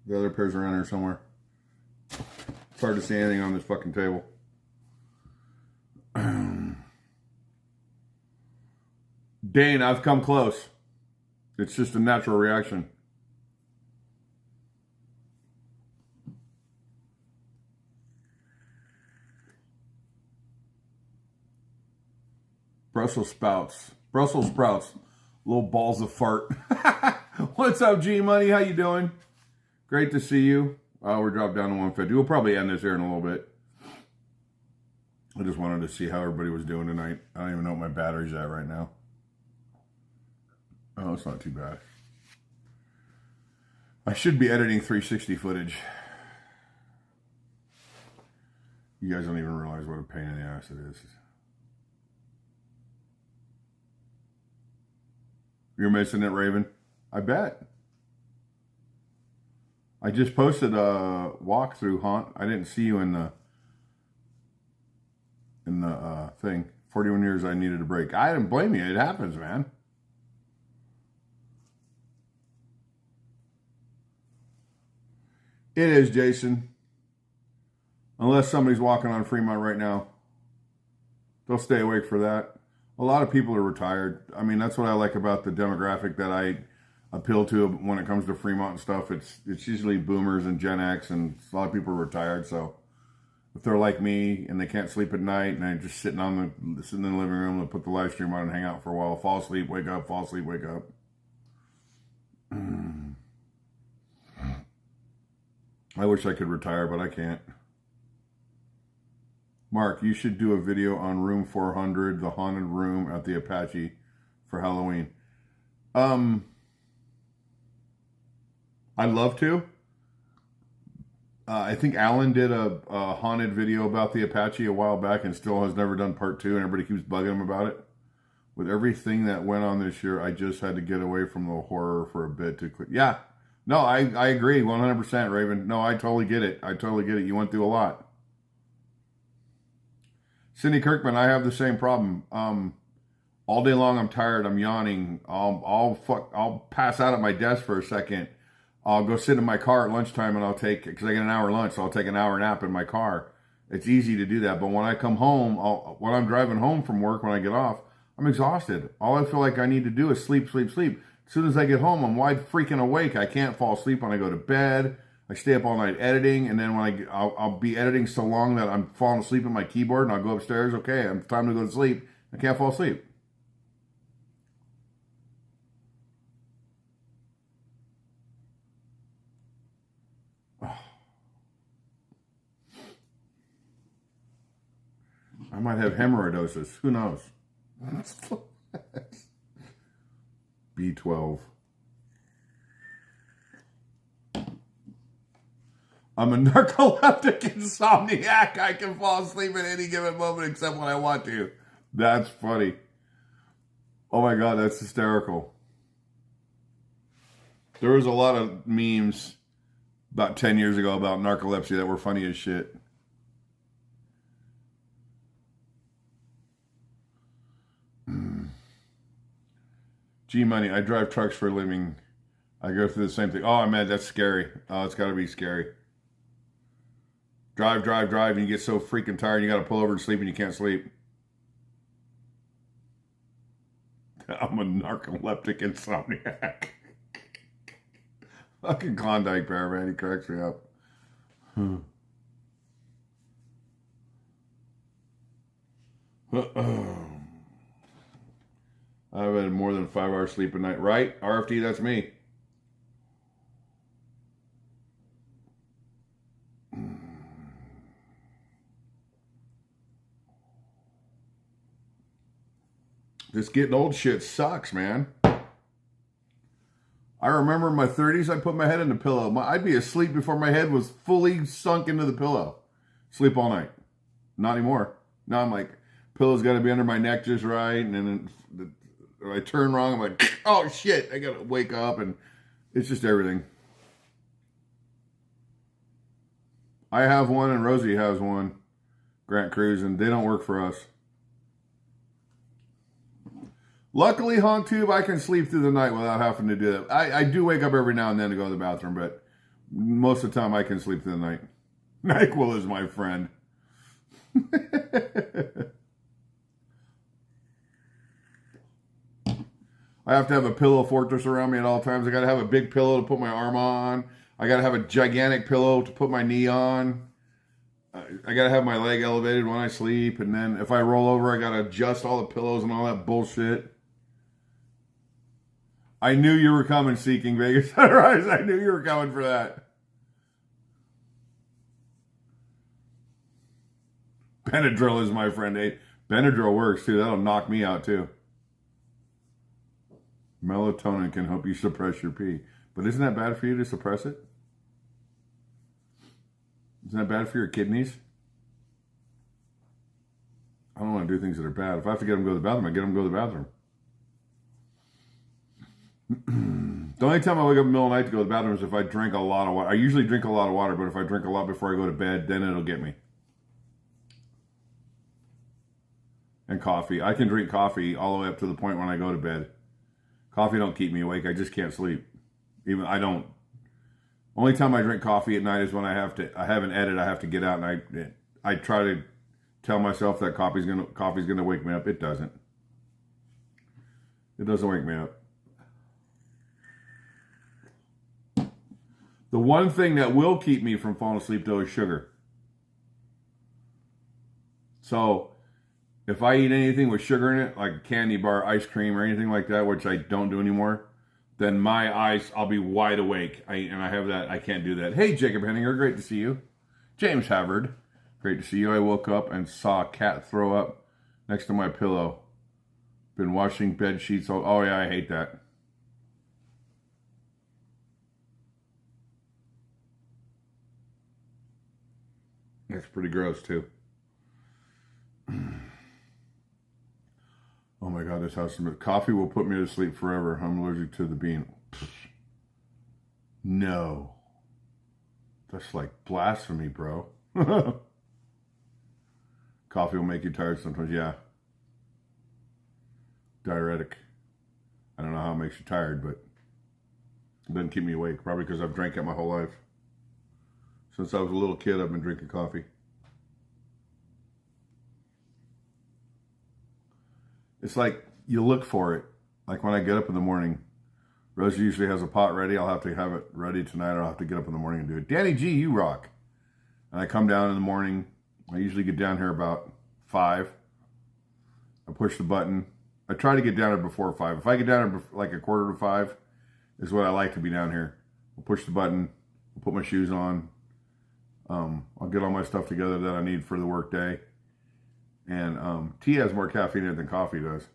The other pair's around here somewhere. It's hard to see anything on this fucking table. Dane, I've come close. It's just a natural reaction. Brussels sprouts. Brussels sprouts. Little balls of fart. What's up, G-Money? How you doing? Great to see you. We're dropped down to 150. We'll probably end this here in a little bit. I just wanted to see how everybody was doing tonight. I don't even know what my battery's at right now. Oh, it's not too bad. I should be editing 360 footage. You guys don't even realize what a pain in the ass it is. You're missing it, Raven? I bet. I just posted a walk through Haunt. I didn't see you in the thing. 41 years I needed a break. I didn't blame you. It happens, man. It is, Jason. Unless somebody's walking on Fremont right now. They'll stay awake for that. A lot of people are retired. I mean, that's what I like about the demographic that I appeal to when it comes to Fremont and stuff. It's usually boomers and Gen X, and a lot of people are retired. So if they're like me and they can't sleep at night and they're just sitting in the living room, they'll put the live stream on and hang out for a while. Fall asleep, wake up, fall asleep, wake up. I wish I could retire, but I can't. Mark, you should do a video on room 400, the haunted room at the Apache for Halloween. I'd love to. I think Alan did a haunted video about the Apache a while back and still has never done part 2, and everybody keeps bugging him about it. With everything that went on this year, I just had to get away from the horror for a bit to quit. Yeah. No, I agree 100%, Raven. No, I totally get it. I totally get it. You went through a lot. Cindy Kirkman, I have the same problem. All day long I'm tired. I'm yawning. I'll pass out at my desk for a second. I'll go sit in my car at lunchtime and because I get an hour lunch, so I'll take an hour nap in my car. It's easy to do that. But when I come home, when I'm driving home from work, when I get off, I'm exhausted. All I feel like I need to do is sleep, sleep, sleep. As soon as I get home, I'm wide freaking awake. I can't fall asleep when I go to bed. I stay up all night editing, and then when I'll be editing so long that I'm falling asleep at my keyboard, and I'll go upstairs. Okay, it's time to go to sleep. I can't fall asleep. I might have hemorrhoidosis. Who knows? B12. I'm a narcoleptic insomniac. I can fall asleep at any given moment except when I want to. That's funny. Oh my God, that's hysterical. There was a lot of memes about 10 years ago about narcolepsy that were funny as shit. G-Money, I drive trucks for a living. I go through the same thing. Oh, man, that's scary. Oh, it's got to be scary. Drive, and you get so freaking tired, you got to pull over and sleep, and you can't sleep. I'm a narcoleptic insomniac. Fucking Klondike Bear, man. He cracks me up. I've had more than 5 hours sleep a night. Right? RFD, that's me. This getting old shit sucks, man. I remember in my 30s, I put my head in the pillow. I'd be asleep before my head was fully sunk into the pillow. Sleep all night. Not anymore. Now I'm like, pillow's got to be under my neck just right. And then if I turn wrong, I'm like, oh shit, I got to wake up. And it's just everything. I have one and Rosie has one. Grant Cruz, and they don't work for us. Luckily, HonkTube, I can sleep through the night without having to do that. I do wake up every now and then to go to the bathroom, but most of the time I can sleep through the night. NyQuil is my friend. I have to have a pillow fortress around me at all times. I got to have a big pillow to put my arm on. I got to have a gigantic pillow to put my knee on. I got to have my leg elevated when I sleep. And then if I roll over, I got to adjust all the pillows and all that bullshit. I knew you were coming, Seeking Vegas Sunrise. I knew you were coming for that. Benadryl is my friend. Hey, Benadryl works too. That'll knock me out too. Melatonin can help you suppress your pee. But isn't that bad for you to suppress it? Isn't that bad for your kidneys? I don't want to do things that are bad. If I have to get them to go to the bathroom, I get them to go to the bathroom. The only time I wake up in the middle of the night to go to the bathroom is if I drink a lot of water. I usually drink a lot of water, but if I drink a lot before I go to bed, then it'll get me. And coffee. I can drink coffee all the way up to the point when I go to bed. Coffee don't keep me awake. I just can't sleep. Even I don't. Only time I drink coffee at night is when I have an edit I have to get out, and I try to tell myself that coffee's gonna wake me up. It doesn't. It doesn't wake me up. The one thing that will keep me from falling asleep though is sugar. So if I eat anything with sugar in it, like a candy bar, ice cream, or anything like that, which I don't do anymore, then my eyes, I'll be wide awake. I can't do that. Hey, Jacob Henninger, great to see you. James Havard, great to see you. I woke up and saw a cat throw up next to my pillow. Been washing bed sheets. Oh yeah, I hate that. That's pretty gross too. Oh my God, this house is... Coffee will put me to sleep forever. I'm allergic to the bean. No. That's like blasphemy, bro. Coffee will make you tired sometimes. Yeah. Diuretic. I don't know how it makes you tired, but it doesn't keep me awake. Probably because I've drank it my whole life. Since I was a little kid, I've been drinking coffee. It's like you look for it. Like when I get up in the morning, Rose usually has a pot ready. I'll have to have it ready tonight, or I'll have to get up in the morning and do it. Danny G, you rock. And I come down in the morning. I usually get down here about 5. I push the button. I try to get down here before 5. If I get down here like a 4:45, is what I like to be down here. I'll push the button. I'll put my shoes on. I'll get all my stuff together that I need for the work day. And tea has more caffeine in it than coffee does.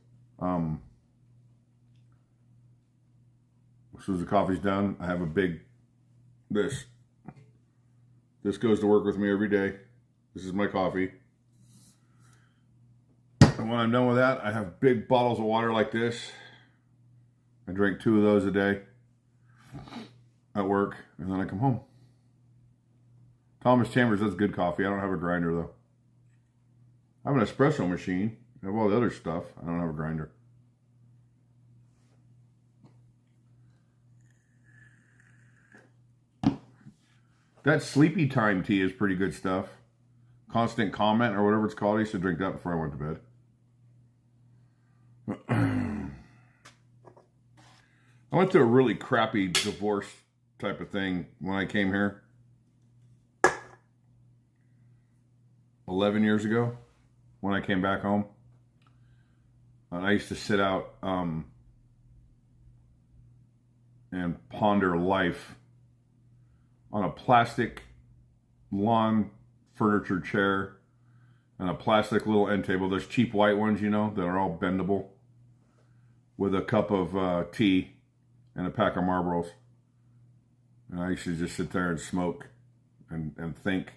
as soon as the coffee's done, I have a big, this goes to work with me every day. This is my coffee. And when I'm done with that, I have big bottles of water like this. I drink 2 of those a day at work, and then I come home. Thomas Chambers does good coffee. I don't have a grinder, though. I have an espresso machine. I have all the other stuff. I don't have a grinder. That Sleepy Time tea is pretty good stuff. Constant Comment or whatever it's called. I used to drink that before I went to bed. I went through a really crappy divorce type of thing when I came here 11 years ago when I came back home. And I used to sit out and ponder life on a plastic lawn furniture chair and a plastic little end table. Those cheap white ones, you know, that are all bendable, with a cup of tea and a pack of Marlboros. And I used to just sit there and smoke and think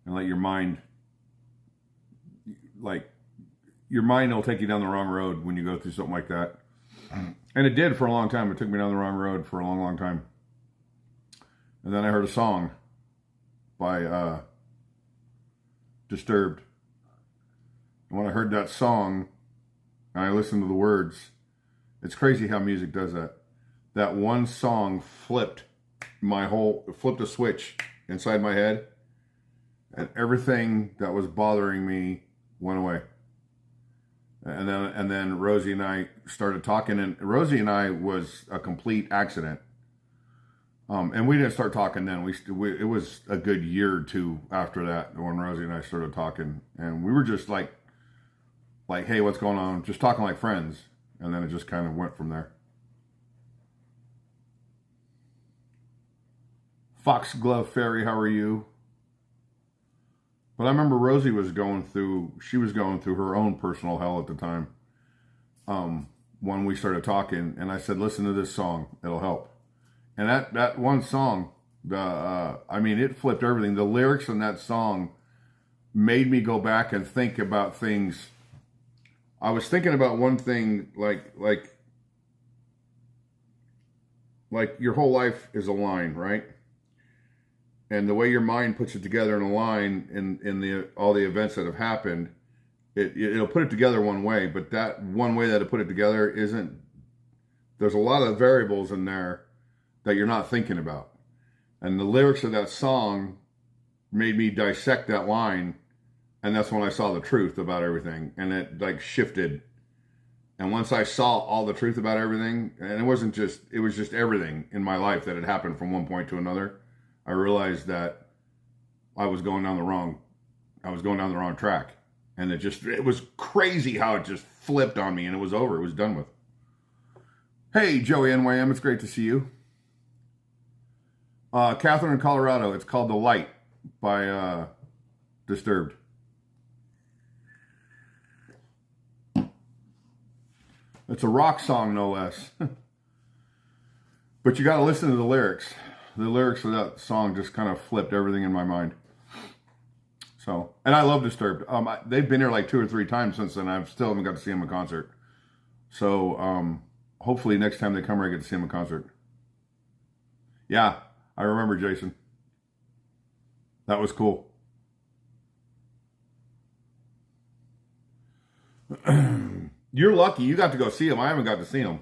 and let your mind, like, your mind will take you down the wrong road when you go through something like that. And it did for a long time. It took me down the wrong road for a long, long time. And then I heard a song by Disturbed. And when I heard that song, and I listened to the words, it's crazy how music does that. That one song flipped a switch inside my head, and everything that was bothering me went away. And then Rosie and I started talking, and Rosie and I was a complete accident. And we didn't start talking then. It was a good year or 2 after that when Rosie and I started talking, and we were just like, hey, what's going on? Just talking like friends, and then it just kind of went from there. Foxglove Fairy, how are you? But I remember Rosie was going through her own personal hell at the time. When we started talking, and I said, listen to this song, it'll help. And that one song, it flipped everything. The lyrics in that song made me go back and think about things. I was thinking about one thing, like your whole life is a line, right? And the way your mind puts it together in a line in all the events that have happened, it'll put it together one way, but that one way that it put it together isn't. There's a lot of variables in there that you're not thinking about. And the lyrics of that song made me dissect that line, and that's when I saw the truth about everything, and it like shifted. And once I saw all the truth about everything, and it was just everything in my life that had happened from one point to another, I realized that I was going down the wrong track. And it was crazy how it just flipped on me, and it was over. It was done with. Hey, Joey NYM, it's great to see you. Catherine in Colorado, it's called The Light by Disturbed. It's a rock song, no less. But you got to listen to the lyrics. The lyrics of that song just kind of flipped everything in my mind. So, and I love Disturbed. They've been here like 2 or 3 times since then. I still haven't got to see them in concert. So, hopefully next time they come here, I get to see them in concert. Yeah, I remember, Jason. That was cool. You're lucky. You got to go see them. I haven't got to see them.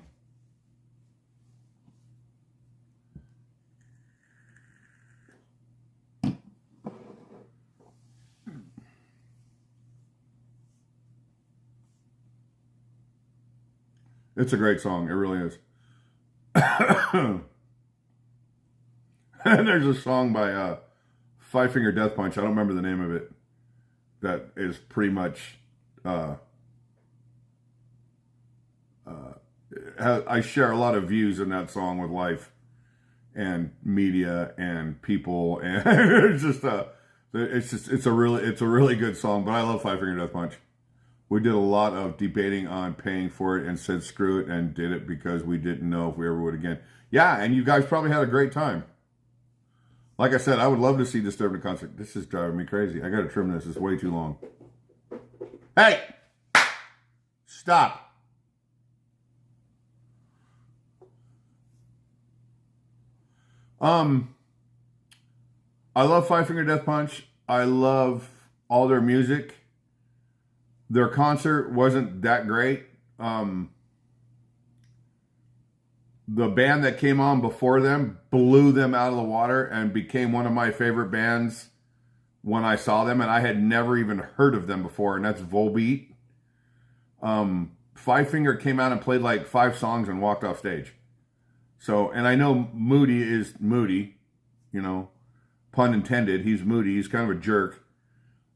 It's a great song. It really is. And there's a song by Five Finger Death Punch. I don't remember the name of it. That is pretty much... I share a lot of views in that song with life and media and people, and it's a really good song. But I love Five Finger Death Punch. We did a lot of debating on paying for it and said screw it and did it because we didn't know if we ever would again. Yeah, and you guys probably had a great time. Like I said, I would love to see Disturbed in concert. This is driving me crazy. I got to trim this. It's way too long. Hey! Stop. I love Five Finger Death Punch. I love all their music. Their concert wasn't that great. The band that came on before them blew them out of the water and became one of my favorite bands when I saw them, and I had never even heard of them before, and that's Volbeat. Five Finger came out and played like 5 songs and walked off stage. So, and I know Moody is Moody, you know, pun intended. He's Moody. He's kind of a jerk.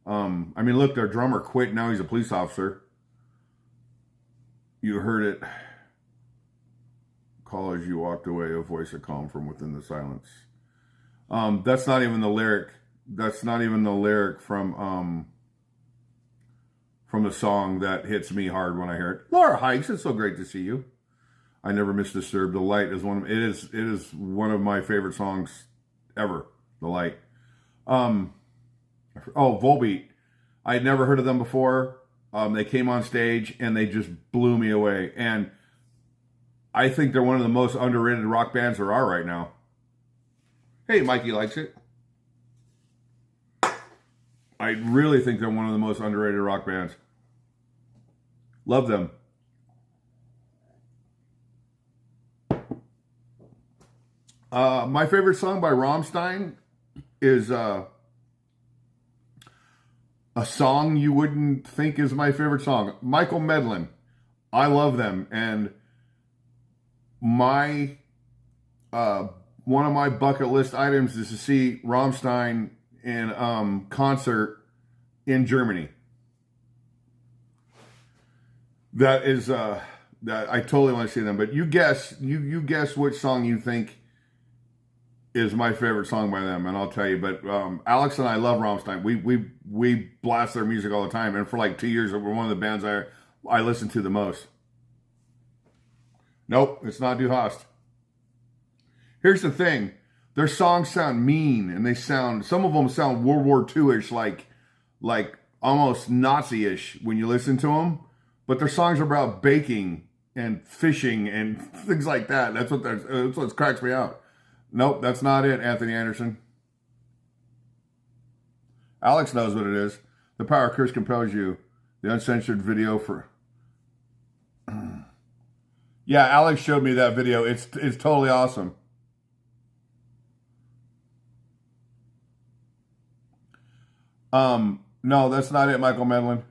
I mean, look, their drummer quit. Now he's a police officer. You heard it. Call as you walked away, a voice of calm from within the silence. That's not even the lyric. That's not even the lyric from the song that hits me hard when I hear it. Laura Hikes, it's so great to see you. I never miss Disturbed. The Light is one of it is one of my favorite songs ever. The Light. Volbeat. I had never heard of them before. They came on stage and they just blew me away. And I think they're one of the most underrated rock bands there are right now. Hey, Mikey likes it. I really think they're one of the most underrated rock bands. Love them. My favorite song by Rammstein is a song you wouldn't think is my favorite song. Michael Medlin. I love them. And my one of my bucket list items is to see Rammstein in concert in Germany. That is that I totally want to see them. But you guess which song you think is my favorite song by them, and I'll tell you. But Alex and I love Rammstein. We blast their music all the time, and for like 2 years, we're one of the bands I listen to the most. Nope, it's not Du Hast. Here's the thing: their songs sound mean, and some of them sound World War II-ish, like almost Nazi-ish when you listen to them. But their songs are about baking and fishing and things like that. That's what cracks me out. Nope, that's not it, Anthony Anderson. Alex knows what it is. The Power Curse Compels You. The uncensored video for... Yeah, Alex showed me that video. It's totally awesome. No, that's not it, Michael Medlin.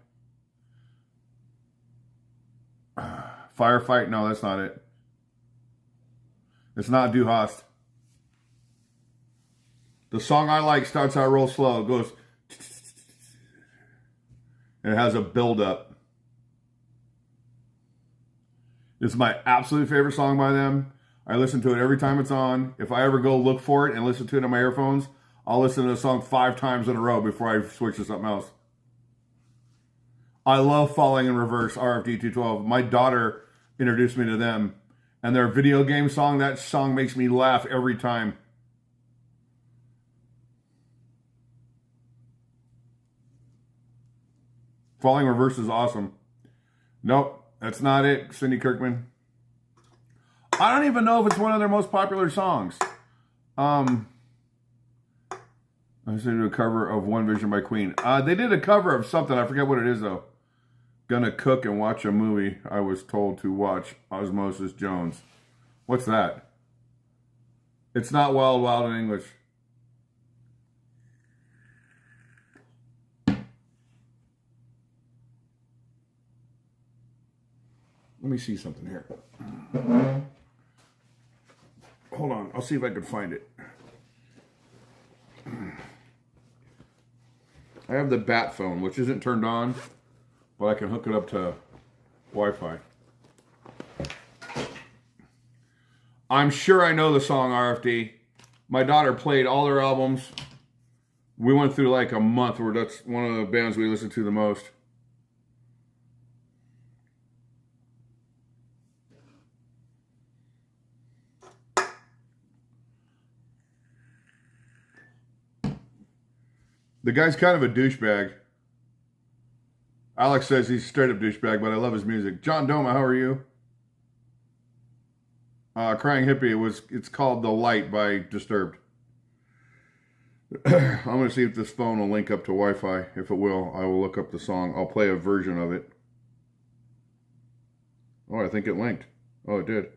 Firefight? No, that's not it. It's not Du Hast. The song I like starts out real slow. It goes... and it has a build-up. It's my absolute favorite song by them. I listen to it every time it's on. If I ever go look for it and listen to it on my earphones, I'll listen to the song 5 times in a row before I switch to something else. I love Falling in Reverse, RFD 212. My daughter introduced me to them. And their video game song, that song makes me laugh every time. Falling in Reverse is awesome. Nope, that's not it, Cindy Kirkman. I don't even know if it's one of their most popular songs. I did a cover of One Vision by Queen. They did a cover of something. I forget what it is, though. Gonna cook and watch a movie. I was told to watch Osmosis Jones. What's that? It's not Wild Wild in English. Let me see something here. Hold on. I'll see if I can find it. I have the Bat phone, which isn't turned on, but I can hook it up to Wi-Fi. I'm sure I know the song RFD. My daughter played all their albums. We went through like a month where that's one of the bands we listened to the most. The guy's kind of a douchebag. Alex says he's straight up douchebag, but I love his music. John Doma, how are you? Crying Hippie, it's called The Light by Disturbed. I'm going to see if this phone will link up to Wi-Fi. If it will, I will look up the song. I'll play a version of it. Oh, I think it linked. Oh, it did.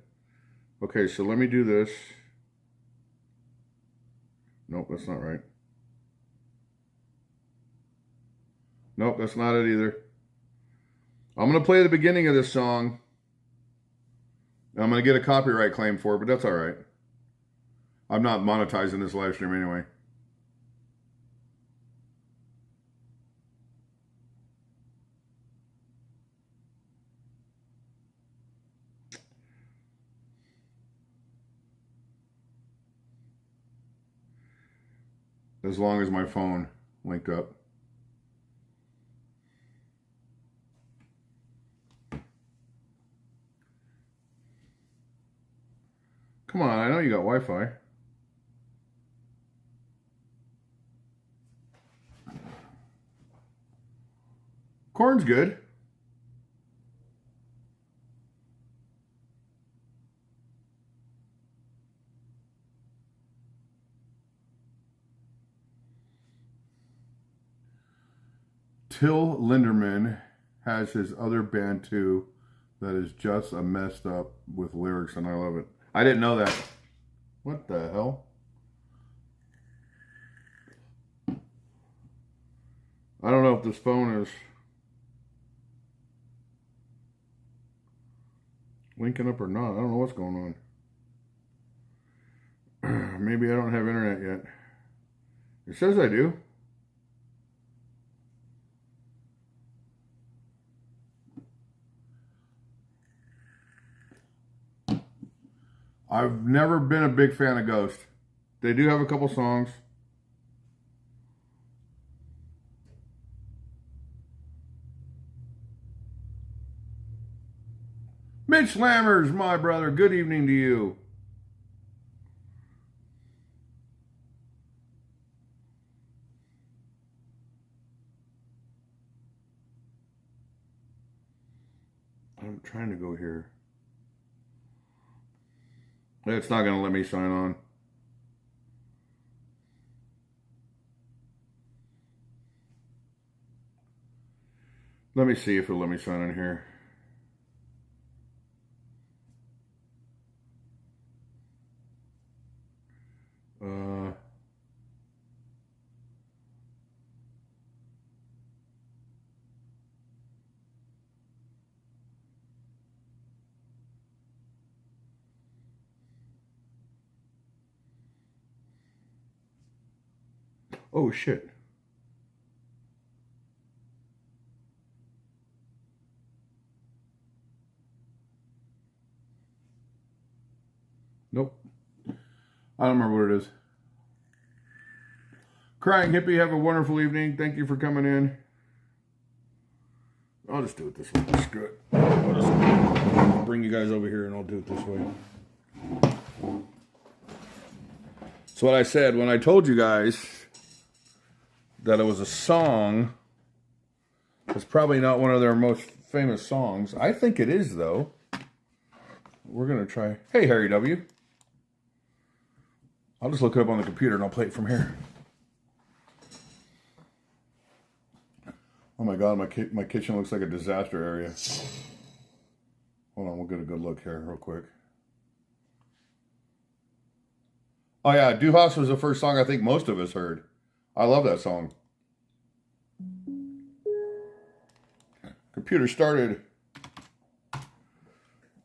Okay, so let me do this. Nope, that's not right. Nope, that's not it either. I'm going to play the beginning of this song. I'm going to get a copyright claim for it, but that's all right. I'm not monetizing this live stream anyway. As long as my phone linked up. Come on, I know you got Wi-Fi. Corn's good. Till Linderman has his other band too that is just a messed up with lyrics, and I love it. I didn't know that. What the hell? I don't know if this phone is linking up or not. I don't know what's going on. Maybe I don't have internet yet. It says I do. I've never been a big fan of Ghost. They do have a couple songs. Mitch Lammers, my brother, good evening to you. I'm trying to go here. It's not going to let me sign on. Let me see if it'll let me sign in here. Oh, shit. Nope. I don't remember what it is. Crying Hippie, have a wonderful evening. Thank you for coming in. I'll just do it this way. Screw it. I'll bring you guys over here and I'll do it this way. So what I said when I told you guys that it was a song, it's probably not one of their most famous songs. I think it is, though. We're going to try. Hey, Harry W. I'll just look it up on the computer and I'll play it from here. Oh my God, my kitchen looks like a disaster area. Hold on, we'll get a good look here real quick. Oh yeah, Du Hast was the first song I think most of us heard. I love that song. Computer started.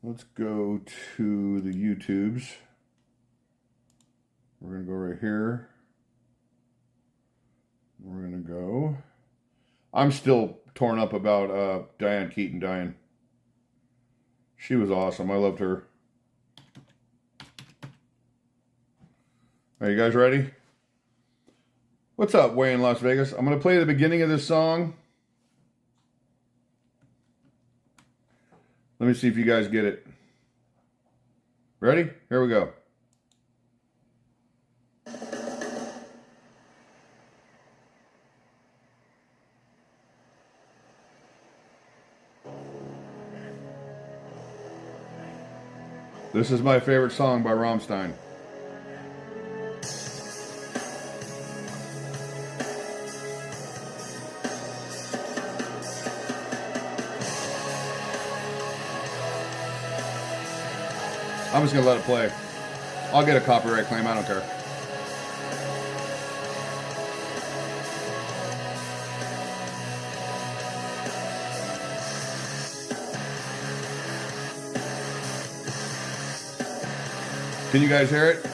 Let's go to the YouTubes. We're going to go right here. We're going to go. I'm still torn up about Diane Keaton dying. She was awesome. I loved her. Are you guys ready? What's up, way in Las Vegas? I'm going to play the beginning of this song. Let me see if you guys get it. Ready? Here we go. This is my favorite song by Rammstein. I'm just gonna let it play. I'll get a copyright claim, I don't care. Can you guys hear it?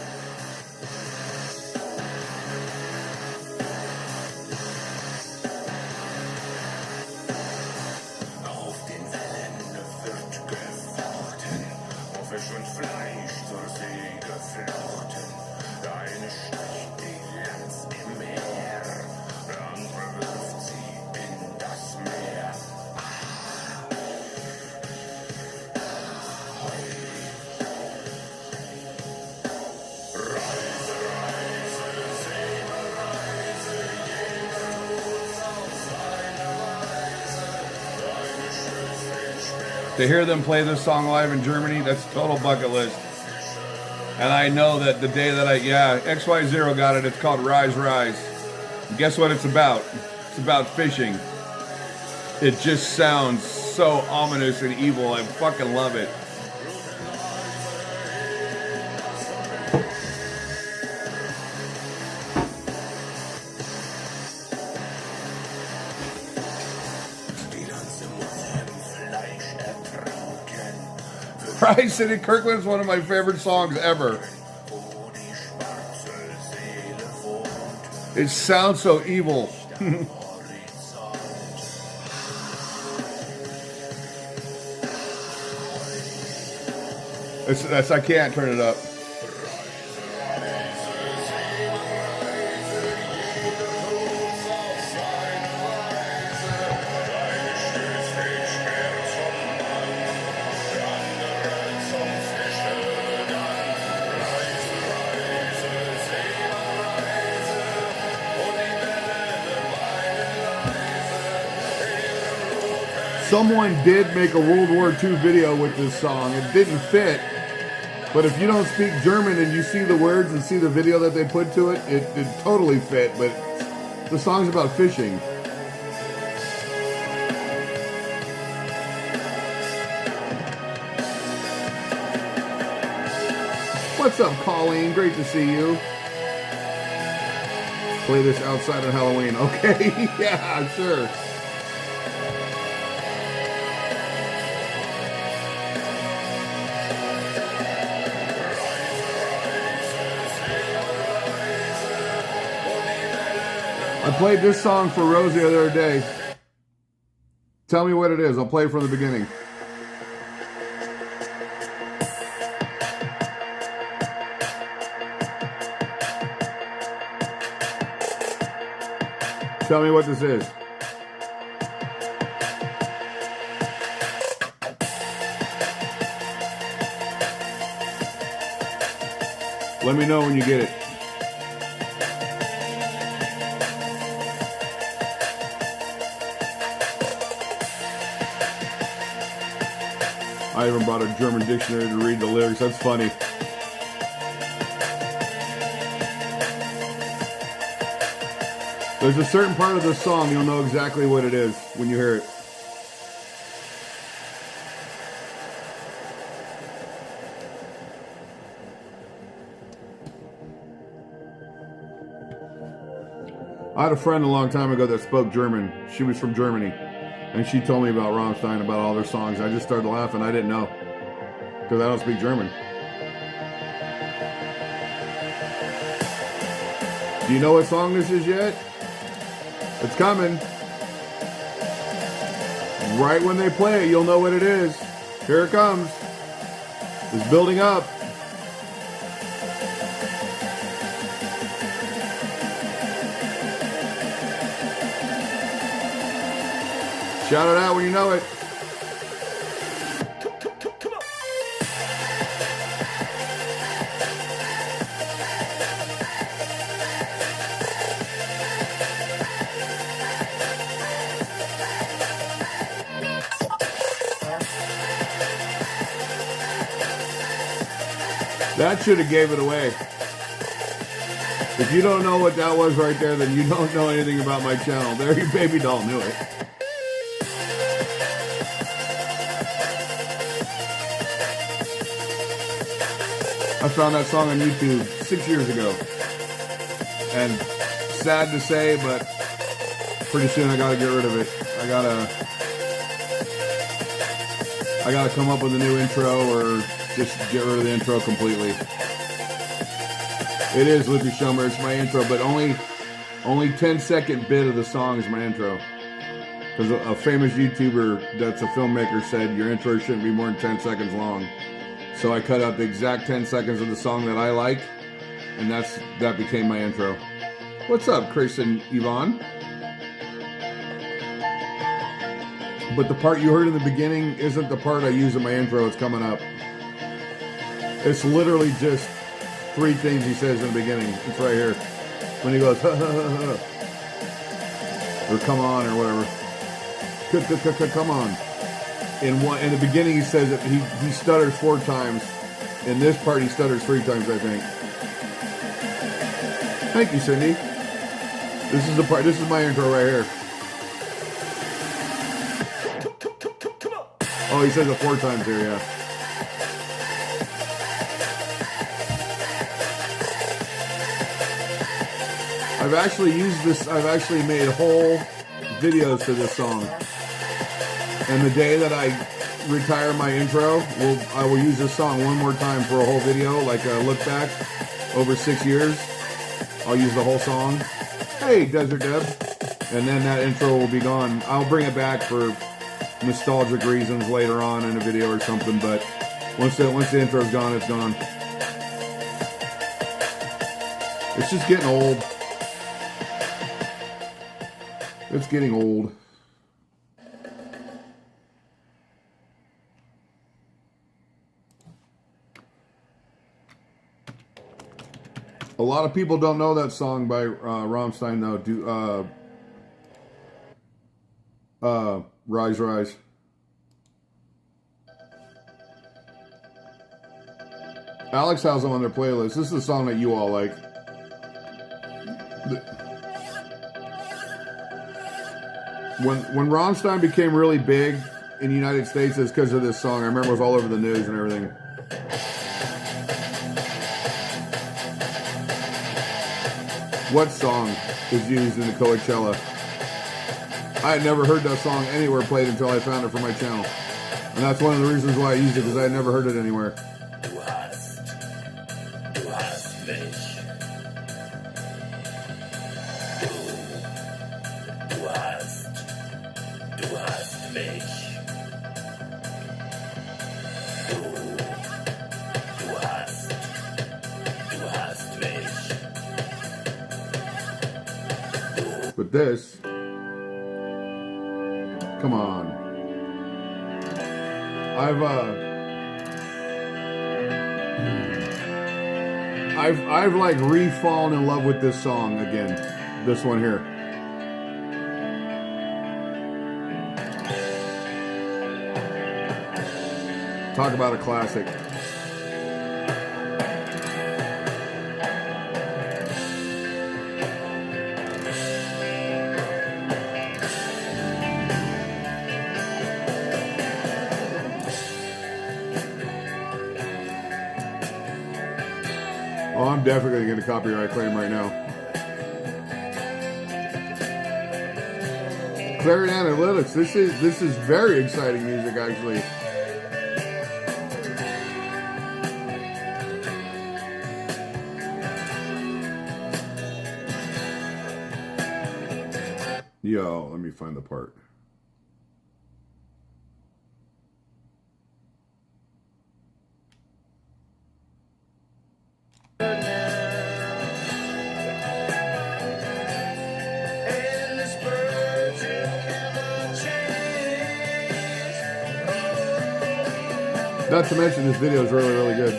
Auf den Wellen wird gefochten, auf Fisch und Fleisch zur See geflochten. Der eine sticht die Lanz im Meer, der andere wirft sie in das Meer. To hear them play this song live in Germany, that's total bucket list. And I know that the day that XY0 got it, it's called Rise Rise. And guess what it's about? It's about fishing. It just sounds so ominous and evil. I fucking love it. Rise City Kirkland is one of my favorite songs ever. It sounds so evil. I can't turn it up. Someone did make a World War II video with this song. It didn't fit, but if you don't speak German and you see the words and see the video that they put to it, it totally fit. But the song's about fishing. What's up, Colleen? Great to see you. Play this outside of Halloween. Okay, yeah, sure. I played this song for Rosie the other day. Tell me what it is. I'll play it from the beginning. Tell me what this is. Let me know when you get it. I even brought a German dictionary to read the lyrics. That's funny. There's a certain part of the song you'll know exactly what it is when you hear it. I had a friend a long time ago that spoke German. She was from Germany. And she told me about Rammstein, about all their songs. I just started laughing. I didn't know. Because I don't speak German. Do you know what song this is yet? It's coming. Right when they play it, you'll know what it is. Here it comes. It's building up. Shout it out when you know it. That should have gave it away. If you don't know what that was right there, then you don't know anything about my channel. There, your baby doll knew it. I found that song on YouTube 6 years ago. And sad to say, but pretty soon I gotta get rid of it. I gotta come up with a new intro or just get rid of the intro completely. It is Lippy Shummer, it's my intro, but only 10-second bit of the song is my intro. Because a famous YouTuber that's a filmmaker said your intro shouldn't be more than 10 seconds long. So I cut out the exact 10 seconds of the song that I like, and that became my intro. What's up, Chris and Yvonne? But the part you heard in the beginning isn't the part I use in my intro. It's coming up. It's literally just 3 things he says in the beginning. It's right here. When he goes, ha ha ha ha. Or come on, or whatever. Come on. In the beginning he says that he stutters 4 times. In this part he stutters 3 times, I think. Thank you, Cindy. This is the part. This is my intro right here. Oh, he says it 4 times here, yeah. I've actually used this. I've actually made whole videos to this song. And the day that I retire my intro, I will use this song one more time for a whole video, like a look back over 6 years. I'll use the whole song. Hey, Desert Deb. And then that intro will be gone. I'll bring it back for nostalgic reasons later on in a video or something, but once the intro's gone, it's gone. It's just getting old. It's getting old. A lot of people don't know that song by Rammstein, though. Rise, Rise. Alex has them on their playlist. This is a song that you all like. When Rammstein became really big in the United States, it's because of this song. I remember it was all over the news and everything. What song is used in the Coachella? I had never heard that song anywhere played until I found it for my channel. And that's one of the reasons why I used it, because I had never heard it anywhere. Du hast mich. Du hast mich. Du hast mich. But this, come on. I've like re-fallen in love with this song again. This one here. Talk about a classic. Oh, I'm definitely going to get a copyright claim right now. Clarion Analytics. This is very exciting music, actually. Yo, let me find the part. Not to mention, this video is really, really good.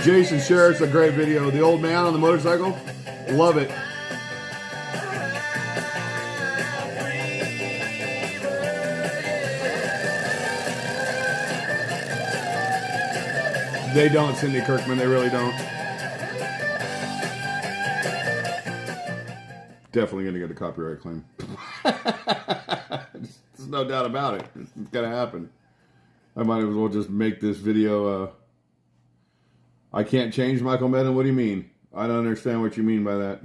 Jason shares a great video. The old man on the motorcycle. Love it. They don't, Cindy Kirkman. They really don't. Definitely going to get a copyright claim. There's no doubt about it. It's going to happen. I might as well just make this video. I can't change Michael Madden. What do you mean? I don't understand what you mean by that.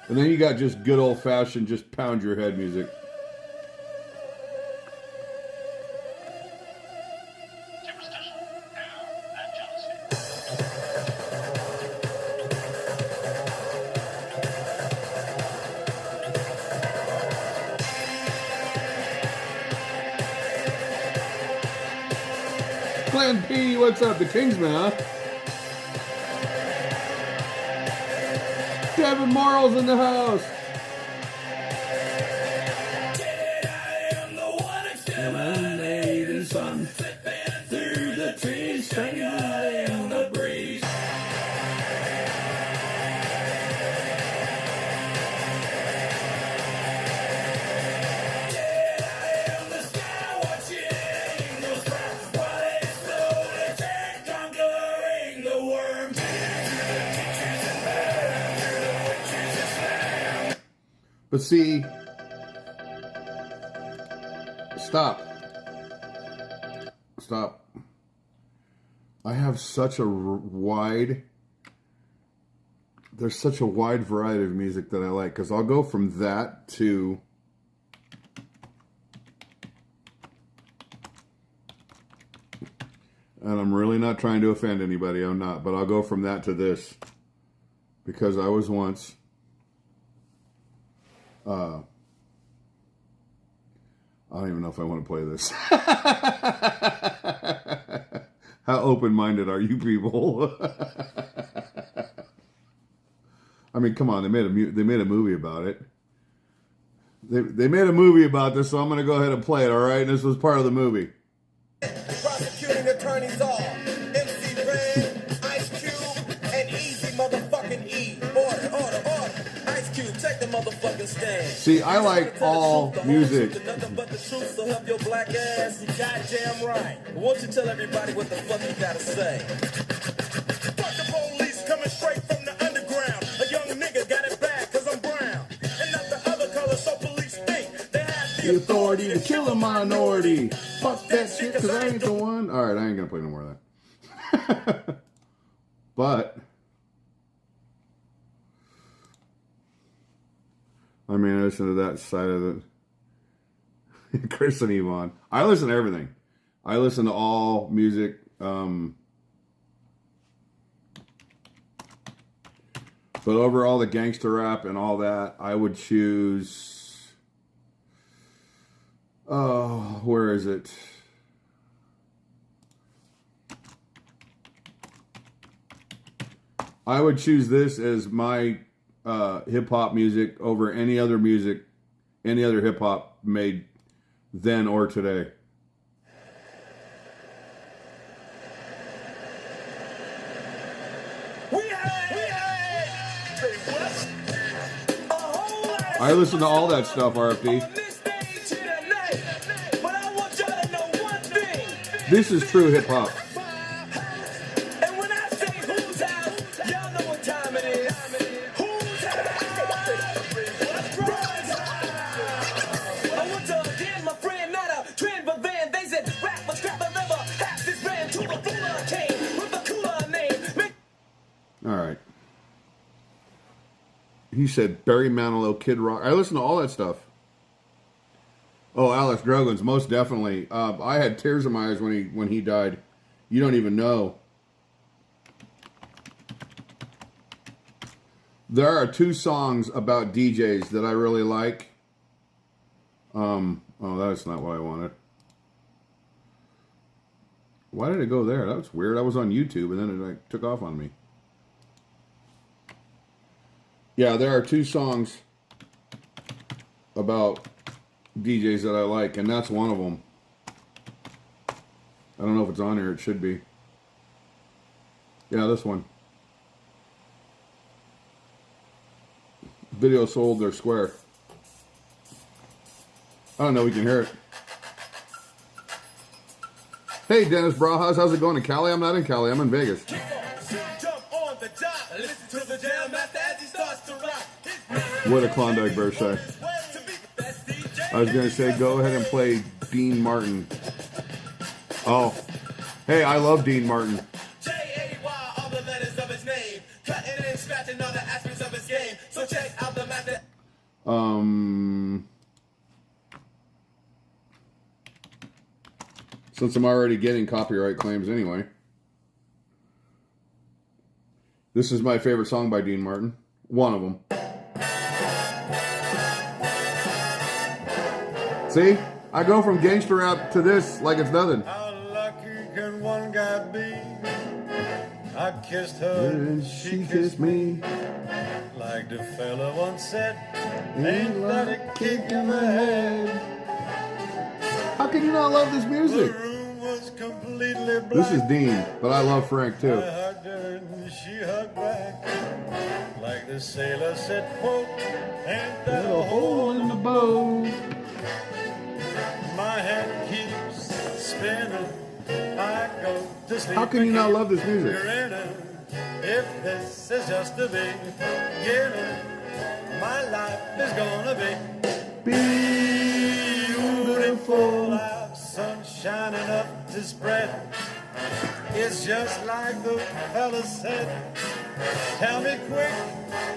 And then you got just good old-fashioned, just pound your head music. Glenn P, what's up? The Kingsman, huh? Devin Marl's in the house. But see, stop. I have such a wide, there's such a wide variety of music that I like, because I'll go from that to, and I'm really not trying to offend anybody, I'm not, but I'll go from that to this, because I was once, I don't even know if I want to play this. How open-minded are you people? I mean, come on, they made a movie about it. They made a movie about this, so I'm going to go ahead and play it, all right? And this was part of the movie. Prosecuting attorneys are MC Ren, Ice Cube, and Easy motherfucking E. Order. Ice Cube, take the motherfucking stand. See, I like all music. Nothing but the truth, so help your black ass. You goddamn right. Won't you tell everybody what the fuck you gotta say? Fuck the police coming straight from the underground. A young nigga got it bad cause I'm brown. And not the other color, so police think they have The authority to kill a minority. Fuck that shit, cause I ain't the one. All right, I ain't gonna play no more of that. But I mean, I listen to that side of it. Chris and Yvonne. I listen to everything. I listen to all music. But overall, the gangster rap and all that, I would choose. Oh, where is it? I would choose this as my hip hop music over any other music, any other hip hop made then or today. I listen to all that stuff, RFD. This is true hip hop. He said Barry Manilow, Kid Rock. I listen to all that stuff. Oh, Alex Drogon's most definitely. I had tears in my eyes when he died. You don't even know. There are 2 songs about DJs that I really like. Oh, that's not what I wanted. Why did it go there? That was weird. I was on YouTube and then it like took off on me. Yeah, there are 2 songs about DJs that I like, and that's one of them. I don't know if it's on here. It should be. Yeah, this one. Video sold. They're square. I don't know. We can hear it. Hey, Dennis Brawhaus. How's it going in Cali? I'm not in Cali. I'm in Vegas. Kick on, shoot, jump on the job. Listen to the jam master as he starts to rock. What a Klondike Bear say. I was going to say, go ahead and play Dean Martin. Oh. Hey, I love Dean Martin. J-A-Y, all the letters of his name. Cutting and scratching all the aspects of his game. So check out the master. Since I'm already getting copyright claims anyway. This is my favorite song by Dean Martin. One of them. See? I go from gangster rap to this like it's nothing. How lucky can one guy be? I kissed her And she kissed me. like the fella once said. Ain't that a kick in the head? How can you not love this The music? room was completely black. This is Dean, but I love Frank I too. hugged her and she hugged back. Like the sailor said, quote, ain't that a hole in in the boat. my head keeps spinning. I go to sleep. How can you not love this music? Grinning. If this is just the beginning, my life is gonna be beautiful. I've sunshine enough to spread. It's just like the fella said. Tell me quick,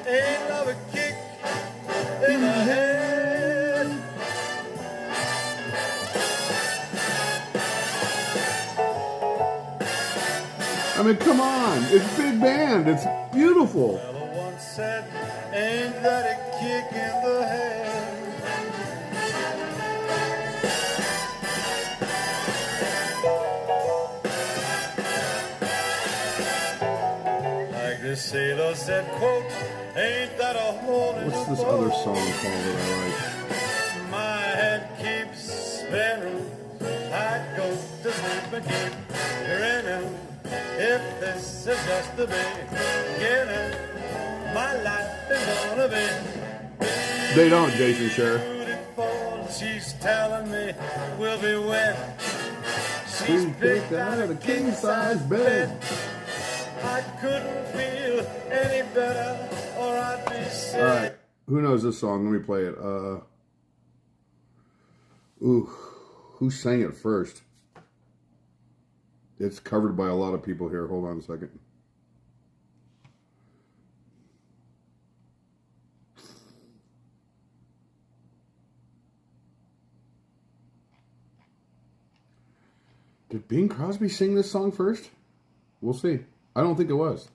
ain't love a kick in the head? I mean, come on. It's big band. It's beautiful. Fella once said, ain't that a kick in the head? Like the sailor said, quote, ain't that a hole in What's the this boat? other song called that My head keeps spinning. I go to sleep and keep grinning. If this is just the beginning, my life is gonna be I like? They don't, Jason Sher. beautiful. She's telling me we'll be wed. She's picked out a king-size bed. I couldn't feel any better, or I'd be sick. All right. Who knows this song? Let me play it. Who sang it first? It's covered by a lot of people here. Hold on a second. Did Bing Crosby sing this song first? We'll see. I don't think it was.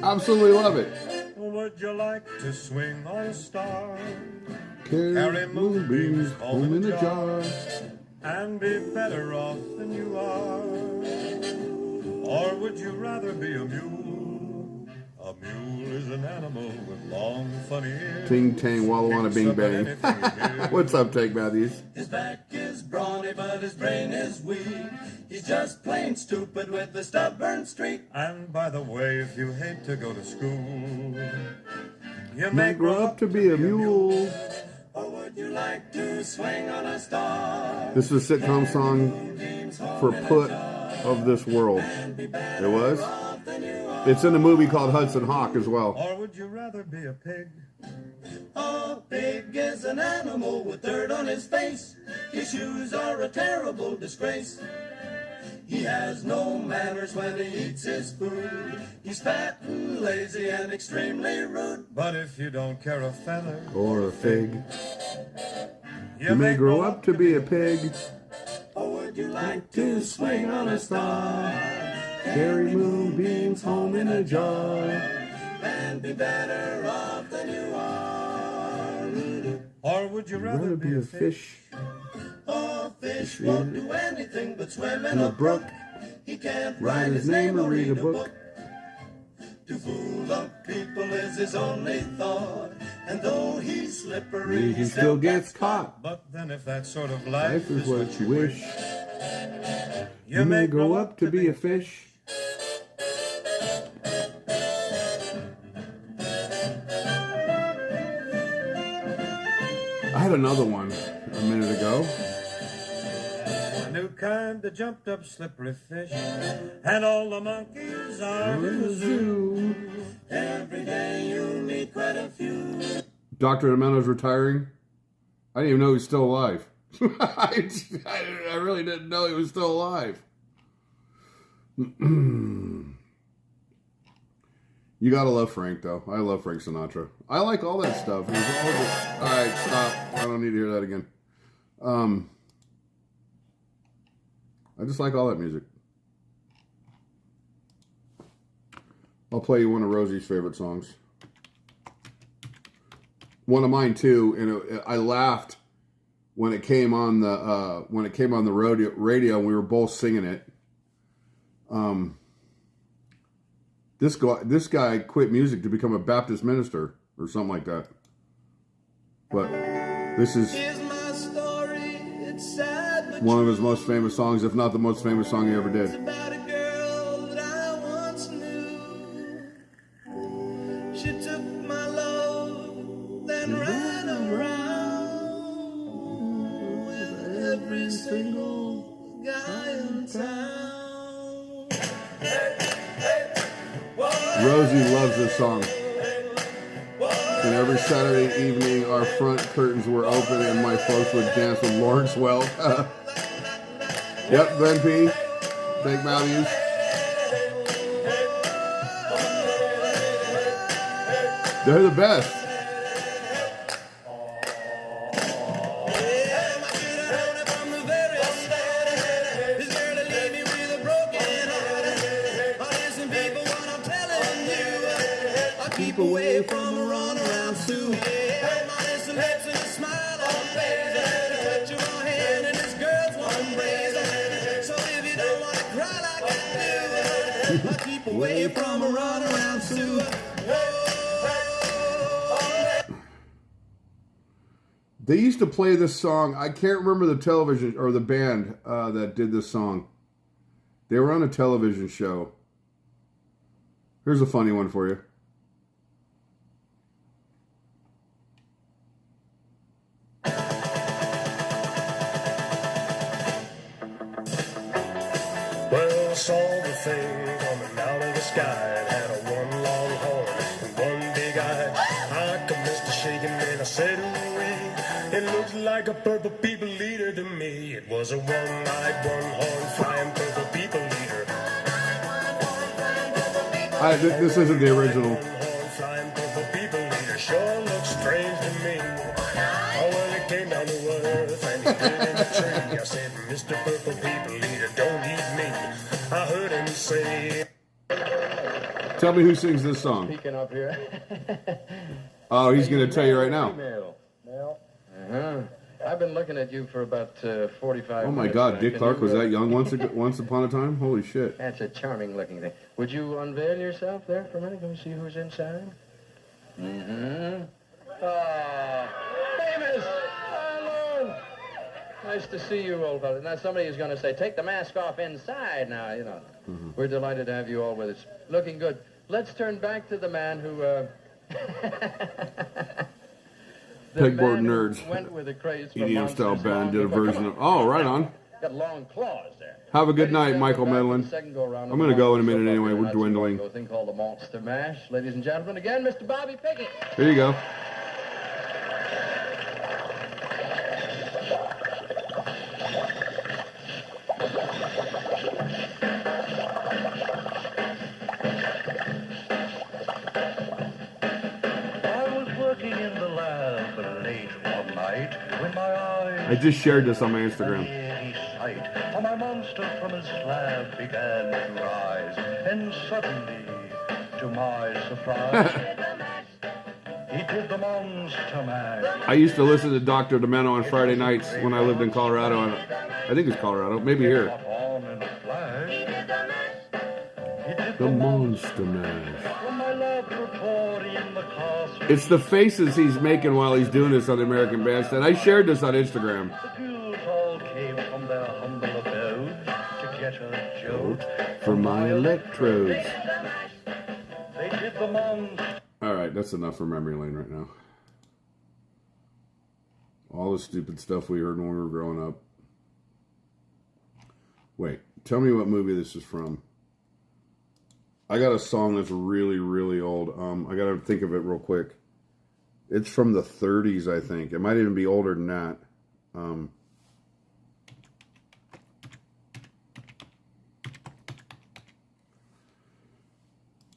Absolutely love it. Would you like to swing on a star Carry moonbeams home in a jar. and be better off than you are? Or would you rather be a mule? A mule is an animal with long, funny ears. Ting tang walla wanna bing bang. What's up, Tank Matthews? His back is brawny, but his brain is weak. He's just plain stupid with a stubborn streak. And by the way, if you hate to go to school, you May grow up to be a mule. Or would you like to swing on a star? This is a sitcom song for Put of This World. It was? It's in a movie called Hudson Hawk as well. Or would you rather be a pig? A pig is an animal with dirt on his face. His shoes are a terrible disgrace. He has no manners when he eats his food. He's fat and lazy and extremely rude. But if you don't care a feather, Or a fig. You may grow up to be a pig. Or would you like to swing on a star? Carry moonbeams home in a jar. And be better off than you are. or would you rather be a fish? A fish won't do anything but swim in In a brook. He can't Write his name or read a book. To fool the people is his only thought. And though he's slippery. He still gets caught. But then if that sort of Life is what you wish. you may grow up to be a fish. I had another one a minute ago. a new kind of jumped up slippery fish. And all the monkeys are in the zoo. Every day you'll meet quite a few. Dr. Demento's retiring. I didn't even know he was still alive. I really didn't know he was still alive. You gotta love Frank, though. I love Frank Sinatra. I like all that stuff. It was all just, all right, stop. I don't need to hear that again. I just like all that music. I'll play you one of Rosie's favorite songs. One of mine too, and I laughed when it came on the radio, and we were both singing it. This guy quit music to become a Baptist minister or something like that. But this is Here's my story. It's sad, but one of his most famous songs, if not the most famous song he ever it's did. about a girl that I once knew. She took my love, then ran around with every single guy in town. Rosie loves this song. And every Saturday evening, our front curtains were open, and my folks would dance with Lawrence Welk. Yep, Glenn P. Thank Matthews. They're the best. Keep away from a runaround Sue. Yeah, my innocent lips and a smile on face. Touch your hand and this girl's one raise. So if you don't want to cry like I do, I keep away from a runaround Sue. They used to play this song. I can't remember the television or the band that did this song. They were on a television show. Here's a funny one for you. Well, I saw the thing coming out of the sky. It had a one long horn and one big eye. I commenced to shaking and I said, hooray. It looks like a purple people leader to me. It was a one-eyed, one-horn flying purple people leader. This isn't the original. One-horn flying purple people leader sure looks strange to me. Oh, well, it came down to earth and he stood in the tree. I said, Mr. Purple People Leader, don't eat me. I heard him say... Tell me who sings this song. Peeking up here. Oh, he's going to tell you right now. Female. Uh-huh. I've been looking at you for about 45 Oh my minutes. God, Dick Can Clark you, was that young once upon a time? Holy shit. That's a charming looking thing. Would you unveil yourself there for a minute? Can we see who's inside? Mm-hmm. Oh, famous! Arnold! Nice to see you, old fellow. Now, somebody is going to say, take the mask off inside now, you know. Mm-hmm. We're delighted to have you all with us. Looking good. Let's turn back to the man who, the Pegboard man who nerds. went with the craze for EDM style monsters band long did a before- version of. Oh, right on. Got long claws there. Have a good Ladies night, and Michael gentlemen, Medlin. second go-around of I'm gonna the go in a minute Monster anyway. Bucket. We're That's dwindling. a thing called the Monster Mash. Ladies and gentlemen, again, Mr. Bobby Pickett. Here you go. I was working in the lab late one night when my eyes I just shared this on my Instagram. eerie sight for my monster from his slab began to rise, and suddenly, to my surprise, he did the monster mash. I used to listen to Dr. Demento on Friday nights when I lived in Colorado. And I think it's Colorado, maybe here. Got on in a flash. He did The Monster Mash. From my lab It's the faces he's making while he's doing this on the American Bandstand. I shared this on Instagram. For my electrodes. Alright, that's enough for memory lane right now. All the stupid stuff we heard when we were growing up. Wait, tell me what movie this is from. I got a song that's really, really old. I gotta think of it real quick. It's from the 30s, I think. It might even be older than that.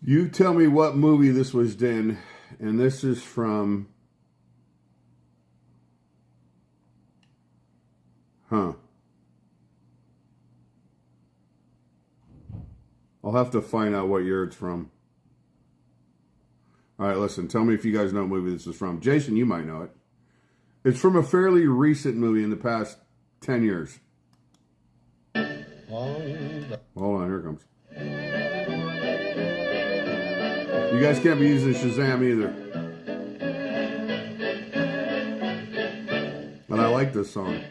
You tell me what movie this was in, and this is from... I'll have to find out what year it's from. Alright, listen, tell me if you guys know what movie this is from. Jason, you might know it. It's from a fairly recent movie in the past 10 years. Hold on, here it comes. You guys can't be using Shazam either. But I like this song.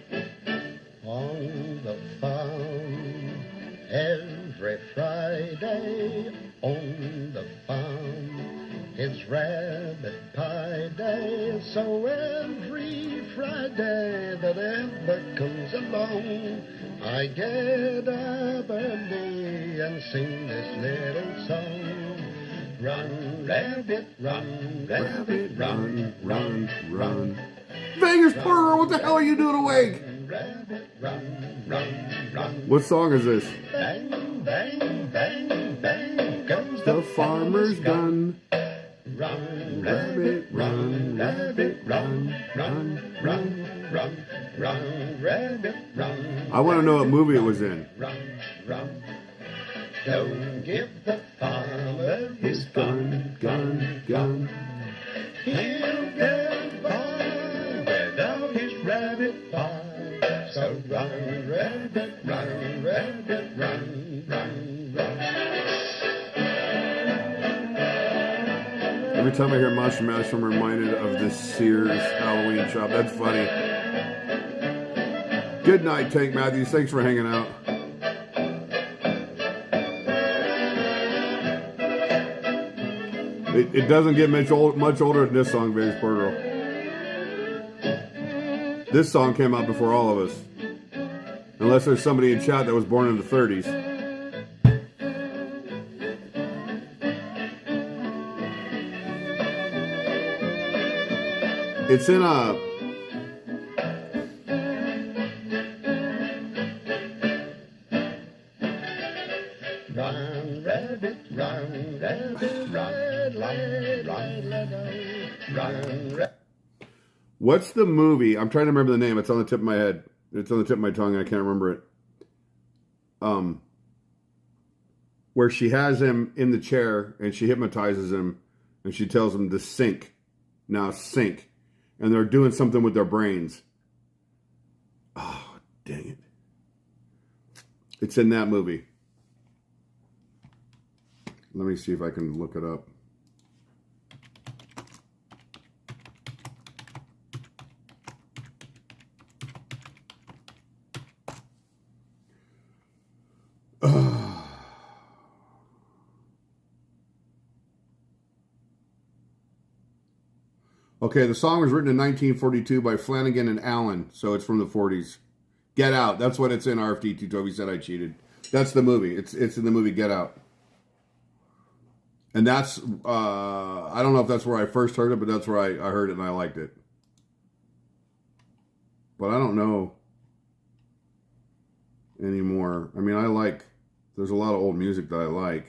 On the farm, every Friday on the farm, it's rabbit pie day. So every Friday that ever comes along, I get up early and sing this little song. Run, rabbit, run, rabbit, run, run, run. Vegas Porter, what the hell are you doing awake? Rabbit, run, run, run. What song is this? Bang, bang, bang, bang comes The farmer's gun. Run, Rabbit, run, rabbit, run, run, run, run, run, rabbit, run. I want to know what movie it was in. Run, run. Don't give the farmer his gun, gun, gun. He'll get by without his rabbit pie. So run, rabbit, run, rabbit, run, run, run. Every time I hear Monster Mash, I'm reminded of the Sears Halloween shop. That's funny. Good night, Tank Matthews. Thanks for hanging out. It doesn't get much older than this song, Vegas Porter. This song came out before all of us. Unless there's somebody in chat that was born in the 30s. It's in a... Run, rabbit, run, rabbit, run, run, run, run. What's the movie? I'm trying to remember the name. It's on the tip of my head. It's on the tip of my tongue. I can't remember it. Where she has him in the chair and she hypnotizes him and she tells him to sink. Now sink. And they're doing something with their brains. Oh, dang it. It's in that movie. Let me see if I can look it up. Okay, the song was written in 1942 by Flanagan and Allen, so it's from the 40s. Get Out, that's what it's in. RFD2 Toby said I cheated. That's the movie. It's in the movie Get Out. And that's, I don't know if that's where I first heard it, but that's where I heard it and I liked it. But I don't know anymore. I mean, there's a lot of old music that I like.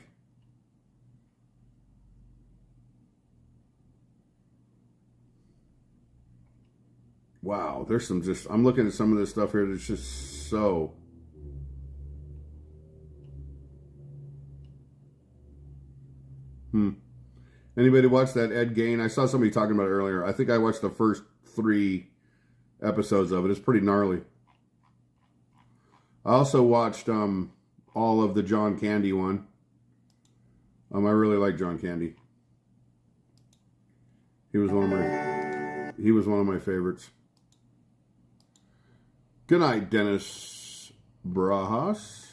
Wow, there's some I'm looking at some of this stuff here that's just so... Anybody watch that Ed Gein? I saw somebody talking about it earlier. I think I watched the first 3 episodes of it. It's pretty gnarly. I also watched all of the John Candy one. I really like John Candy. He was one of my favorites. Good night, Dennis Brajas.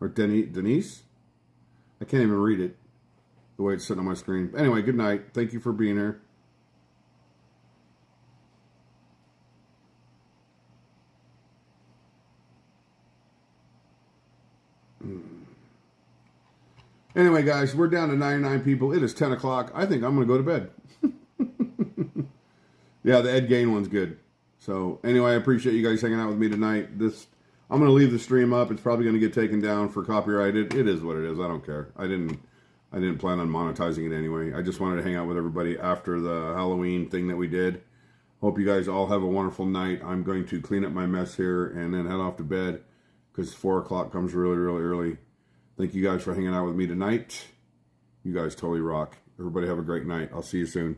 Or Denise. I can't even read it the way it's sitting on my screen. Anyway, good night. Thank you for being here. Anyway, guys, we're down to 99 people. It is 10 o'clock. I think I'm going to go to bed. Yeah, the Ed Gain one's good. So, anyway, I appreciate you guys hanging out with me tonight. I'm going to leave the stream up. It's probably going to get taken down for copyright. It is what it is. I don't care. I didn't plan on monetizing it anyway. I just wanted to hang out with everybody after the Halloween thing that we did. Hope you guys all have a wonderful night. I'm going to clean up my mess here and then head off to bed because 4 o'clock comes really, really early. Thank you guys for hanging out with me tonight. You guys totally rock. Everybody have a great night. I'll see you soon.